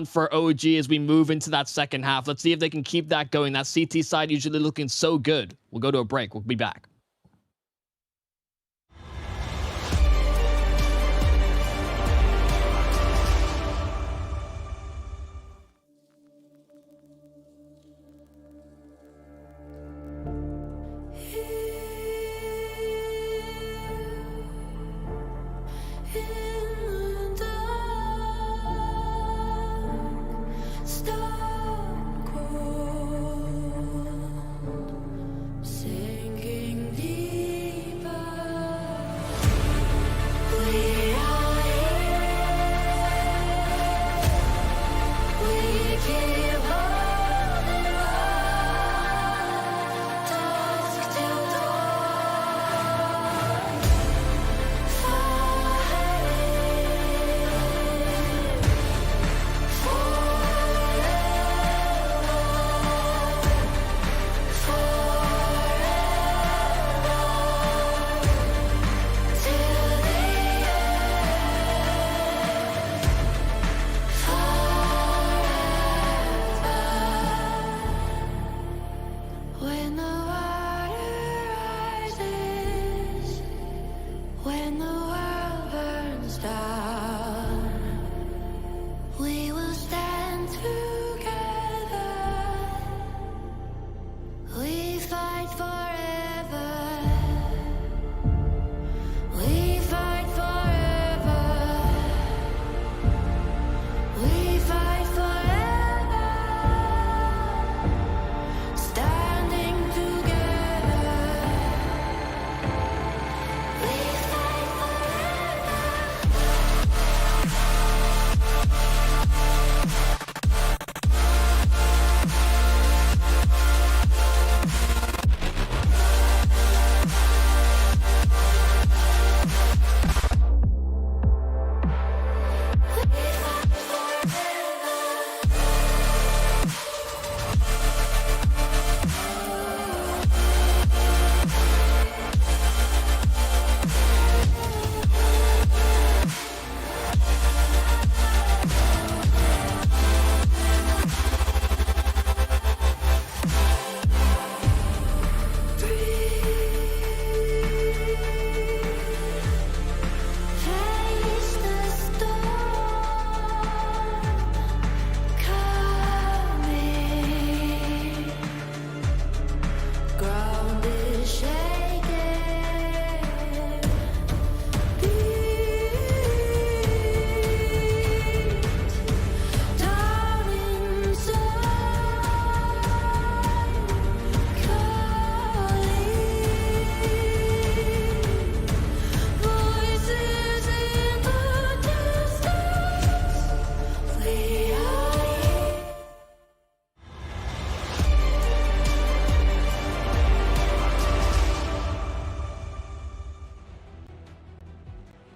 for OG as we move into that second half. Let's see if they can keep that going. That CT side usually looking so good. We'll go to a break. We'll be back. Sinking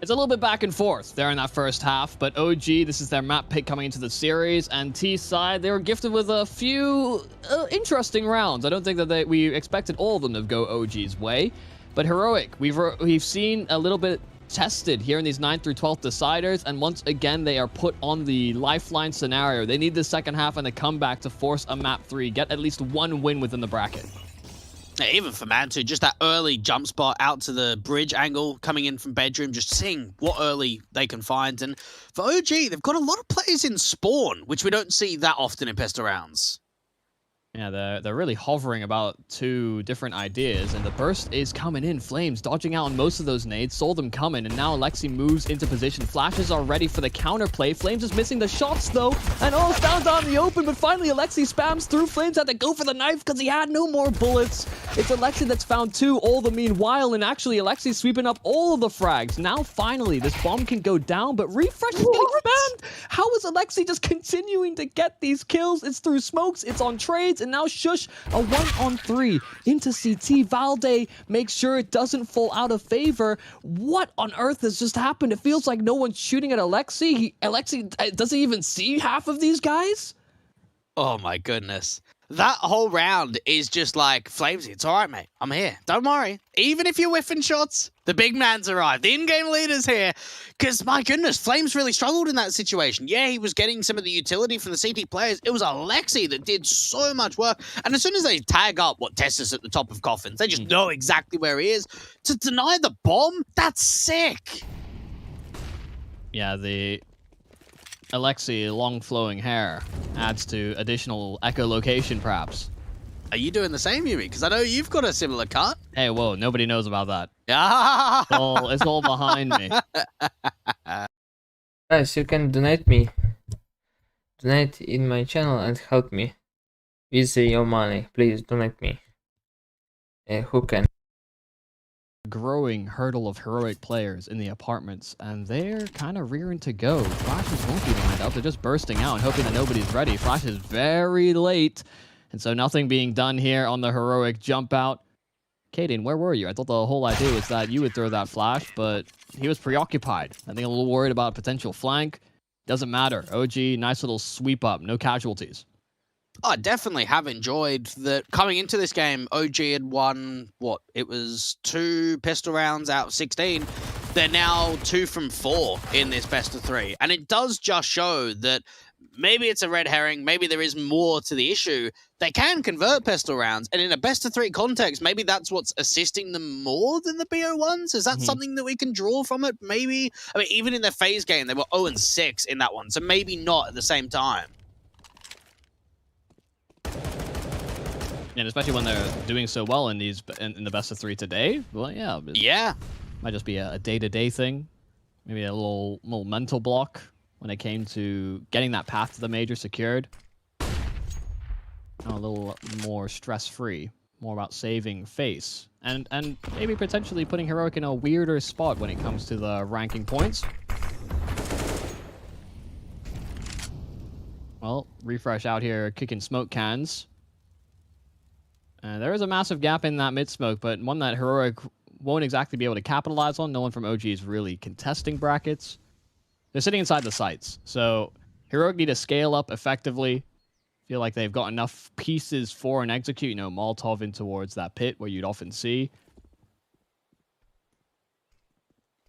It's a little bit back and forth there in that first half, but OG, this is their map pick coming into the series, and T side, they were gifted with a few interesting rounds. I don't think that we expected all of them to go OG's way, but Heroic, we've seen a little bit tested here in these 9th through 12th deciders, and once again they are put on the lifeline scenario. They need the second half and the comeback to force a map 3, get at least one win within the bracket. Yeah, even for Mantu, just that early jump spot out to the bridge angle, coming in from bedroom, just seeing what early they can find. And for OG, they've got a lot of players in spawn, which we don't see that often in pistol rounds. Yeah, they're really hovering about two different ideas, and the burst is coming in. Flames dodging out on most of those nades, saw them coming, and now aleksib moves into position. Flashes are ready for the counterplay. Flames is missing the shots, though, and oh, found out in the open, but finally aleksib spams through. Flames had to go for the knife because he had no more bullets. It's aleksib that's found 2 all the meanwhile, and actually aleksib sweeping up all of the frags. Now, finally, this bomb can go down, but refresh is getting spammed. How is aleksib just continuing to get these kills? It's through smokes, it's on trades, and now Shush, a 1-on-3 into CT. Valde makes sure it doesn't fall out of favor. What on earth has just happened? It feels like no one's shooting at aleksib. Aleksib doesn't even see half of these guys? Oh my goodness. That whole round is just like, Flamesy, it's all right, mate. I'm here. Don't worry. Even if you're whiffing shots, the big man's arrived. The in-game leader's here. Because, my goodness, Flames really struggled in that situation. Yeah, he was getting some of the utility from the CT players. It was aleksib that did so much work. And as soon as they tag up what Tessus at the top of coffins, they just know exactly where he is. To deny the bomb, that's sick. Yeah, the aleksib long flowing hair adds to additional echolocation, perhaps. Are you doing the same, Yumi? Because I know you've got a similar cut. Hey, whoa, nobody knows about that. Yeah. It's all behind me. Guys, you can donate me. Donate in my channel and help me with your money. Please donate me. Who can? Growing hurdle of heroic players in the apartments, and they're kind of rearing to go. Flashes won't be lined up. They're just bursting out and hoping that nobody's ready. Flash is very late, and so nothing being done here on the heroic jump out. Kaden, where were you? I thought the whole idea was that you would throw that flash, but he was preoccupied. I think a little worried about potential flank. Doesn't matter. OG, nice little sweep up. No casualties. I definitely have enjoyed that. Coming into this game, OG had won, what, it was 2 pistol rounds out of 16. They're now 2 from 4 in this best of 3. And it does just show that maybe it's a red herring, maybe there is more to the issue. They can convert pistol rounds, and in a best of 3 context, maybe that's what's assisting them more than the BO1s. Is that something that we can draw from it? Maybe. I mean, even in their phase game, they were 0-6 in that one, so maybe not at the same time. And especially when they're doing so well in these in the best of 3 today. Well, yeah. Yeah. Might just be a day-to-day thing. Maybe a little mental block when it came to getting that path to the major secured. Now a little more stress-free. More about saving face. And maybe potentially putting Heroic in a weirder spot when it comes to the ranking points. Well, Refresh out here kicking smoke cans. There is a massive gap in that mid-smoke, but one that Heroic won't exactly be able to capitalize on. No one from OG is really contesting brackets. They're sitting inside the sites, so Heroic need to scale up effectively. Feel like they've got enough pieces for an execute. You know, Molotov in towards that pit where you'd often see.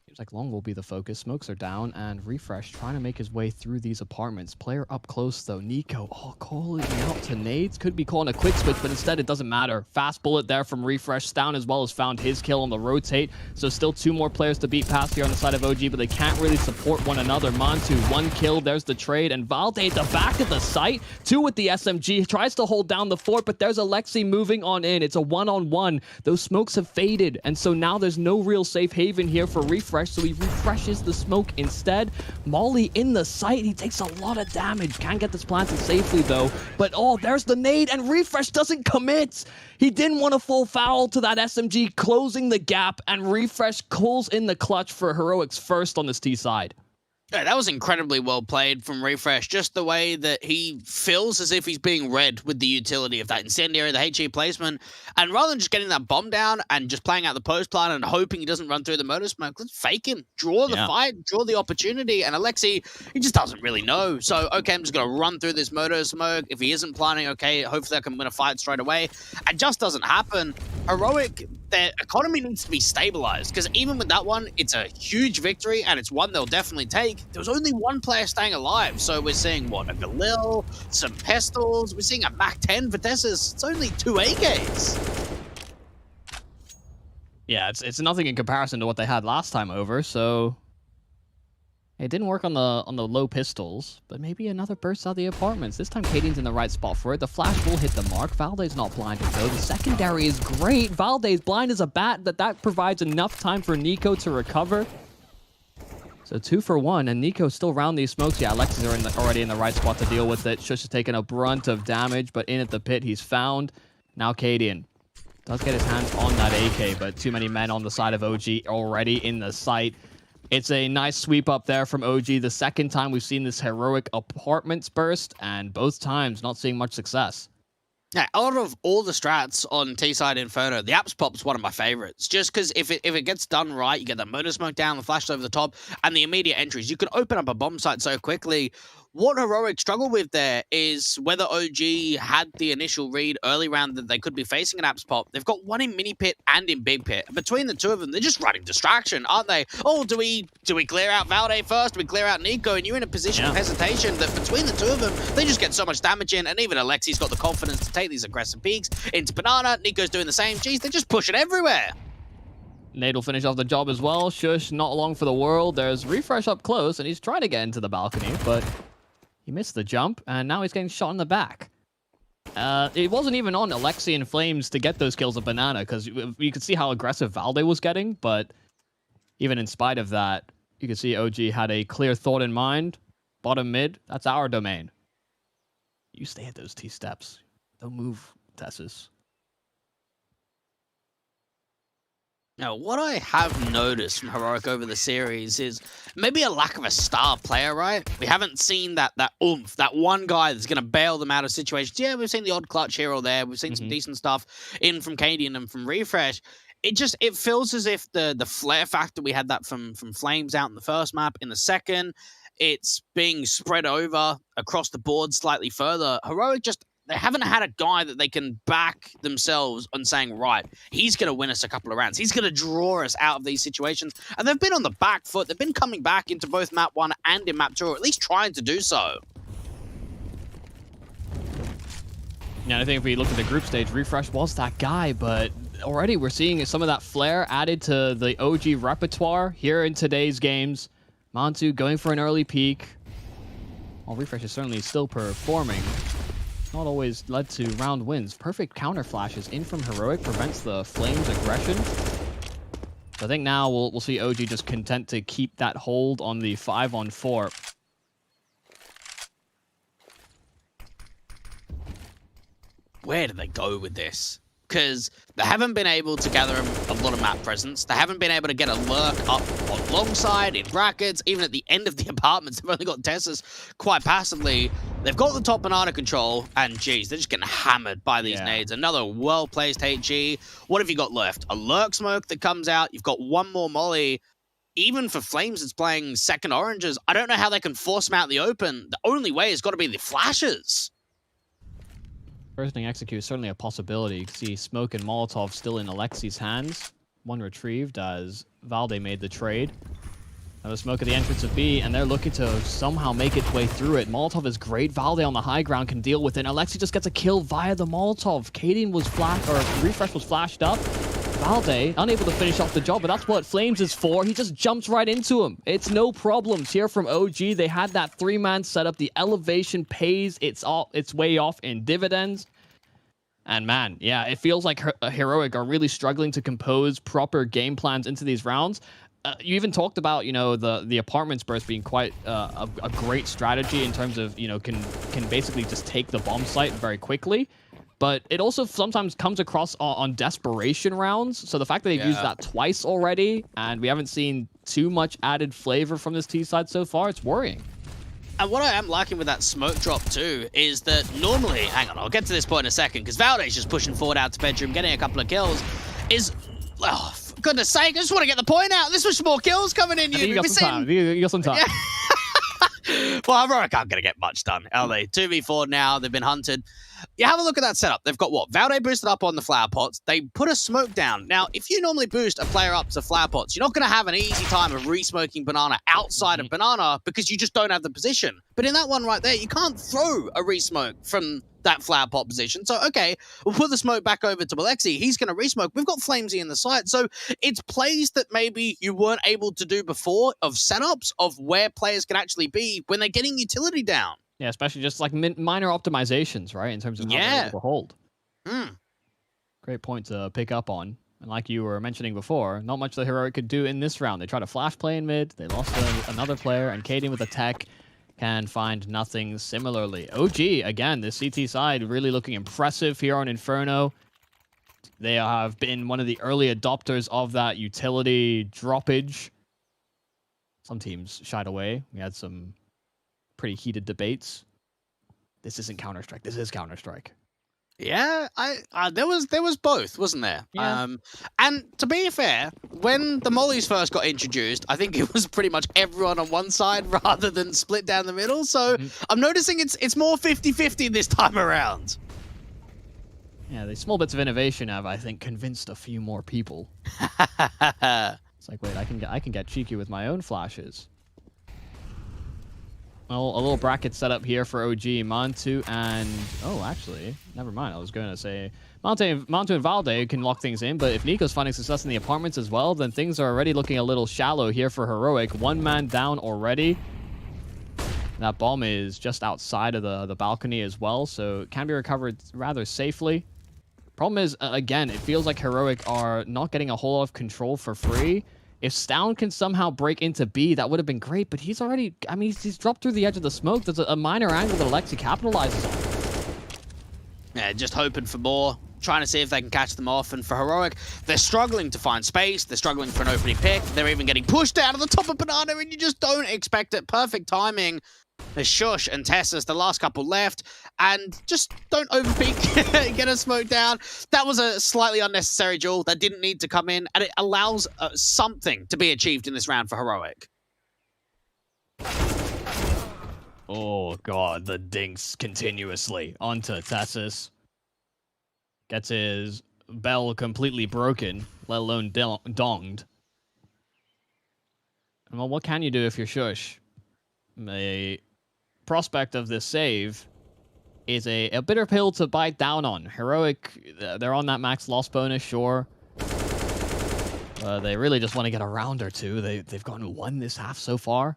Seems like long will be the focus. Smokes are down, and Refresh trying to make his way through these apartments. Player up close, though. Niko, calling out to nades. Could be calling a quick switch, but instead it doesn't matter. Fast bullet there from Refresh. Down as well as found his kill on the rotate. So still 2 more players to beat past here on the side of OG, but they can't really support one another. Mantu, 1 kill. There's the trade, and Valde at the back of the site. 2 with the SMG. Tries to hold down the fort, but there's aleksib moving on in. It's a 1-on-1. Those smokes have faded, and so now there's no real safe haven here for Refresh. So he refreshes the smoke instead. Molly in the site. He takes a lot of damage. Can't get this planted safely, though. But, oh, there's the nade, and Refresh doesn't commit. He didn't want a full foul to that SMG, closing the gap, and Refresh calls in the clutch for Heroic's first on this T side. Yeah, that was incredibly well played from Refresh. Just the way that he feels as if he's being read with the utility of that incendiary, the HE placement. And rather than just getting that bomb down and just playing out the post plan and hoping he doesn't run through the motor smoke, let's fake him. Draw the fight, draw the opportunity. And aleksib, he just doesn't really know. So, okay, I'm just going to run through this motor smoke. If he isn't planning, okay, hopefully I can win a fight straight away. It just doesn't happen. Heroic, their economy needs to be stabilized, because even with that one, it's a huge victory, and it's one they'll definitely take. There was only one player staying alive, so we're seeing, what, a Galil, some Pistols, we're seeing a Mac-10 for Tessus. It's only 2 AKs. Yeah, it's nothing in comparison to what they had last time over, so... It didn't work on the low pistols, but maybe another burst out of the apartments. This time, Cadian's in the right spot for it. The flash will hit the mark. Valde's not blinded, though. The secondary is great. Valde's blind as a bat. That provides enough time for niko to recover. So 2 for 1, and niko still round these smokes. Yeah, aleksib are already in the right spot to deal with it. Sjuush is taking a brunt of damage, but in at the pit, he's found. Now Cadian does get his hands on that AK, but too many men on the side of OG already in the sight. It's a nice sweep up there from OG. The second time we've seen this heroic apartments burst, and both times not seeing much success. Yeah, out of all the strats on T-side Inferno, the apps pop's one of my favorites. Just because if it gets done right, you get the motor smoke down, the flash over the top, and the immediate entries. You can open up a bomb site so quickly. What Heroic struggled with there is whether OG had the initial read early round that they could be facing an apps pop. They've got one in mini pit and in big pit. Between the two of them, they're just running distraction, aren't they? Oh, do we clear out Valde first? Do we clear out niko? And you're in a position of hesitation that between the two of them, they just get so much damage in. And even aleksib's got the confidence to take these aggressive peeks into banana. niko's doing the same. Jeez, they're just pushing everywhere. Nate will finish off the job as well. Sjuush not long for the world. There's Refresh up close, and he's trying to get into the balcony, but he missed the jump, and now he's getting shot in the back. It wasn't even on aleksib and Flames to get those kills of banana, because you could see how aggressive Valde was getting, but even in spite of that, you could see OG had a clear thought in mind. Bottom mid, that's our domain. You stay at those T-steps. Don't move, Tessus. Now, what I have noticed from Heroic over the series is maybe a lack of a star player, right? We haven't seen that oomph, that one guy that's going to bail them out of situations. Yeah, we've seen the odd clutch here or there. We've seen some decent stuff in from Cadian and from Refresh. It feels as if the flare factor, we had that from Flames out in the first map. In the second, it's being spread over across the board slightly further. Heroic they haven't had a guy that they can back themselves on saying, right, he's going to win us a couple of rounds. He's going to draw us out of these situations. And they've been on the back foot. They've been coming back into both map 1 and in map 2, or at least trying to do so. Yeah, I think if we look at the group stage, Refresh was that guy, but already we're seeing some of that flair added to the OG repertoire here in today's games. Mantu going for an early peak. Well, Refresh is certainly still performing. Not always led to round wins. Perfect counter flashes in from Heroic prevents the Flames' aggression. So I think now we'll see OG just content to keep that hold on the 5-on-4. Where do they go with this? Because they haven't been able to gather a lot of map presence. They haven't been able to get a lurk up on long side, in brackets, even at the end of the apartments. They've only got Tessus quite passively. They've got the top banana control, and geez, they're just getting hammered by these nades. Another well-placed HE. What have you got left? A lurk smoke that comes out. You've got one more molly. Even for Flames, it's playing second oranges. I don't know how they can force them out in the open. The only way has got to be the flashes. Bursting execute is certainly a possibility. You can see Smoke and Molotov still in aleksib's hands. One retrieved as Valde made the trade. Another smoke at the entrance of B, and they're looking to somehow make its way through it. Molotov is great. Valde on the high ground can deal with it. aleksib just gets a kill via the Molotov. Cadian was Refresh was flashed up. Valde unable to finish off the job, but that's what Flames is for. He just jumps right into him. It's no problems here from OG. They had that 3-man setup. The elevation pays its way off in dividends. And man, yeah, it feels like Heroic are really struggling to compose proper game plans into these rounds. You even talked about, the apartments burst being quite a great strategy in terms of, can basically just take the bomb site very quickly. but it also sometimes comes across on desperation rounds. So the fact that they've used that twice already, and we haven't seen too much added flavor from this T side so far, it's worrying. And what I am liking with that smoke drop too is that normally, hang on, I'll get to this point in a second, because Valde's just pushing forward out to bedroom, getting a couple of kills, is, oh, for goodness sake, I just want to get the point out. This was some more kills coming in. You got some time. You got some time. Yeah. Well, Heroic aren't going to get much done, are they? 2v4 now, they've been hunted. You have a look at that setup. They've got what? Valde boosted up on the flower pots. They put a smoke down. Now, if you normally boost a player up to flower pots, you're not going to have an easy time of re-smoking banana outside of banana because you just don't have the position. But in that one right there, you can't throw a re-smoke from that flower pot position. So, okay, we'll put the smoke back over to Aleksib. He's going to re-smoke. We've got Flamesy in the side. So it's plays that maybe you weren't able to do before of setups of where players can actually be when they're getting utility down. Yeah, especially just like minor optimizations, right? In terms of how they're able to hold. Great point to pick up on. And like you were mentioning before, not much the Heroic could do in this round. They tried to flash play in mid. They lost another player. And Kaden with a tech can find nothing similarly. OG, again, the CT side really looking impressive here on Inferno. They have been one of the early adopters of that utility droppage. Some teams shied away. We had some pretty heated debates. This isn't Counter-Strike. This is Counter-Strike. Yeah, there was both, wasn't there? Yeah. And to be fair, when the mollies first got introduced, I think it was pretty much everyone on one side rather than split down the middle. So I'm noticing it's more 50-50 this time around. Yeah, the small bits of innovation have, I think, convinced a few more people. It's like, wait, I can get cheeky with my own flashes. Well, a little bracket set up here for OG, Mantu and... Oh, actually, never mind. I was going to say Mantu and Valde can lock things in, but if Niko's finding success in the apartments as well, then things are already looking a little shallow here for Heroic. One man down already. That bomb is just outside of the balcony as well, so it can be recovered rather safely. Problem is, again, it feels like Heroic are not getting a whole lot of control for free. If Stown can somehow break into B, that would have been great, but he's already... I mean, he's dropped through the edge of the smoke. There's a minor angle that Aleksib capitalizes on. Yeah, just hoping for more. Trying to see if they can catch them off. And for Heroic, they're struggling to find space. They're struggling for an opening pick. They're even getting pushed out of the top of Banana, and you just don't expect it. Perfect timing. There's Shush and Tessus, the last couple left, and just don't overpeak, get a smoke down. That was a slightly unnecessary duel that didn't need to come in, and it allows something to be achieved in this round for Heroic. Oh god, the dinks continuously onto Tessus. Gets his bell completely broken, let alone donged. And well, what can you do if you're Shush? A prospect of this save is a bitter pill to bite down on. Heroic, they're on that max loss bonus, sure. They really just want to get a round or two. They've gotten one this half so far.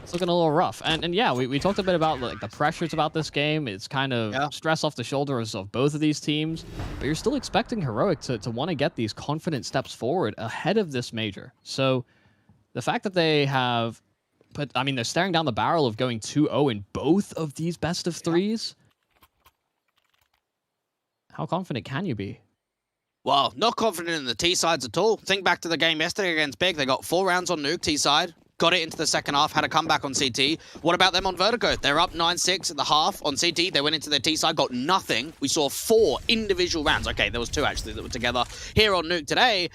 It's looking a little rough. And yeah, we talked a bit about like the pressures about this game. It's kind of stress off the shoulders of both of these teams. But you're still expecting Heroic to want to get these confident steps forward ahead of this major. So the fact that they have... But, I mean, they're staring down the barrel of going 2-0 in both of these best of threes. How confident can you be? Well, not confident in the T-sides at all. Think back to the game yesterday against Big. They got 4 rounds on Nuke T-side. Got it into the second half, had a comeback on CT. What about them on Vertigo? They're up 9-6 at the half on CT. They went into their T-side, got nothing. We saw 4 individual rounds. Okay, there was 2 actually that were together here on Nuke today.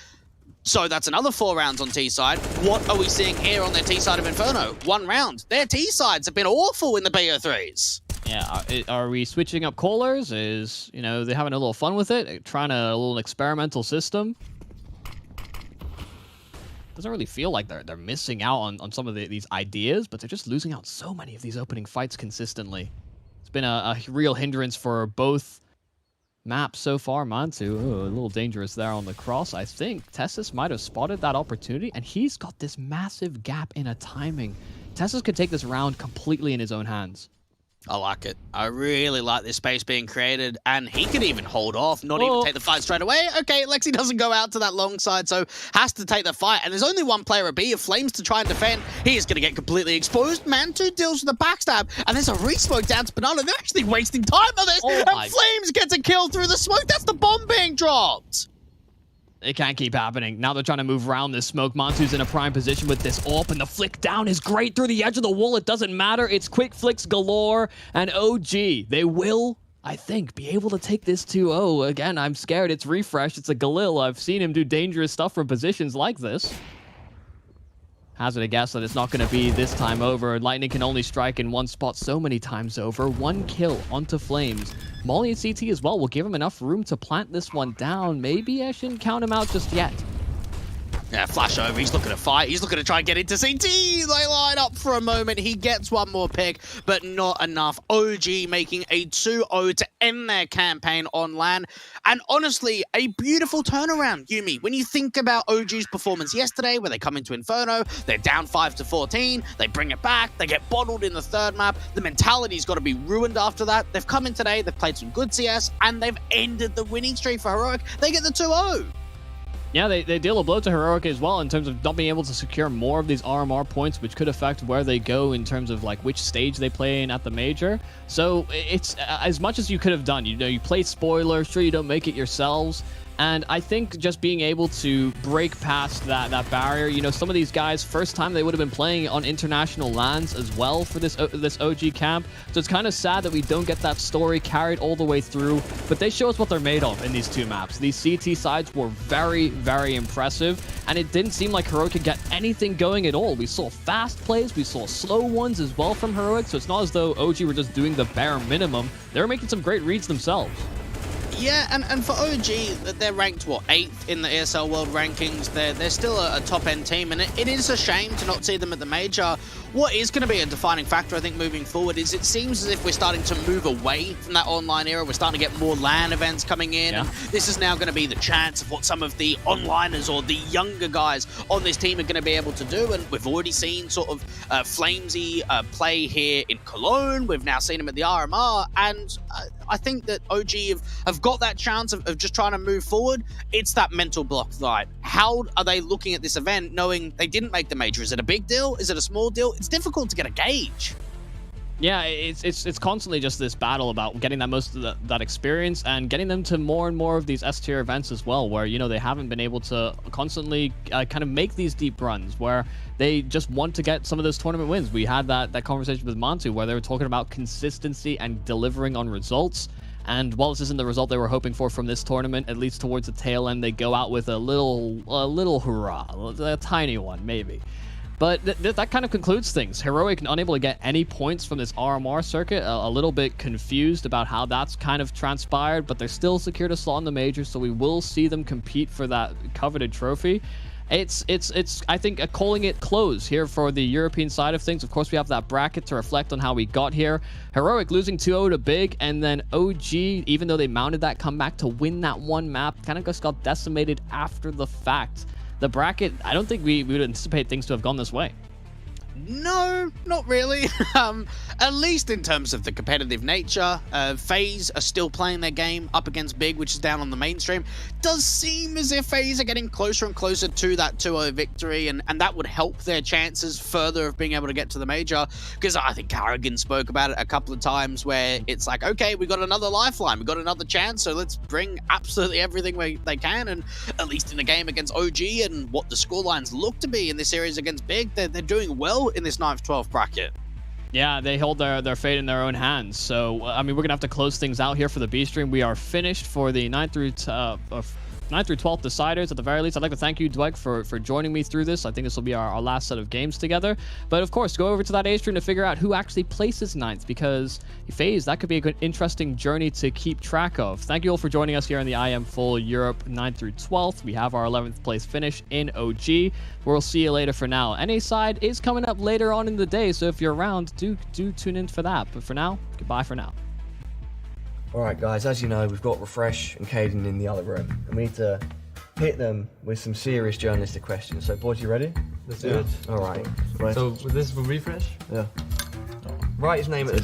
So that's another 4 rounds on T-side. What are we seeing here on their T-side of Inferno? 1 round. Their T-sides have been awful in the BO3s. Yeah, are we switching up callers? Is, you know, they're having a little fun with it? Trying a little experimental system? Doesn't really feel like they're missing out on some of these ideas, but they're just losing out so many of these opening fights consistently. It's been a real hindrance for both maps so far. Mantu, a little dangerous there on the cross. I think Tessus might have spotted that opportunity, and he's got this massive gap in a timing. Tessus could take this round completely in his own hands. I like it. I really like this space being created, and he could even hold off, not even take the fight straight away. Okay, Lexi doesn't go out to that long side, so has to take the fight, and there's only one player at B of Flames to try and defend. He is going to get completely exposed. Man2 deals with the backstab, and there's a re-smoke down to Banana. They're actually wasting time on this, and Flames gets a kill through the smoke. That's the bomb being dropped. It can't keep happening. Now they're trying to move around this smoke. Mantu's in a prime position with this AWP, and the flick down is great through the edge of the wall. It doesn't matter. It's quick flicks galore, and OG, they will, I think, be able to take this 2-0. Again, I'm scared. It's refresh. It's a Galil. I've seen him do dangerous stuff from positions like this. Hazard a guess that it's not going to be this time over. Lightning can only strike in one spot so many times over. One kill onto Flames. Molly and CT as well will give him enough room to plant this one down. Maybe I shouldn't count him out just yet. Yeah, flash over. He's looking to fight. He's looking to try and get into CT. They line up for a moment. He gets one more pick, but not enough. OG making a 2-0 to end their campaign on LAN. And honestly, a beautiful turnaround, Yumi. When you think about OG's performance yesterday, where they come into Inferno, they're down 5-14, they bring it back, they get bottled in the third map. The mentality's got to be ruined after that. They've come in today, they've played some good CS, and they've ended the winning streak for Heroic. They get the 2-0. Yeah, they deal a blow to Heroic as well in terms of not being able to secure more of these RMR points, which could affect where they go in terms of like which stage they play in at the major. So it's as much as you could have done. You know, you play spoiler, sure you don't make it yourselves. And I think just being able to break past that barrier, you know, some of these guys, first time they would have been playing on international lands as well for this OG camp. So it's kind of sad that we don't get that story carried all the way through. But they show us what they're made of in these two maps. These CT sides were very, very impressive. And it didn't seem like Heroic could get anything going at all. We saw fast plays, we saw slow ones as well from Heroic. So it's not as though OG were just doing the bare minimum. They were making some great reads themselves. Yeah, and for OG, they're ranked, what, 8th in the ESL World Rankings. They're still a top-end team, and it is a shame to not see them at the major. What is going to be a defining factor, I think, moving forward is it seems as if we're starting to move away from that online era. We're starting to get more LAN events coming in, and this is now going to be the chance of what some of the onliners or the younger guys on this team are going to be able to do, and we've already seen sort of Flamesy play here in Cologne. We've now seen him at the RMR, and I think that OG have got that chance of just trying to move forward. It's that mental block, right? How are they looking at this event knowing they didn't make the major? Is it a big deal? Is it a small deal? It's difficult to get a gauge. Yeah, it's constantly just this battle about getting that most of that experience and getting them to more and more of these S tier events as well, where, you know, they haven't been able to constantly kind of make these deep runs where they just want to get some of those tournament wins. We had that conversation with Mantu where they were talking about consistency and delivering on results. And while this isn't the result they were hoping for from this tournament, at least towards the tail end, they go out with a little hurrah, a tiny one maybe. But that kind of concludes things. Heroic unable to get any points from this RMR circuit, a little bit confused about how that's kind of transpired, but they're still secured a slot in the major, so we will see them compete for that coveted trophy. It's I think calling it close here for the European side of things. Of course, we have that bracket to reflect on how we got here. Heroic losing 2-0 to Big, and then OG, even though they mounted that comeback to win that one map, kind of just got decimated after the fact. The bracket, I don't think we would anticipate things to have gone this way. No, not really. At least in terms of the competitive nature, FaZe are still playing their game up against Big, which is down on the mainstream. Does seem as if FaZe are getting closer and closer to that 2-0 victory, and that would help their chances further of being able to get to the major, because I think Carrigan spoke about it a couple of times where it's like, okay, we got another lifeline, we got another chance, so let's bring absolutely everything they can, and at least in a game against OG and what the scorelines look to be in this series against Big, they're doing well in this 9th-12th bracket. Yeah, they hold their fate in their own hands. So, I mean, we're going to have to close things out here for the B stream. We are finished for the 9th through 12th deciders at the very least. I'd like to thank you, Dwight, for joining me through this. I think this will be our last set of games together. But of course, go over to that A stream to figure out who actually places 9th, because FaZe, that could be a good, interesting journey to keep track of. Thank you all for joining us here in the IEM Full Europe 9th through 12th. We have our 11th place finish in OG. We'll see you later for now. NA side is coming up later on in the day, so if you're around, do tune in for that. But for now, goodbye for now. Alright guys, as you know, we've got Refresh and Caden in the other room, and we need to hit them with some serious journalistic questions. So boys, you ready? Let's do it. Alright. Right. So this is from Refresh? Yeah. Write his name at the